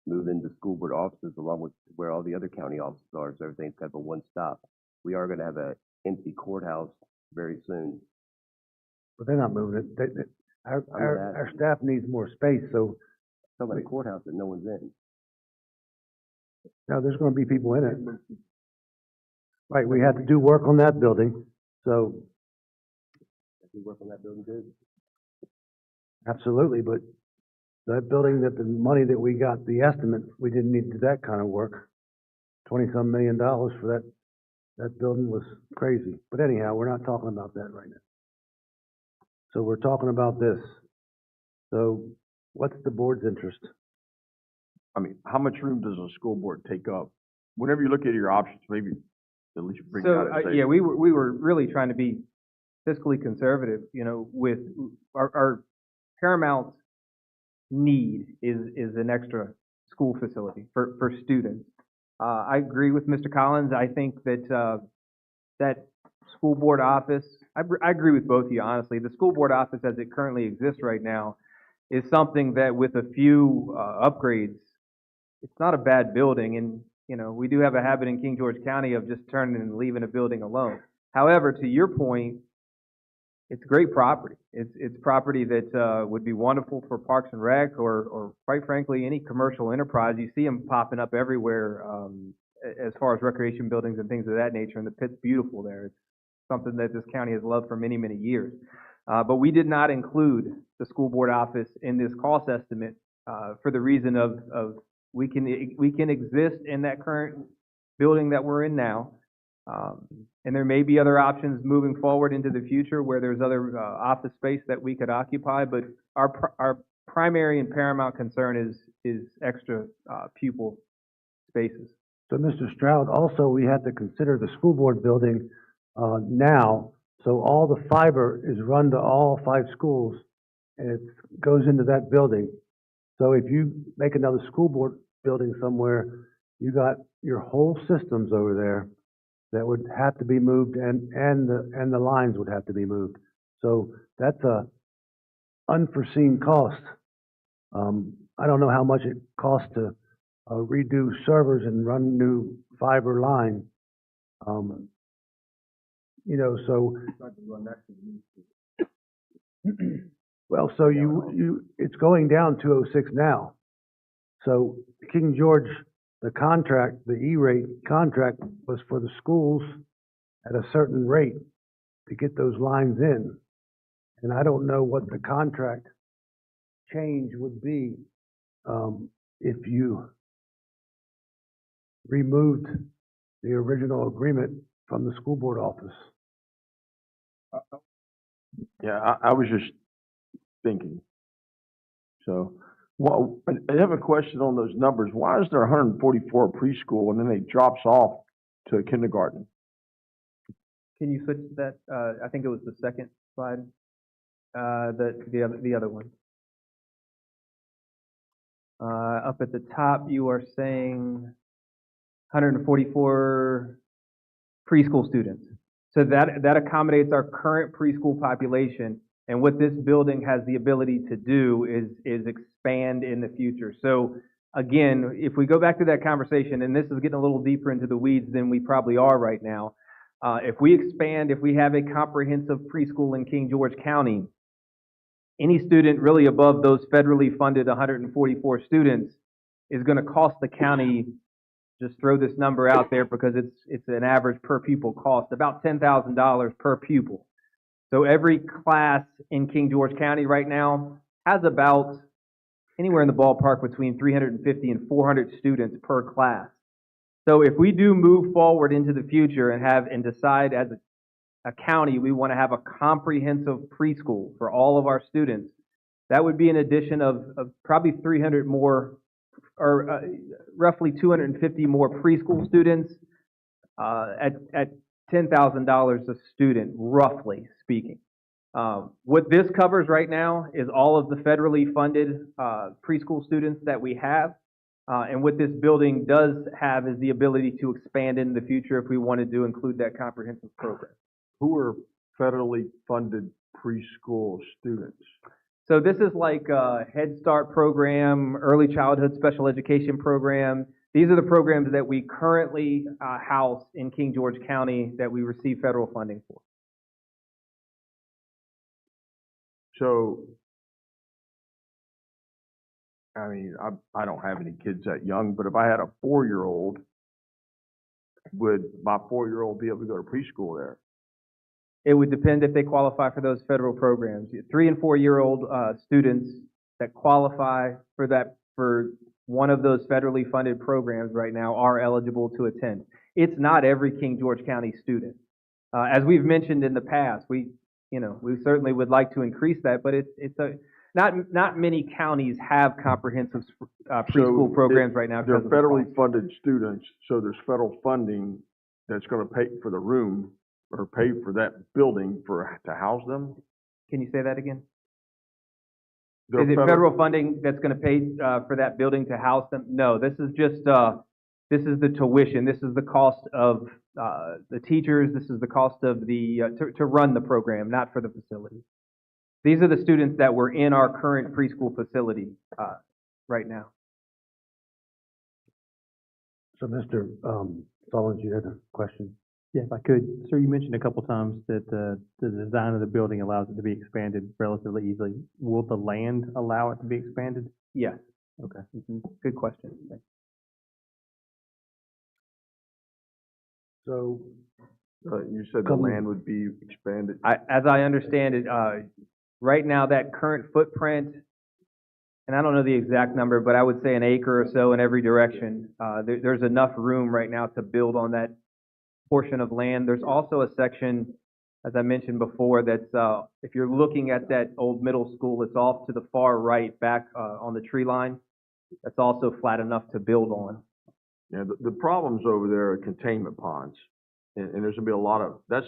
move into school board offices along with where all the other county offices are, so everything's kind of a one-stop. We are gonna have a empty courthouse very soon. But they're not moving it. I'm not Our asking. staff needs more space, so Talking about a courthouse that no one's in. now there's gonna be people in it. Right, we had to do work on that building, so If we work on that building good. absolutely, but that building, that the money that we got, the estimate, we didn't need to do that kind of work. 20-some million dollars for that building was crazy. But anyhow, we're not talking about that right now. So we're talking about this. So what's the board's interest? I mean, how much room does a school board take up? Whenever you look at your options, maybe at least bring it So, out and say. yeah, we were really trying to be fiscally conservative, you know, with our paramount need is an extra school facility for students. I agree with Mr. Collins. I think that that school board office, I agree with both of you, honestly. The school board office as it currently exists right now is something that with a few upgrades, it's not a bad building. And, you know, we do have a habit in King George County of just turning and leaving a building alone. However, to your point, it's great property. It's property that would be wonderful for Parks and Rec or quite frankly, any commercial enterprise. You see them popping up everywhere as far as recreation buildings and things of that nature, and the pit's beautiful there. It's something that this county has loved for many, many years. But we did not include the school board office in this cost estimate for the reason of we can exist in that current building that we're in now. And there may be other options moving forward into the future where there's other office space that we could occupy, but our primary and paramount concern is extra pupil spaces. So, Mr. Stroud, also, we had to consider the school board building now, so all the fiber is run to all 5 schools, and it goes into that building. So if you make another school board building somewhere, you got your whole systems over there that would have to be moved, and the lines would have to be moved. So that's a unforeseen cost. I don't know how much it costs to redo servers and run new fiber line. You know, so well, so it's going down 206 now. So King George, the contract, the E-rate contract was for the schools at a certain rate to get those lines in. And I don't know what the contract change would be if you removed the original agreement from the school board office. Yeah, I was just thinking. So, well, I have a question on those numbers. Why is there 144 preschool and then it drops off to kindergarten? Can you switch that? I think it was the second slide. The other one. Up at the top, you are saying 144 preschool students. So that accommodates our current preschool population. And what this building has the ability to do is expand in the future. So again, if we go back to that conversation, and this is getting a little deeper into the weeds than we probably are right now, if we expand, if we have a comprehensive preschool in King George County, any student really above those federally funded 144 students is going to cost the county, just throw this number out there because it's an average per pupil cost, about $10,000 per pupil. So every class in King George County right now has about anywhere in the ballpark between 350 and 400 students per class. So if we do move forward into the future and decide as a county we want to have a comprehensive preschool for all of our students, that would be an addition of probably 300 more, or roughly 250 more preschool students at $10,000 a student, roughly speaking. What this covers right now is all of the federally funded preschool students that we have. And what this building does have is the ability to expand in the future if we wanted to include that comprehensive program. Who are federally funded preschool students? So this is like a Head Start program, early childhood special education program. These are the programs that we currently house in King George County that we receive federal funding for. So, I mean, I don't have any kids that young, but if I had a 4-year-old, would my 4-year-old be able to go to preschool there? It would depend if they qualify for those federal programs. 3 and 4-year-old students that qualify for one of those federally funded programs right now are eligible to attend. It's not every King George County student. As we've mentioned in the past, we certainly would like to increase that, but not many counties have comprehensive preschool programs right now. They're because of the federally cost. funded students, so there's federal funding that's gonna pay for the room or pay for that building to house them. Can you say that again? They're Is it federal funding that's going to pay for that building to house them? No, this is just this is the tuition. This is the cost of the teachers. This is the cost of the to run the program, not for the facility. These are the students that were in our current preschool facility right now. So, Mr. Sullins, you had a question? Yeah, if I could, sir, you mentioned a couple times that the design of the building allows it to be expanded relatively easily. Will the land allow it to be expanded? Yes. Okay. Good question. So, you said the land would be expanded. As I understand it, right now that current footprint, and I don't know the exact number, but I would say an acre or so in every direction. There's enough room right now to build on that portion of land. There's also a section, as I mentioned before, that's if you're looking at that old middle school, it's off to the far right, back on the tree line. That's also flat enough to build on. Yeah, the problems over there are containment ponds, and there's gonna be a lot of those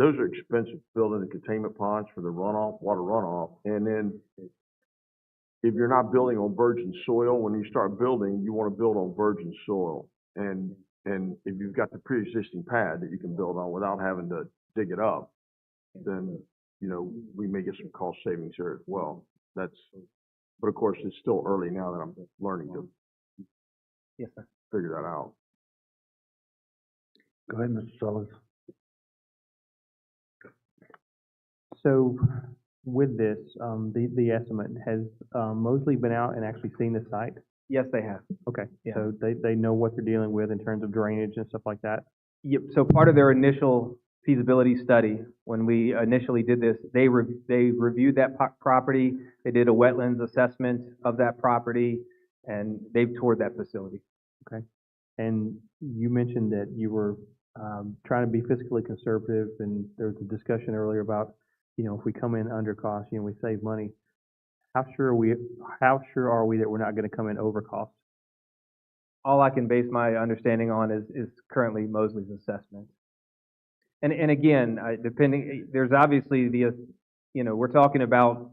are expensive, building the containment ponds for the water runoff, and then if you're not building on virgin soil, when you start building, you want to build on virgin soil, and if you've got the pre-existing pad that you can build on without having to dig it up, then we may get some cost savings here as well. But of course, it's still early now that I'm learning to Yes, sir. figure that out. Go ahead, Mr. Sullins. So with this, the estimate, has Mosley been out and actually seen the site? Yes, they have. Okay, Yeah. so they know what they're dealing with in terms of drainage and stuff like that? Yep. So part of their initial feasibility study, when we initially did this, they reviewed that property. They did a wetlands assessment of that property, and they've toured that facility. Okay. And you mentioned that you were trying to be fiscally conservative, and there was a discussion earlier about, if we come in under cost, we save money. How sure are we that we're not going to come in over cost? All I can base my understanding on is currently Mosley's assessment. And again, there's obviously we're talking about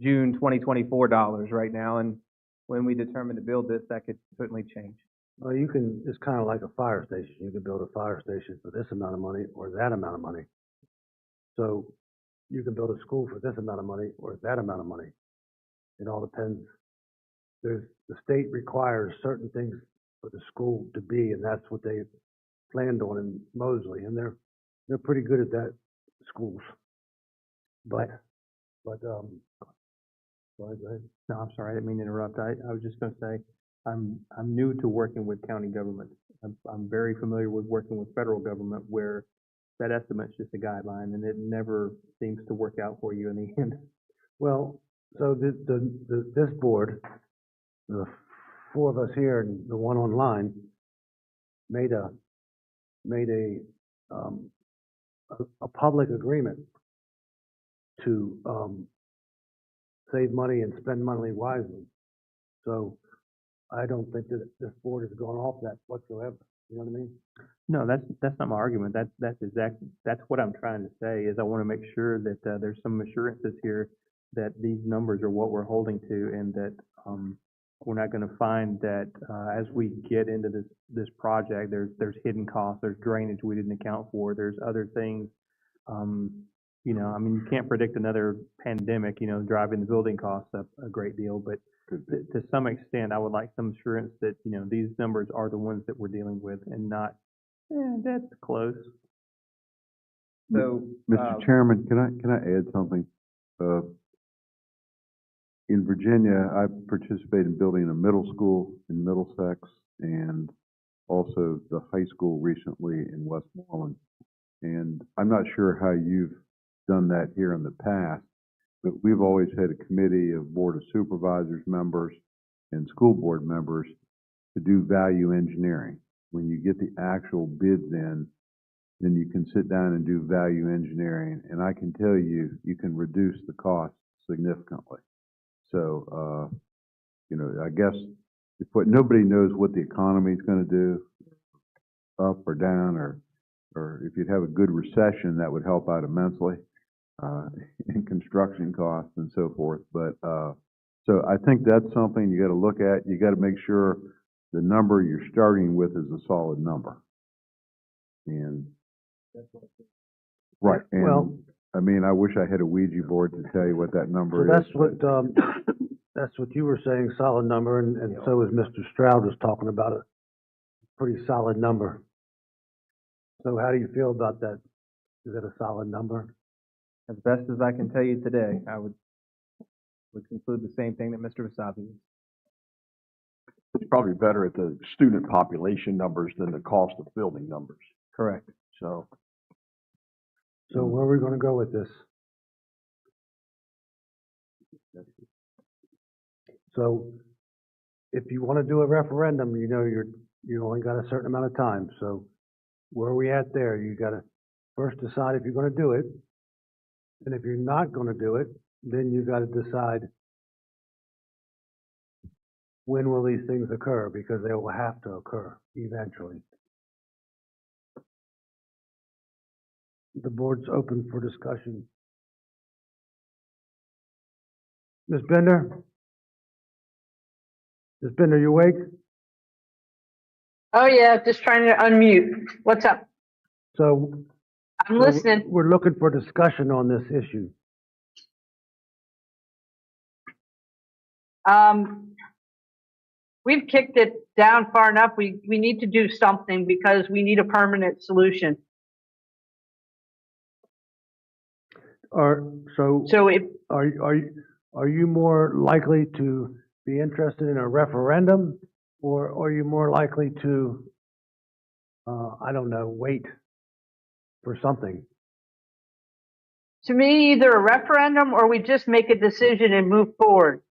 June 2024 dollars right now, and when we determine to build this, that could certainly change. Well, it's kind of like a fire station. You can build a fire station for this amount of money or that amount of money. So you can build a school for this amount of money or that amount of money. It all depends. The state requires certain things for the school to be, and that's what they planned on in Mosley, and they're pretty good at that, schools. But go ahead. No, I'm sorry, I didn't mean to interrupt. I was just going to say, I'm new to working with county government. I'm very familiar with working with federal government, where that estimate's just a guideline, and it never seems to work out for you in the end. Well, so this board, the 4 of us here and the one online, made a public agreement to save money and spend money wisely. So I don't think that this board has gone off that whatsoever. You know what I mean? No, that's not my argument. That's what I'm trying to say, is I want to make sure that there's some assurances here that these numbers are what we're holding to, and that we're not going to find that as we get into this project, there's hidden costs, there's drainage we didn't account for, there's other things I mean, you can't predict another pandemic, driving the building costs up a great deal, but to some extent, I would like some assurance that, these numbers are the ones that we're dealing with and not, that's close. So, Mr. Chairman, can I add something? In Virginia, I participated in building a middle school in Middlesex and also the high school recently in Westmoreland. And I'm not sure how you've done that here in the past, but we've always had a committee of Board of Supervisors members and school board members to do value engineering. When you get the actual bids in, then you can sit down and do value engineering. And I can tell you, you can reduce the cost significantly. So, I guess nobody knows what the economy is going to do, up or down, or if you'd have a good recession, that would help out immensely in construction costs and so forth. But so I think that's something you got to look at. You got to make sure the number you're starting with is a solid number. And right. And Well, I mean, I wish I had a Ouija board to tell you what that number so is. that's what you were saying, solid number, and so was Mr. Stroud was talking about a pretty solid number. So how do you feel about that? Is it a solid number? as best as I can tell you today, I would conclude the same thing that Mr. Wasabi is. It's probably better at the student population numbers than the cost of building numbers. Correct. So, So where are we going to go with this? So if you want to do a referendum, you only got a certain amount of time. So where are we at there? You got to first decide if you're going to do it. And if you're not going to do it, then you got to decide when will these things occur, because they will have to occur eventually. The board's open for discussion. Ms. Bender? Ms. Bender, you awake? Oh, yeah, just trying to unmute. What's up? So I'm listening. we're looking for discussion on this issue. We've kicked it down far enough. We need to do something because we need a permanent solution. So if are you more likely to be interested in a referendum, or are you more likely to I don't know, wait for something? To me, either a referendum or we just make a decision and move forward.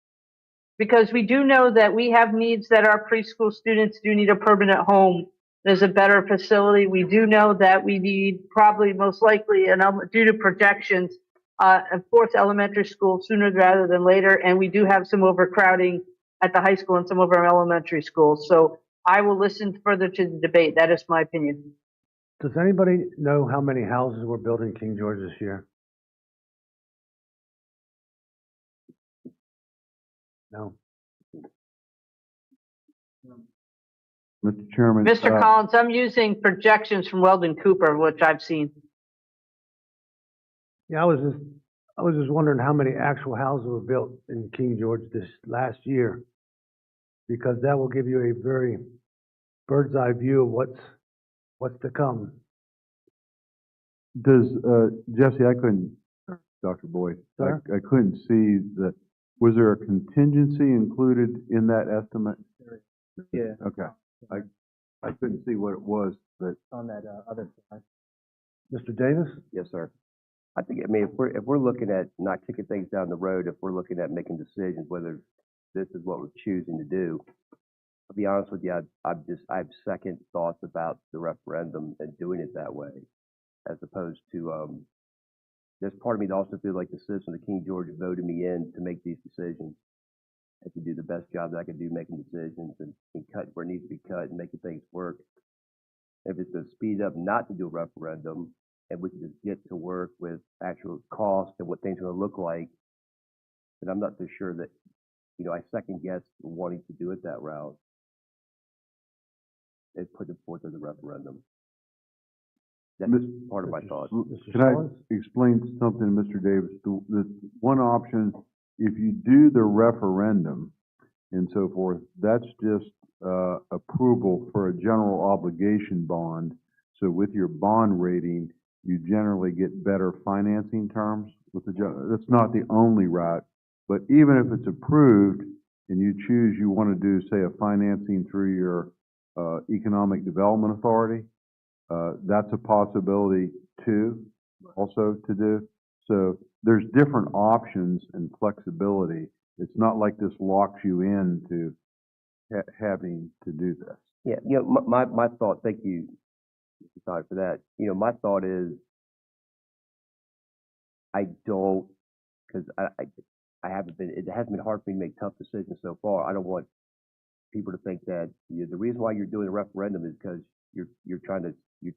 Because we do know that we have needs that our preschool students do need a permanent home. There's a better facility. We do know that we need probably most likely, due to projections, a fourth elementary school sooner rather than later. And we do have some overcrowding at the high school and some of our elementary schools. So I will listen further to the debate. That is my opinion. Does anybody know how many houses were built in King George this year? No. Mr. Chairman. Mr. Collins, I'm using projections from Weldon Cooper, which I've seen. Yeah, I was just wondering how many actual houses were built in King George this last year, because that will give you a very bird's eye view of what's to come. Does Jesse? I couldn't, Dr. Boyd. Sir? I couldn't see that. Was there a contingency included in that estimate? Yeah. Okay. I couldn't see what it was, but On that other slide. Mr. Davis? Yes, sir. I think, if we're looking at not kicking things down the road, if we're looking at making decisions, whether this is what we're choosing to do, I'll be honest with you, I have second thoughts about the referendum and doing it that way, as opposed to, there's part of me that also feels like the citizens of King George voted me in to make these decisions and to do the best job that I can do making decisions and cut where it needs to be cut and making things work. If it's to speed up not to do a referendum, and we can just get to work with actual cost and what things are going to look like, then I'm not so sure that, I second guess wanting to do it that route and put it forth as a referendum. That's Mis- part of my thought. Can I explain something to Mr. Davis? The one option, if you do the referendum and so forth, that's just approval for a general obligation bond. So with your bond rating, you generally get better financing terms with that's not the only route, but even if it's approved and you choose you want to do, say, a financing through your economic development authority, that's a possibility too, also to do. So there's different options and flexibility. It's not like this locks you into having to do this. Yeah, my thought, thank you, Mr. Todd, for that. My thought is, I don't, because I haven't been, it hasn't been hard for me to make tough decisions so far. I don't want people to think that the reason why you're doing a referendum is because you're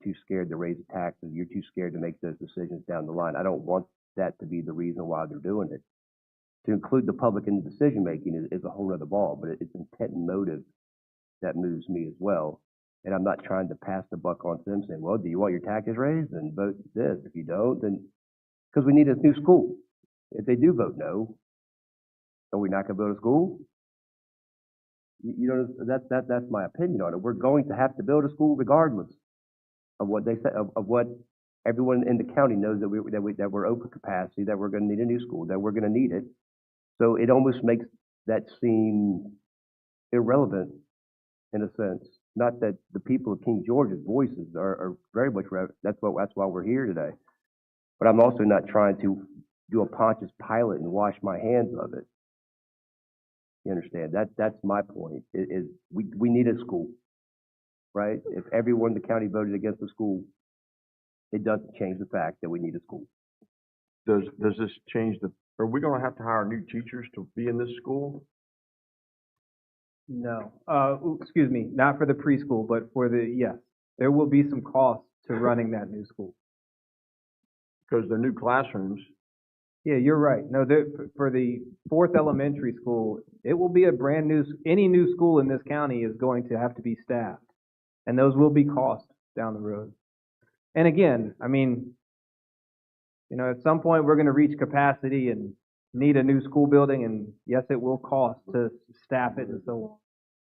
too scared to raise the taxes, you're too scared to make those decisions down the line. I don't want that to be the reason why they're doing it. To include the public in the decision making is a whole other ball, but it's intent and motive that moves me as well. And I'm not trying to pass the buck on to them saying, well, do you want your taxes raised? Then vote this. If you don't, then, because we need a new school. If they do vote no, are we not going to build a school? That's my opinion on it. We're going to have to build a school regardless of what they say, of what everyone in the county knows that we're open capacity, that we're going to need a new school, that we're going to need it. So it almost makes that seem irrelevant in a sense. Not that the people of King George's voices are very much that's why we're here today. But I'm also not trying to do a Pontius Pilate and wash my hands of it. You understand? That's my point. Is we need a school, right? If everyone in the county voted against the school, it doesn't change the fact that we need a school. Does this change are we gonna have to hire new teachers to be in this school? No, excuse me, not for the preschool, but for yes, there will be some costs to running that new school. Because they're new classrooms. Yeah, you're right. No, for the 4th elementary school, it will be a brand new, any new school in this county is going to have to be staffed. And those will be costs down the road. And again, I mean, at some point we're going to reach capacity and need a new school building, and yes, it will cost to staff it and so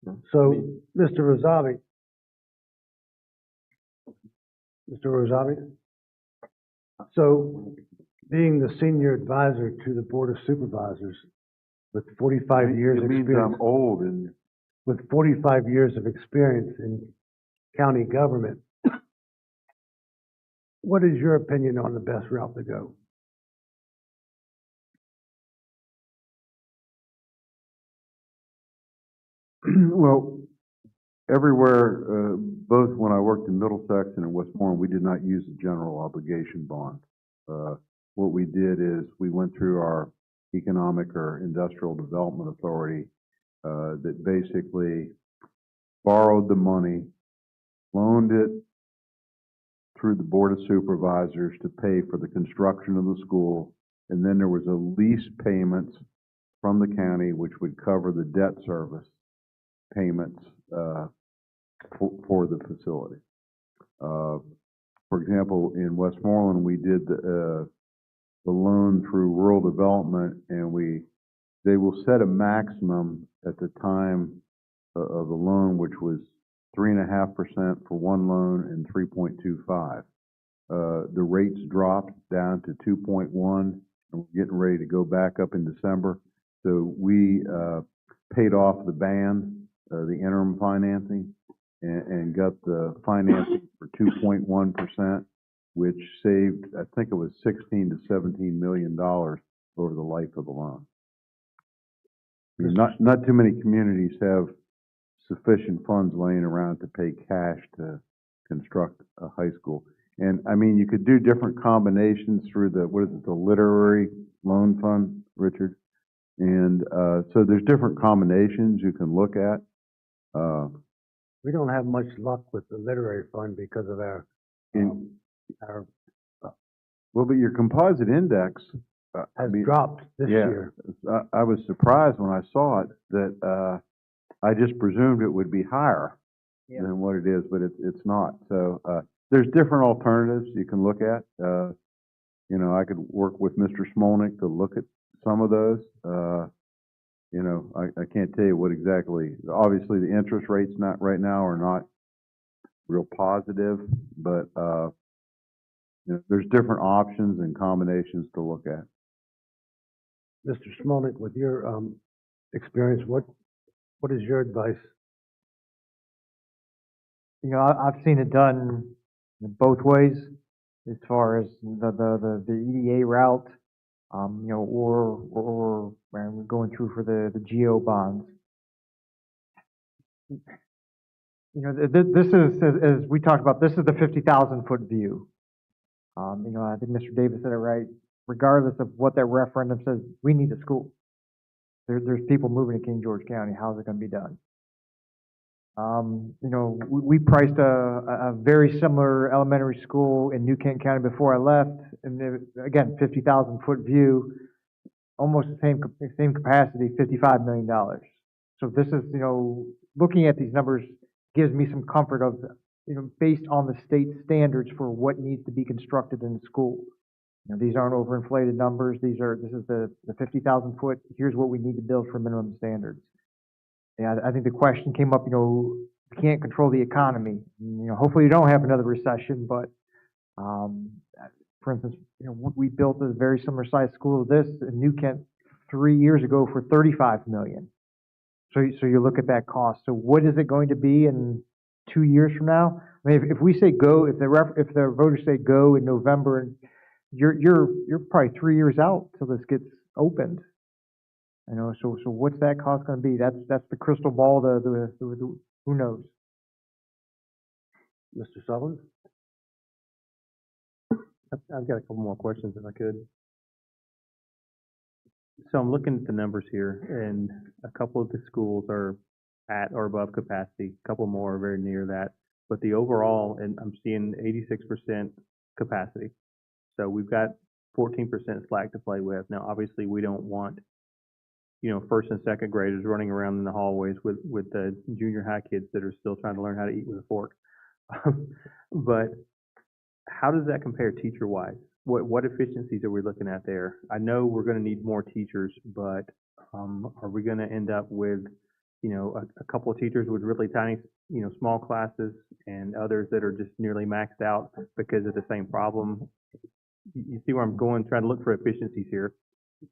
on. So, Mr. Rosavi, so being the senior advisor to the Board of Supervisors with 45 years It means experience, I'm old and with 45 years of experience in county government, what is your opinion on the best route to go? well, everywhere, both when I worked in Middlesex and in Westmoreland, we did not use a general obligation bond. What we did is we went through our economic or industrial development authority that basically borrowed the money, loaned it through the Board of Supervisors to pay for the construction of the school, and then there was a lease payments from the county which would cover the debt service payments for the facility. For example, in Westmoreland, we did the loan through rural development, and they will set a maximum at the time of the loan, which was 3.5% for one loan and 3.25. The rates dropped down to 2.1, and we're getting ready to go back up in December. So we paid off the ban, the interim financing, and got the financing for 2.1%, which saved, I think it was $16 to $17 million over the life of the loan. I mean, not too many communities have sufficient funds laying around to pay cash to construct a high school. And I mean, you could do different combinations through the literary loan fund, Richard. And so there's different combinations you can look at. We don't have much luck with the literary fund because of our well, but your composite index has dropped this year. I was surprised when I saw it that I just presumed it would be higher than what it is, but it's not. So there's different alternatives you can look at. You know, I could work with Mr. Smolnick to look at some of those. You know, I can't tell you what exactly. Obviously, the interest rates not right now are not real positive, but you know, there's different options and combinations to look at. Mr. Smolnick, with your experience, what is your advice? You know, I've seen it done both ways, as far as the EDA route, you know, or we're going through for the GO bonds. You know, this is, as we talked about, this is the 50,000-foot view. You know, I think Mr. Davis said it right. Regardless of what that referendum says, we need a school. There's people moving to King George County. How's it going to be done? You know, we priced a very similar elementary school in New Kent County before I left, and again, 50,000-foot view, almost the same capacity, $55 million. So this is, you know, looking at these numbers gives me some comfort of, you know, based on the state standards for what needs to be constructed in the school. You know, these aren't overinflated numbers. This is the 50,000 foot. Here's what we need to build for minimum standards. Yeah, I think the question came up, you know, you can't control the economy. You know, hopefully you don't have another recession, but for instance, you know, we built a very similar sized school to this in New Kent 3 years ago for $35 million. So you look at that cost. So what is it going to be in 2 years from now? I mean, if we say go, if the voters say go in November, you're probably 3 years out till this gets opened. You know, so what's that cost going to be? That's the crystal ball. The who knows? Mr. Sullivan? I've got a couple more questions if I could. So I'm looking at the numbers here, and a couple of the schools are at or above capacity. A couple more are very near that. But the overall, and I'm seeing 86% capacity. So we've got 14% slack to play with. Now, obviously, we don't want, you know, first and second graders running around in the hallways with the junior high kids that are still trying to learn how to eat with a fork. But how does that compare teacher-wise? What efficiencies are we looking at there? I know we're going to need more teachers, but are we going to end up with, you know, a couple of teachers with really tiny, you know, small classes and others that are just nearly maxed out because of the same problem? You see where I'm going, trying to look for efficiencies here,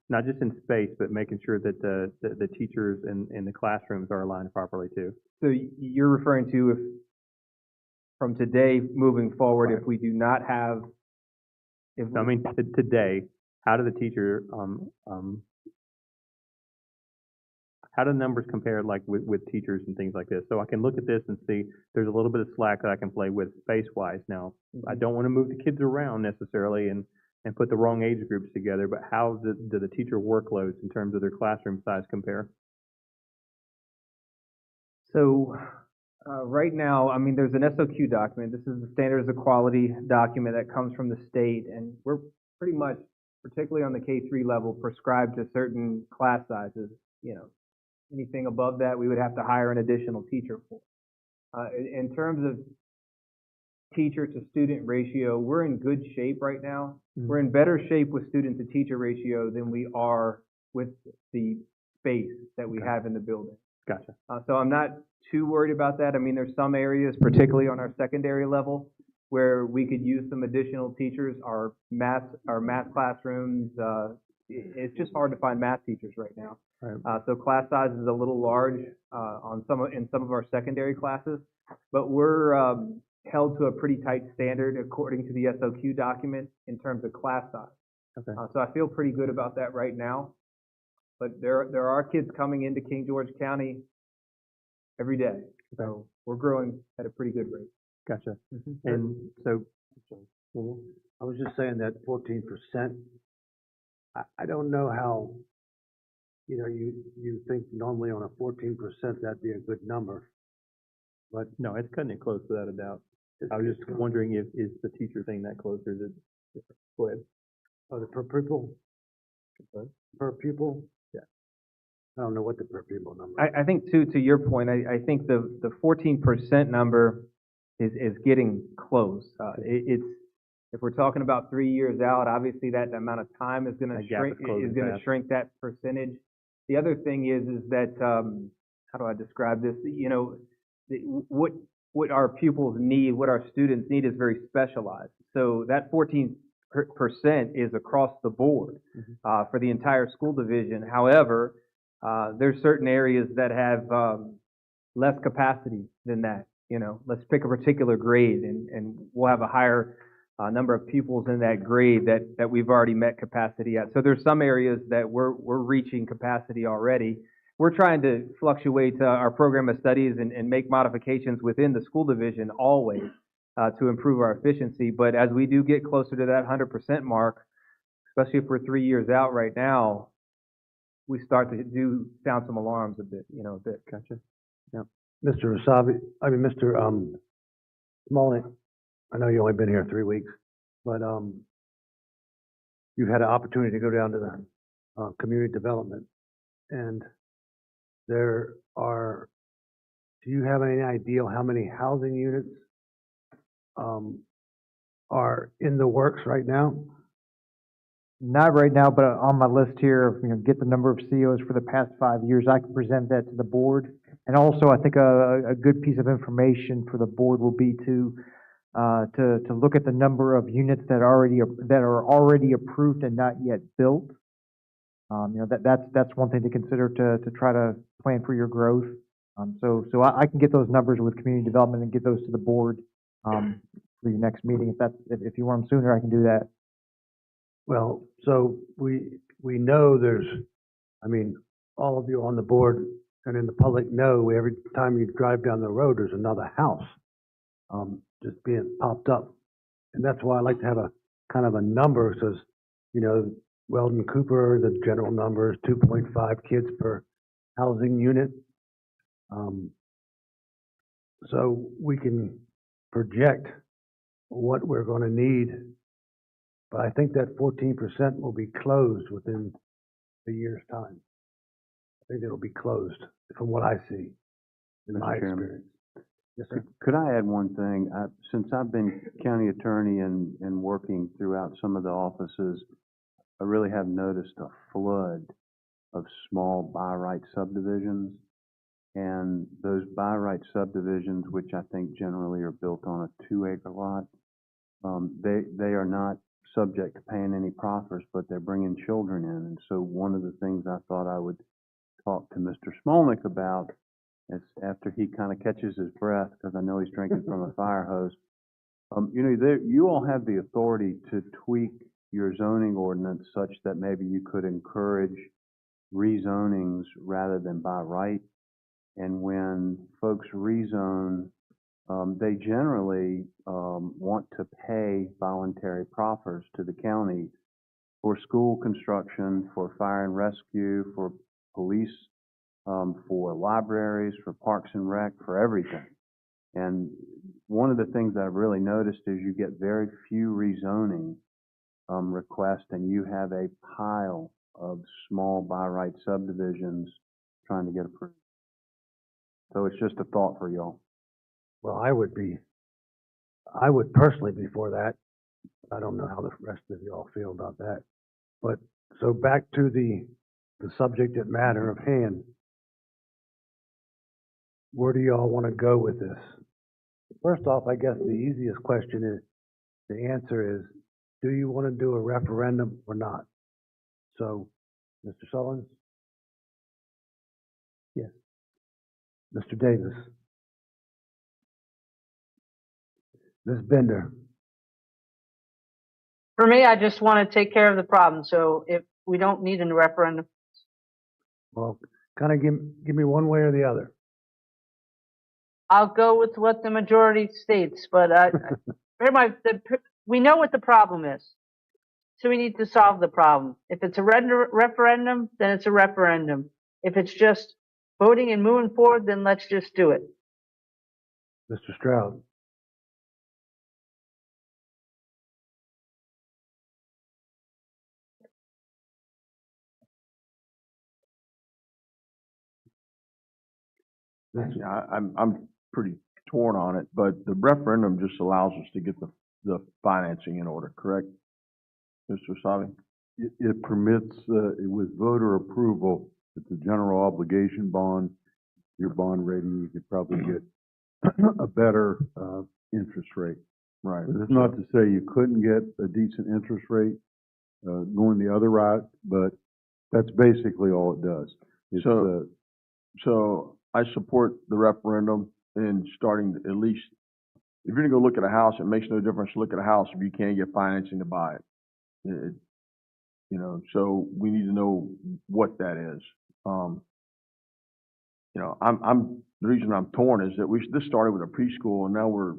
not just in space, but making sure that the teachers and the classrooms are aligned properly too. So you're referring to if from today moving forward, if we do not have, I mean, today, how do the teacher, how do numbers compare like with teachers and things like this? So I can look at this and see there's a little bit of slack that I can play with space-wise. Now, I don't want to move the kids around necessarily and put the wrong age groups together, but how do the teacher workloads in terms of their classroom size compare? So right now, I mean, there's an SOQ document. This is the Standards of Quality document that comes from the state, and we're pretty much, particularly on the K-3 level, prescribed to certain class sizes. You know, anything above that, we would have to hire an additional teacher for. In terms of teacher to student ratio, we're in good shape right now. Mm-hmm. We're in better shape with student to teacher ratio than we are with the space that we have in the building. Gotcha. So I'm not too worried about that. I mean, there's some areas, particularly on our secondary level, where we could use some additional teachers. Our math classrooms, it's just hard to find math teachers right now. Right. So class size is a little large in some of our secondary classes, but we're held to a pretty tight standard according to the SOQ document in terms of class size. Okay. So I feel pretty good about that right now. But there are kids coming into King George County every day, so we're growing at a pretty good rate. Gotcha. Mm-hmm. And so, I was just saying that 14%. I don't know how, you know, you think normally on a 14% that'd be a good number, but no, it's cutting it close without a doubt. I was just wondering if is the teacher thing that close or is it different? Go ahead. Oh, the per pupil? Per pupil? Yeah. I don't know what the per pupil number is. I think too, to your point, I think the 14% number is getting close. It's, if we're talking about 3 years out, obviously that amount of time is gonna That gap shrink, is closing is gonna fast. shrink that percentage. The other thing is that, how do I describe this? You know, what our pupils need, what our students need is very specialized. So that 14% is across the board, for the entire school division. However, there's certain areas that have, less capacity than that. You know, let's pick a particular grade and we'll have a higher number of pupils in that grade that we've already met capacity at. So there's some areas that we're reaching capacity already. We're trying to fluctuate our program of studies and make modifications within the school division always to improve our efficiency. But as we do get closer to that 100% mark, especially if we're 3 years out right now, we start to sound some alarms a bit, you know, a bit. Gotcha. Yeah. Mr. Mr. Smalley, I know you only been here 3 weeks, but, you've had an opportunity to go down to the, community development, and do you have any idea how many housing units, are in the works right now? Not right now, but on my list here, of, get the number of COs for the past 5 years. I can present that to the board. And also, I think a good piece of information for the board will be to look at the number of units that are already approved and not yet built. That's one thing to consider to try to plan for your growth. So I can get those numbers with community development and get those to the board for your next meeting. If you want them sooner, I can do that. Well, so we know all of you on the board and in the public know every time you drive down the road, there's another house, just being popped up. And that's why I like to have a kind of a number, says, Weldon Cooper, the general number is 2.5 kids per housing unit. So we can project what we're going to need. But I think that 14% will be closed within a year's time. I think it'll be closed from what I see in my Mr. Chairman. experience. Yes, sir. Could I add one thing? Since I've been county attorney and working throughout some of the offices, I really have noticed a flood of small by right subdivisions. And those by right subdivisions, which I think generally are built on a 2-acre lot, they are not subject to paying any proffers, but they're bringing children in. And so one of the things I thought I would talk to Mr. Smolnick about is after he kind of catches his breath, because I know he's drinking from a fire hose. You all have the authority to tweak your zoning ordinance such that maybe you could encourage rezonings rather than by right. And when folks rezone, they generally want to pay voluntary proffers to the county for school construction, for fire and rescue, for police, for libraries, for parks and rec, for everything. And one of the things I've really noticed is you get very few rezoning requests, and you have a pile of small by right subdivisions trying to get approved. So it's just a thought for y'all. Well, I would personally be for that. I don't know how the rest of y'all feel about that. But so back to the subject at matter of hand. Where do y'all want to go with this? First off, I guess the easiest question is, the answer is, do you want to do a referendum or not? So, Mr. Sullins? Yes. Mr. Davis? Ms. Bender? For me, I just want to take care of the problem. So if we don't need a referendum, Well, kind of give me one way or the other. I'll go with what the majority states. But we know what the problem is. So we need to solve the problem. If it's a referendum, then it's a referendum. If it's just voting and moving forward, then let's just do it. Mr. Stroud? Yeah, I'm pretty torn on it, but the referendum just allows us to get the financing in order, correct? Mr. Savi? It permits, with voter approval, it's a general obligation bond, your bond rating, you could probably get a better, interest rate. Right. It's not to say you couldn't get a decent interest rate, going the other route, but that's basically all it does. It's, So I support the referendum and starting to at least, if you're gonna go look at a house, it makes no difference to look at a house if you can't get financing to buy it. You know, so we need to know what that is. You know, the reason I'm torn is that this started with a preschool and now we're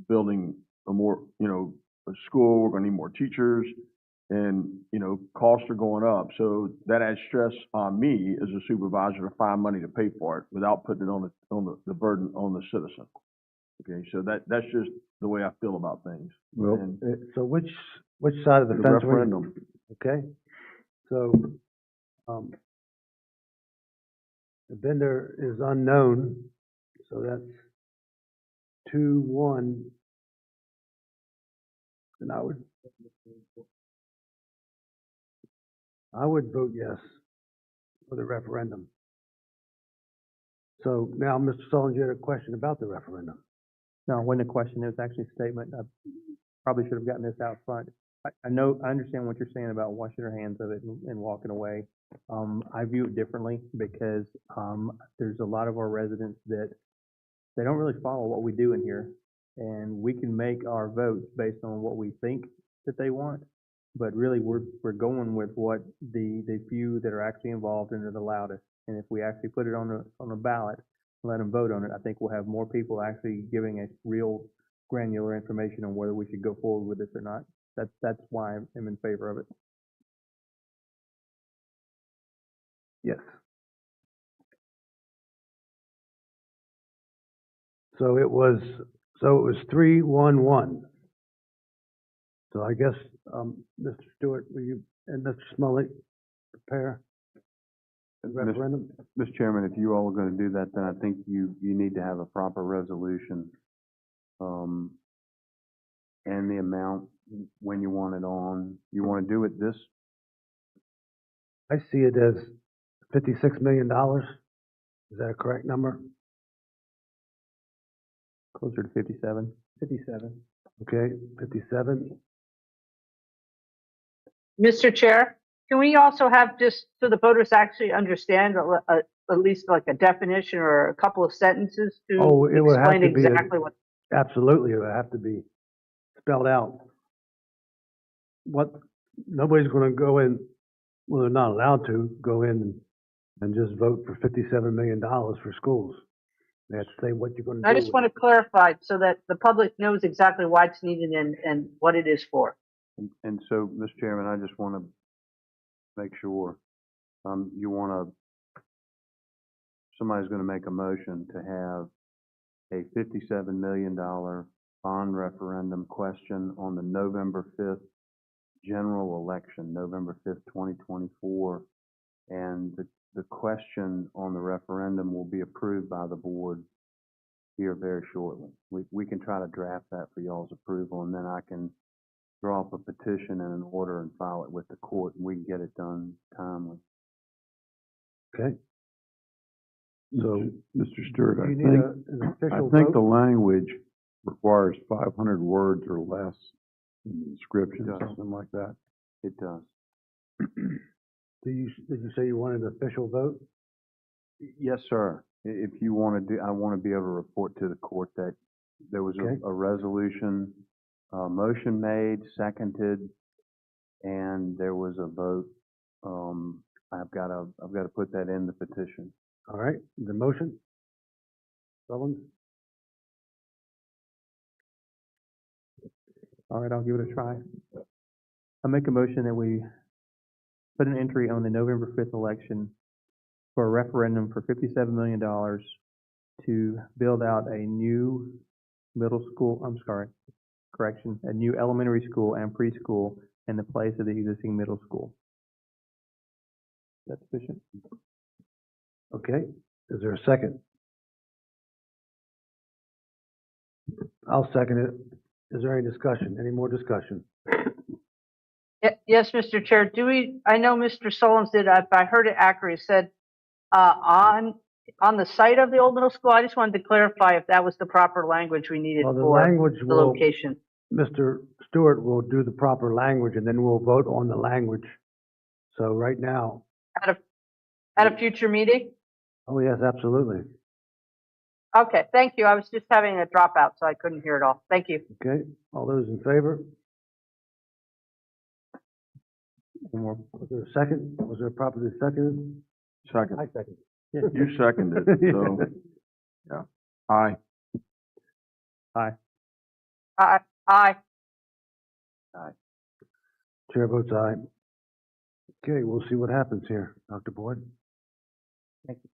building a more, you know, a school, we're gonna need more teachers and, you know, costs are going up. So that adds stress on me as a supervisor to find money to pay for it without putting it on the burden on the citizen. Okay, so that's just the way I feel about things. well, And So which side of the the fence were you? referendum, Okay, so, the vendor is unknown, so that's 2-1. And I would vote yes for the referendum. So now, Mr. Sullivan, you had a question about the referendum. No, it wasn't a question, it was actually a statement. I probably should have gotten this out front. I understand what you're saying about washing your hands of it and walking away. I view it differently because, there's a lot of our residents that they don't really follow what we do in here. And we can make our votes based on what we think that they want. But really, we're going with what the few that are actually involved and are the loudest. And if we actually put it on the ballot, let them vote on it, I think we'll have more people actually giving us real granular information on whether we should go forward with this or not. That's why I'm in favor of it. Yes. So it was 3-1-1. So I guess, Mr. Stewart, will you, and Mr. Smully, prepare the referendum? Mr. Chairman, if you all are gonna do that, then I think you need to have a proper resolution, and the amount, when you want it on. You wanna do it this, I see it as $56 million. Is that a correct number? Closer to 57. 57. Okay, 57. Mr. Chair, can we also have, just so the voters actually understand, at least like a definition or a couple of sentences to Oh, it would have explain to be exactly what? absolutely, it would have to be spelled out. Nobody's gonna go in, well, they're not allowed to go in and just vote for $57 million for schools. They have to say what you're gonna do. I just want to clarify so that the public knows exactly why it's needed and what it is for. and so, Mr. Chairman, I just wanna make sure, somebody's gonna make a motion to have a $57 million bond referendum question on the November 5th general election, November 5th, 2024. And the question on the referendum will be approved by the board here very shortly. We can try to draft that for y'all's approval, and then I can draw up a petition and an order and file it with the court, and we can get it done timely. Okay. So, Mr. Stewart, you I need think, an official the vote? language requires 500 words or less in the description, It does. something like that. It does. Did you say you wanted an official vote? Yes, sir. If you want to I want to be able to report to the court that there was Okay. a resolution, motion made, seconded, and there was a vote. I've got to put that in the petition. All right, the motion? Sullivan? All right, I'll give it a try. I make a motion that we put an entry on the November 5th election for a referendum for $57 million to build out a new a new elementary school and preschool in the place of the existing middle school. Is that sufficient? Okay, is there a second? I'll second it. Is there any discussion? Any more discussion? Yes, Mr. Chair, I know Mr. Solons did, if I heard it accurately, said, on the site of the old middle school, I just wanted to clarify if that was the proper language we needed Well, the for language the will, location. Mr. Stewart will do the proper language and then we'll vote on the language. So right now, At a future meeting? oh yes, absolutely. Okay, thank you. I was just having a dropout, so I couldn't hear it all. Thank you. Okay, all those in favor? One more. Was there a second? Was there properly seconded? Second. I second. You seconded, so, yeah. Aye. Aye. Aye. Aye. Chair votes aye. Okay, we'll see what happens here, Dr. Boyd. Thank you.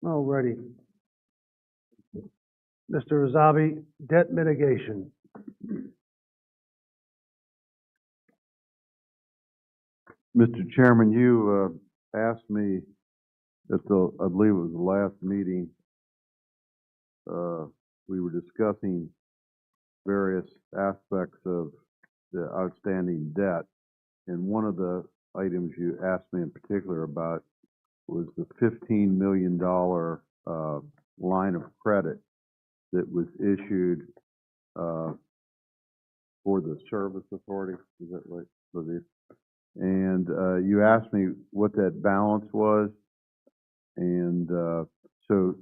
Alrighty. Mr. Razavi, debt mitigation. Mr. Chairman, you asked me at the, I believe it was the last meeting, we were discussing various aspects of the outstanding debt. And one of the items you asked me in particular about was the $15 million line of credit that was issued for the service authority. Is that right? For the, and you asked me what that balance was. And so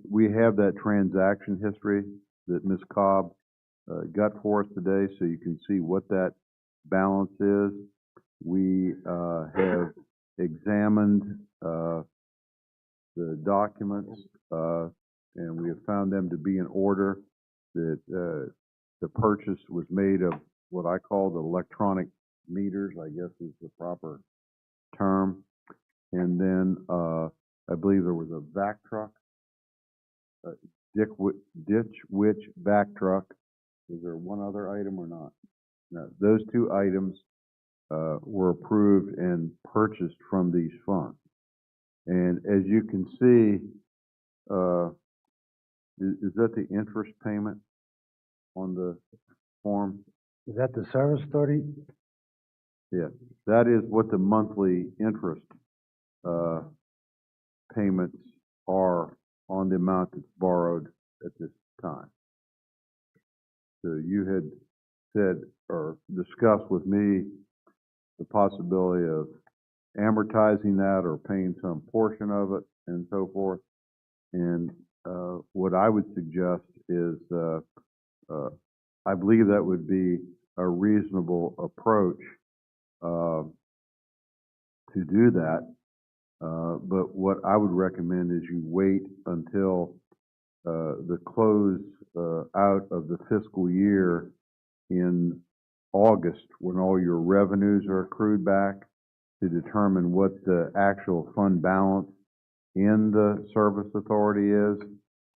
we have that transaction history that Ms. Cobb got for us today, so you can see what that balance is. We have examined the documents, and we have found them to be in order, that the purchase was made of what I call the electronic meters, I guess is the proper term. And then I believe there was a vac truck, ditch witch vac truck. Is there one other item or not? No, those two items were approved and purchased from these funds. And as you can see, is that the interest payment on the form? Is that the service authority? Yeah, that is what the monthly interest payments are on the amount that's borrowed at this time. So you had said or discussed with me the possibility of amortizing that or paying some portion of it and so forth. And what I would suggest is I believe that would be a reasonable approach to do that. But what I would recommend is you wait until the close out of the fiscal year in August, when all your revenues are accrued back, to determine what the actual fund balance in the service authority is,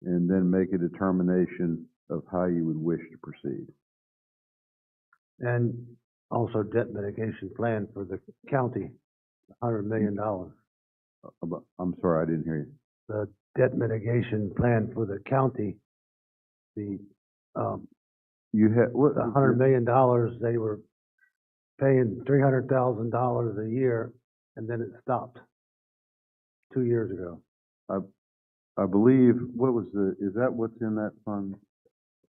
and then make a determination of how you would wish to proceed. And also debt mitigation plan for the county, $100 million. I'm sorry, I didn't hear you. The debt mitigation plan for the county, the You had what? the $100 million, they were paying $300,000 a year, and then it stopped 2 years ago. I believe, what was the, is that what's in that fund?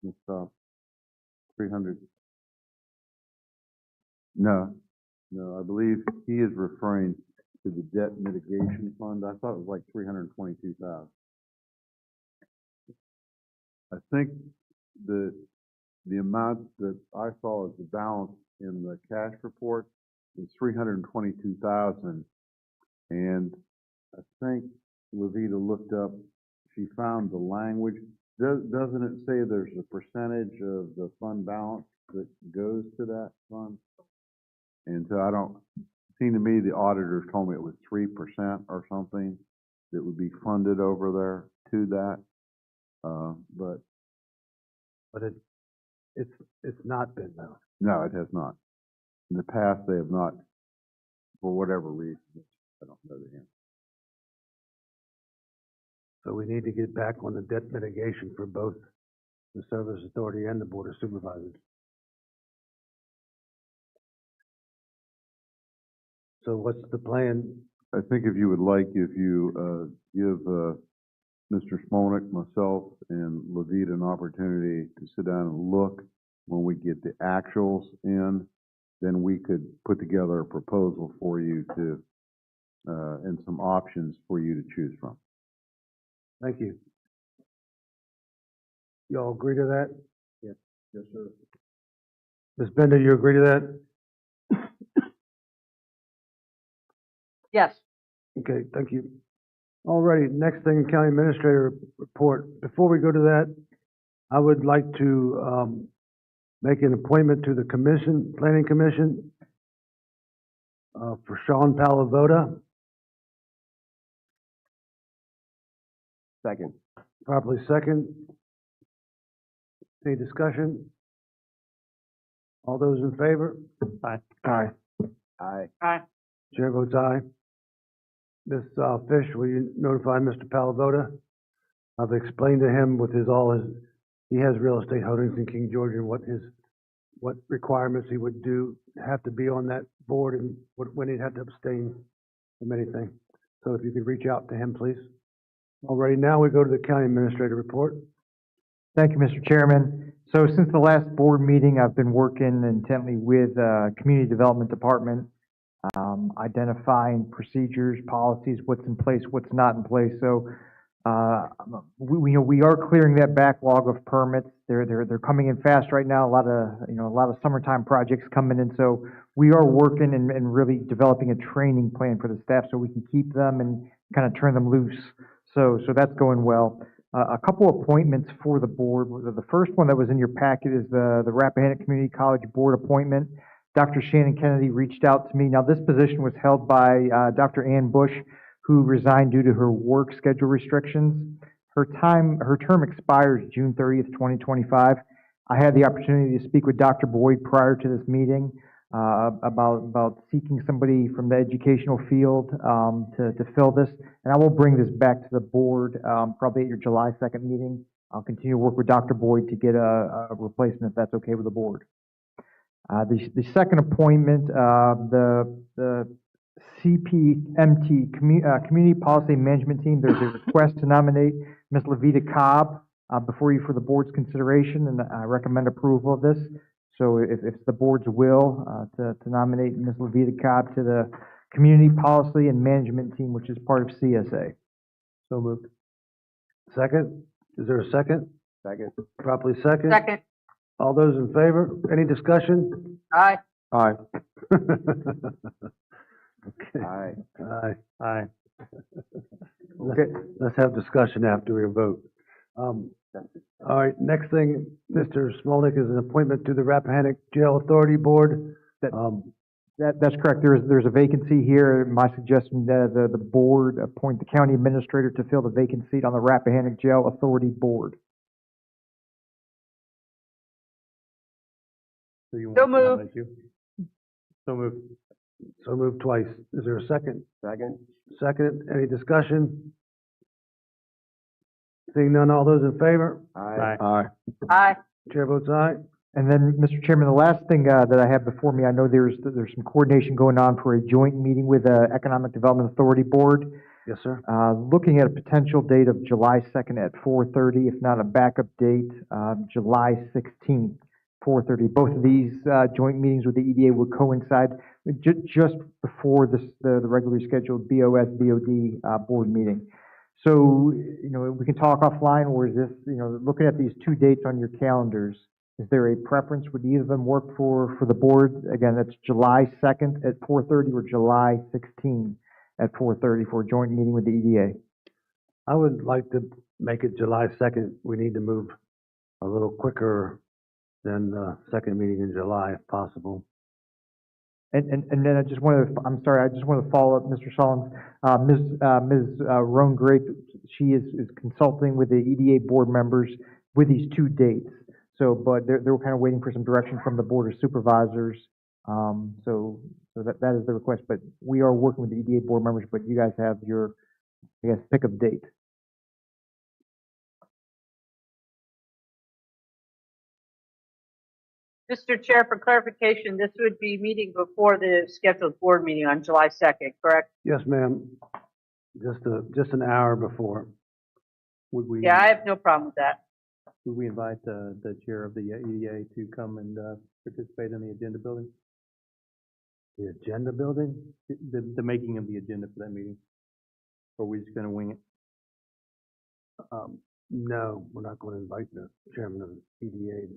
Ms. Cobb? 300? No, I believe he is referring to the debt mitigation fund. I thought it was like 322,000. I think the amount that I saw as the balance in the cash report is 322,000. And I think Levita looked up, she found the language. Doesn't it say there's a percentage of the fund balance that goes to that fund? And so I don't, seemed to me the auditors told me it was 3% or something that would be funded over there to that. But it's not been though. No, it has not. In the past, they have not, for whatever reason. I don't know the answer. So we need to get back on the debt mitigation for both the Service Authority and the Board of Supervisors. So what's the plan? I think if you would like, if you give Mr. Smolnick, myself, and Levita an opportunity to sit down and look when we get the actuals in, then we could put together a proposal for you to, and some options for you to choose from. Thank you. Y'all agree to that? Yes, yes, sir. Ms. Bender, you agree to that? Yes. Okay, thank you. All righty, next thing, County Administrator report. Before we go to that, I would like to make an appointment to the commission, Planning Commission, for Sean Palavoda. Second. Properly second. Any discussion? All those in favor? Aye. Aye. Aye. Aye. Chair votes aye. Ms. Fish, will you notify Mr. Palavoda? I've explained to him with he has real estate holdings in King George and what requirements he would have to be on that board and when he'd have to abstain from anything. So if you could reach out to him, please. Alrighty, now we go to the County Administrator report. Thank you, Mr. Chairman. So since the last board meeting, I've been working intently with Community Development Department, identifying procedures, policies, what's in place, what's not in place. So we are clearing that backlog of permits. They're coming in fast right now. A lot of summertime projects coming in. So we are working and really developing a training plan for the staff so we can keep them and kind of turn them loose. So that's going well. A couple appointments for the board. The first one that was in your packet is the Rappahannock Community College Board appointment. Dr. Shannon Kennedy reached out to me. Now, this position was held by Dr. Ann Bush, who resigned due to her work schedule restrictions. Her term expires June 30th, 2025. I had the opportunity to speak with Dr. Boyd prior to this meeting about seeking somebody from the educational field to fill this. And I will bring this back to the board probably at your July 2nd meeting. I'll continue to work with Dr. Boyd to get a replacement if that's okay with the board. The second appointment, the CPMT, Community Policy Management Team, there's a request to nominate Ms. Levita Cobb before you for the board's consideration, and I recommend approval of this. So if the board's will to nominate Ms. Levita Cobb to the Community Policy and Management Team, which is part of CSA. So moved. Second? Is there a second? Second. Properly second? Second. All those in favor? Any discussion? Aye. Aye. Aye. Aye. Aye. Okay, let's have discussion after we vote. All right, next thing, Mr. Smolnick, is an appointment to the Rappahannock Jail Authority Board. That's correct. There's a vacancy here. My suggestion that the board appoint the county administrator to fill the vacant seat on the Rappahannock Jail Authority Board. So you So want to moved. nominate you? So moved. So moved twice. Is there a second? Second. Second, any discussion? Seeing none, all those in favor? Aye. Aye. Aye. Chair votes aye. And then, Mr. Chairman, the last thing that I have before me, I know there's some coordination going on for a joint meeting with the Economic Development Authority Board. Yes, sir. Looking at a potential date of July 2nd at 4:30, if not a backup date, July 16th, 4:30. Both of these joint meetings with the EDA would coincide just before the regularly scheduled BOS/BOD board meeting. So, we can talk offline, or is this, looking at these two dates on your calendars, is there a preference? Would either of them work for the board? Again, that's July 2nd at 4:30 or July 16th at 4:30 for a joint meeting with the EDA. I would like to make it July 2nd. We need to move a little quicker than the second meeting in July, if possible. And then I just want to follow up, Mr. Solomon. Ms. Roan Grape, she is consulting with the EDA board members with these two dates. So, but they're kind of waiting for some direction from the Board of Supervisors. So that is the request. But we are working with the EDA board members, but you guys have your, I guess, pick of date. Mr. Chair, for clarification, this would be meeting before the scheduled board meeting on July 2nd, correct? Yes, ma'am. Just an hour before. Would we, Yeah, I have no problem with that. would we invite the chair of the EDA to come and participate in the agenda building? The agenda building? The making of the agenda for that meeting? Or are we just gonna wing it? No, we're not going to invite the chairman of the EDA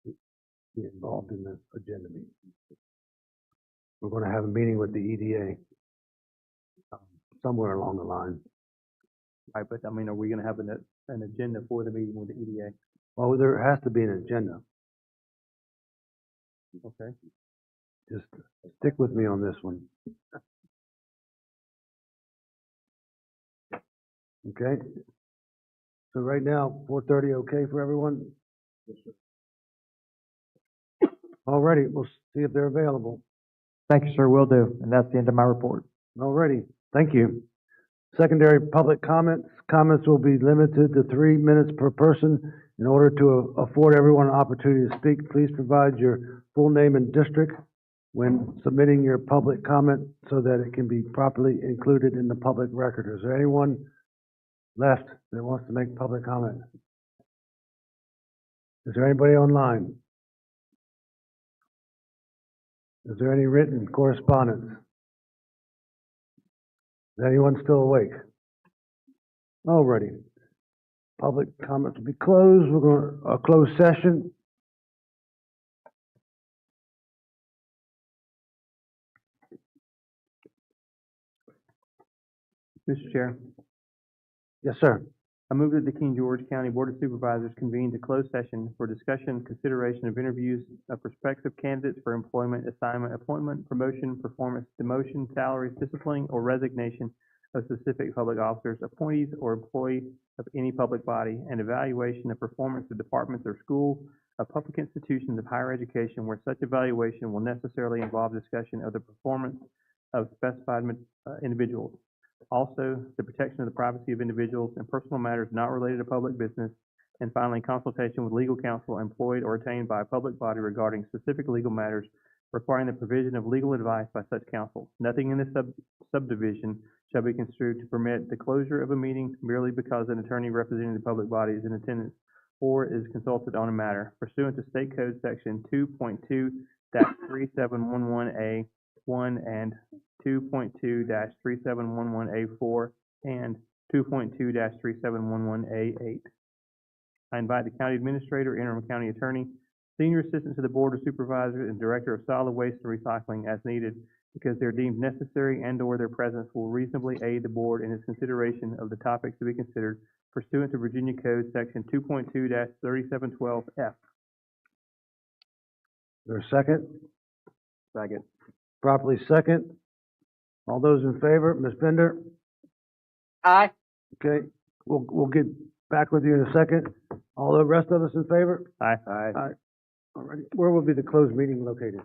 to be involved in the agenda meeting. We're going to have a meeting with the EDA somewhere along the line. Right, but I mean, are we gonna have an agenda for the meeting with the EDA? Well, there has to be an agenda. Okay. Just stick with me on this one. Okay? So right now, 4:30, okay for everyone? Alrighty, we'll see if they're available. Thank you, sir, will do, and that's the end of my report. Alrighty, thank you. Secondary public comments. Comments will be limited to 3 minutes per person. In order to afford everyone an opportunity to speak, please provide your full name and district when submitting your public comment so that it can be properly included in the public record. Is there anyone left that wants to make public comment? Is there anybody online? Is there any written correspondence? Is anyone still awake? Alrighty. Public comments will be closed. We're going to close session. Mr. Chair, Yes, sir. I move that the King George County Board of Supervisors convene to close session for discussion, consideration of interviews of prospective candidates for employment, assignment, appointment, promotion, performance, demotion, salaries, disciplining, or resignation of specific public officers, appointees, or employees of any public body, and evaluation of performance of departments or schools of public institutions of higher education where such evaluation will necessarily involve discussion of the performance of specified individuals. Also, the protection of the privacy of individuals and personal matters not related to public business. And finally, consultation with legal counsel employed or retained by a public body regarding specific legal matters requiring the provision of legal advice by such counsel. Nothing in this subdivision shall be construed to permit the closure of a meeting merely because an attorney representing the public body is in attendance or is consulted on a matter pursuant to State Code Section 2.2-3711A1 and 2.2-3711A4 and 2.2-3711A8. I invite the county administrator, interim county attorney, senior assistant to the board of supervisors, and director of solid waste and recycling as needed because they're deemed necessary and/or their presence will reasonably aid the board in its consideration of the topics to be considered pursuant to Virginia Code Section 2.2-3712F. There a second? Second. Properly second. All those in favor, Ms. Bender? Aye. Okay, we'll get back with you in a second. All the rest of us in favor? Aye. Aye. Aye. All right. Where will be the closed meeting located?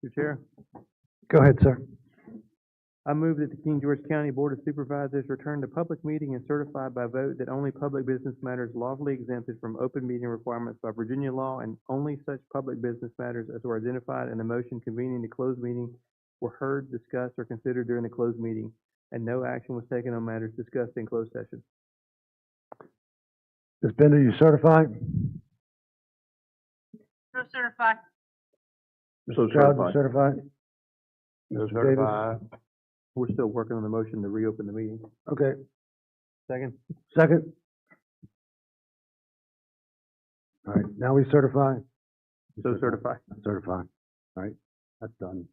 Mr. Chair, Go ahead, sir. I move that the King George County Board of Supervisors return to public meeting and certify by vote that only public business matters lawfully exempted from open meeting requirements by Virginia law and only such public business matters as were identified in the motion convening the closed meeting were heard, discussed, or considered during the closed meeting, and no action was taken on matters discussed in closed session. Ms. Bender, you certify? So certified. So Mr. Stroud, you certified. certify? So Mr. Davis? certified. We're still working on the motion to reopen the meeting. Okay, Second? second? All right, now we certify? So certify. Certify. All right, that's done.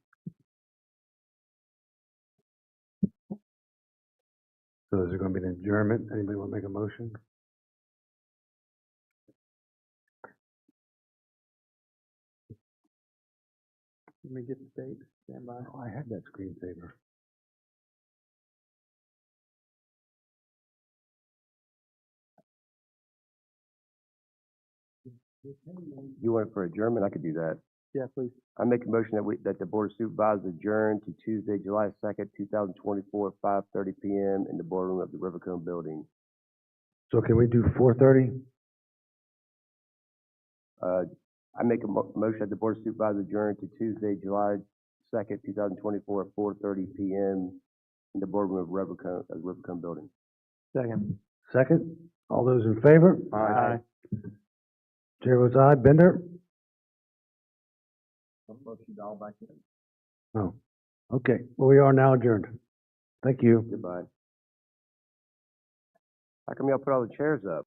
So is there gonna be an adjournment? Anybody want to make a motion? Let me get the date. Stand by. Oh, I had that screensaver. You want it for adjournment? I could do that. Yeah, please. I make a motion that the Board of Supervisors adjourn to Tuesday, July 2nd, 2024, 5:30 PM in the boardroom of the Rivercombe Building. So can we do 4:30? I make a motion that the Board of Supervisors adjourn to Tuesday, July 2nd, 2024, at 4:30 PM in the boardroom of Rivercombe Building. Second. Second? All those in favor? Aye. Chair votes aye. Bender? Oh, okay. Well, we are now adjourned. Thank you. Goodbye. How come y'all put all the chairs up?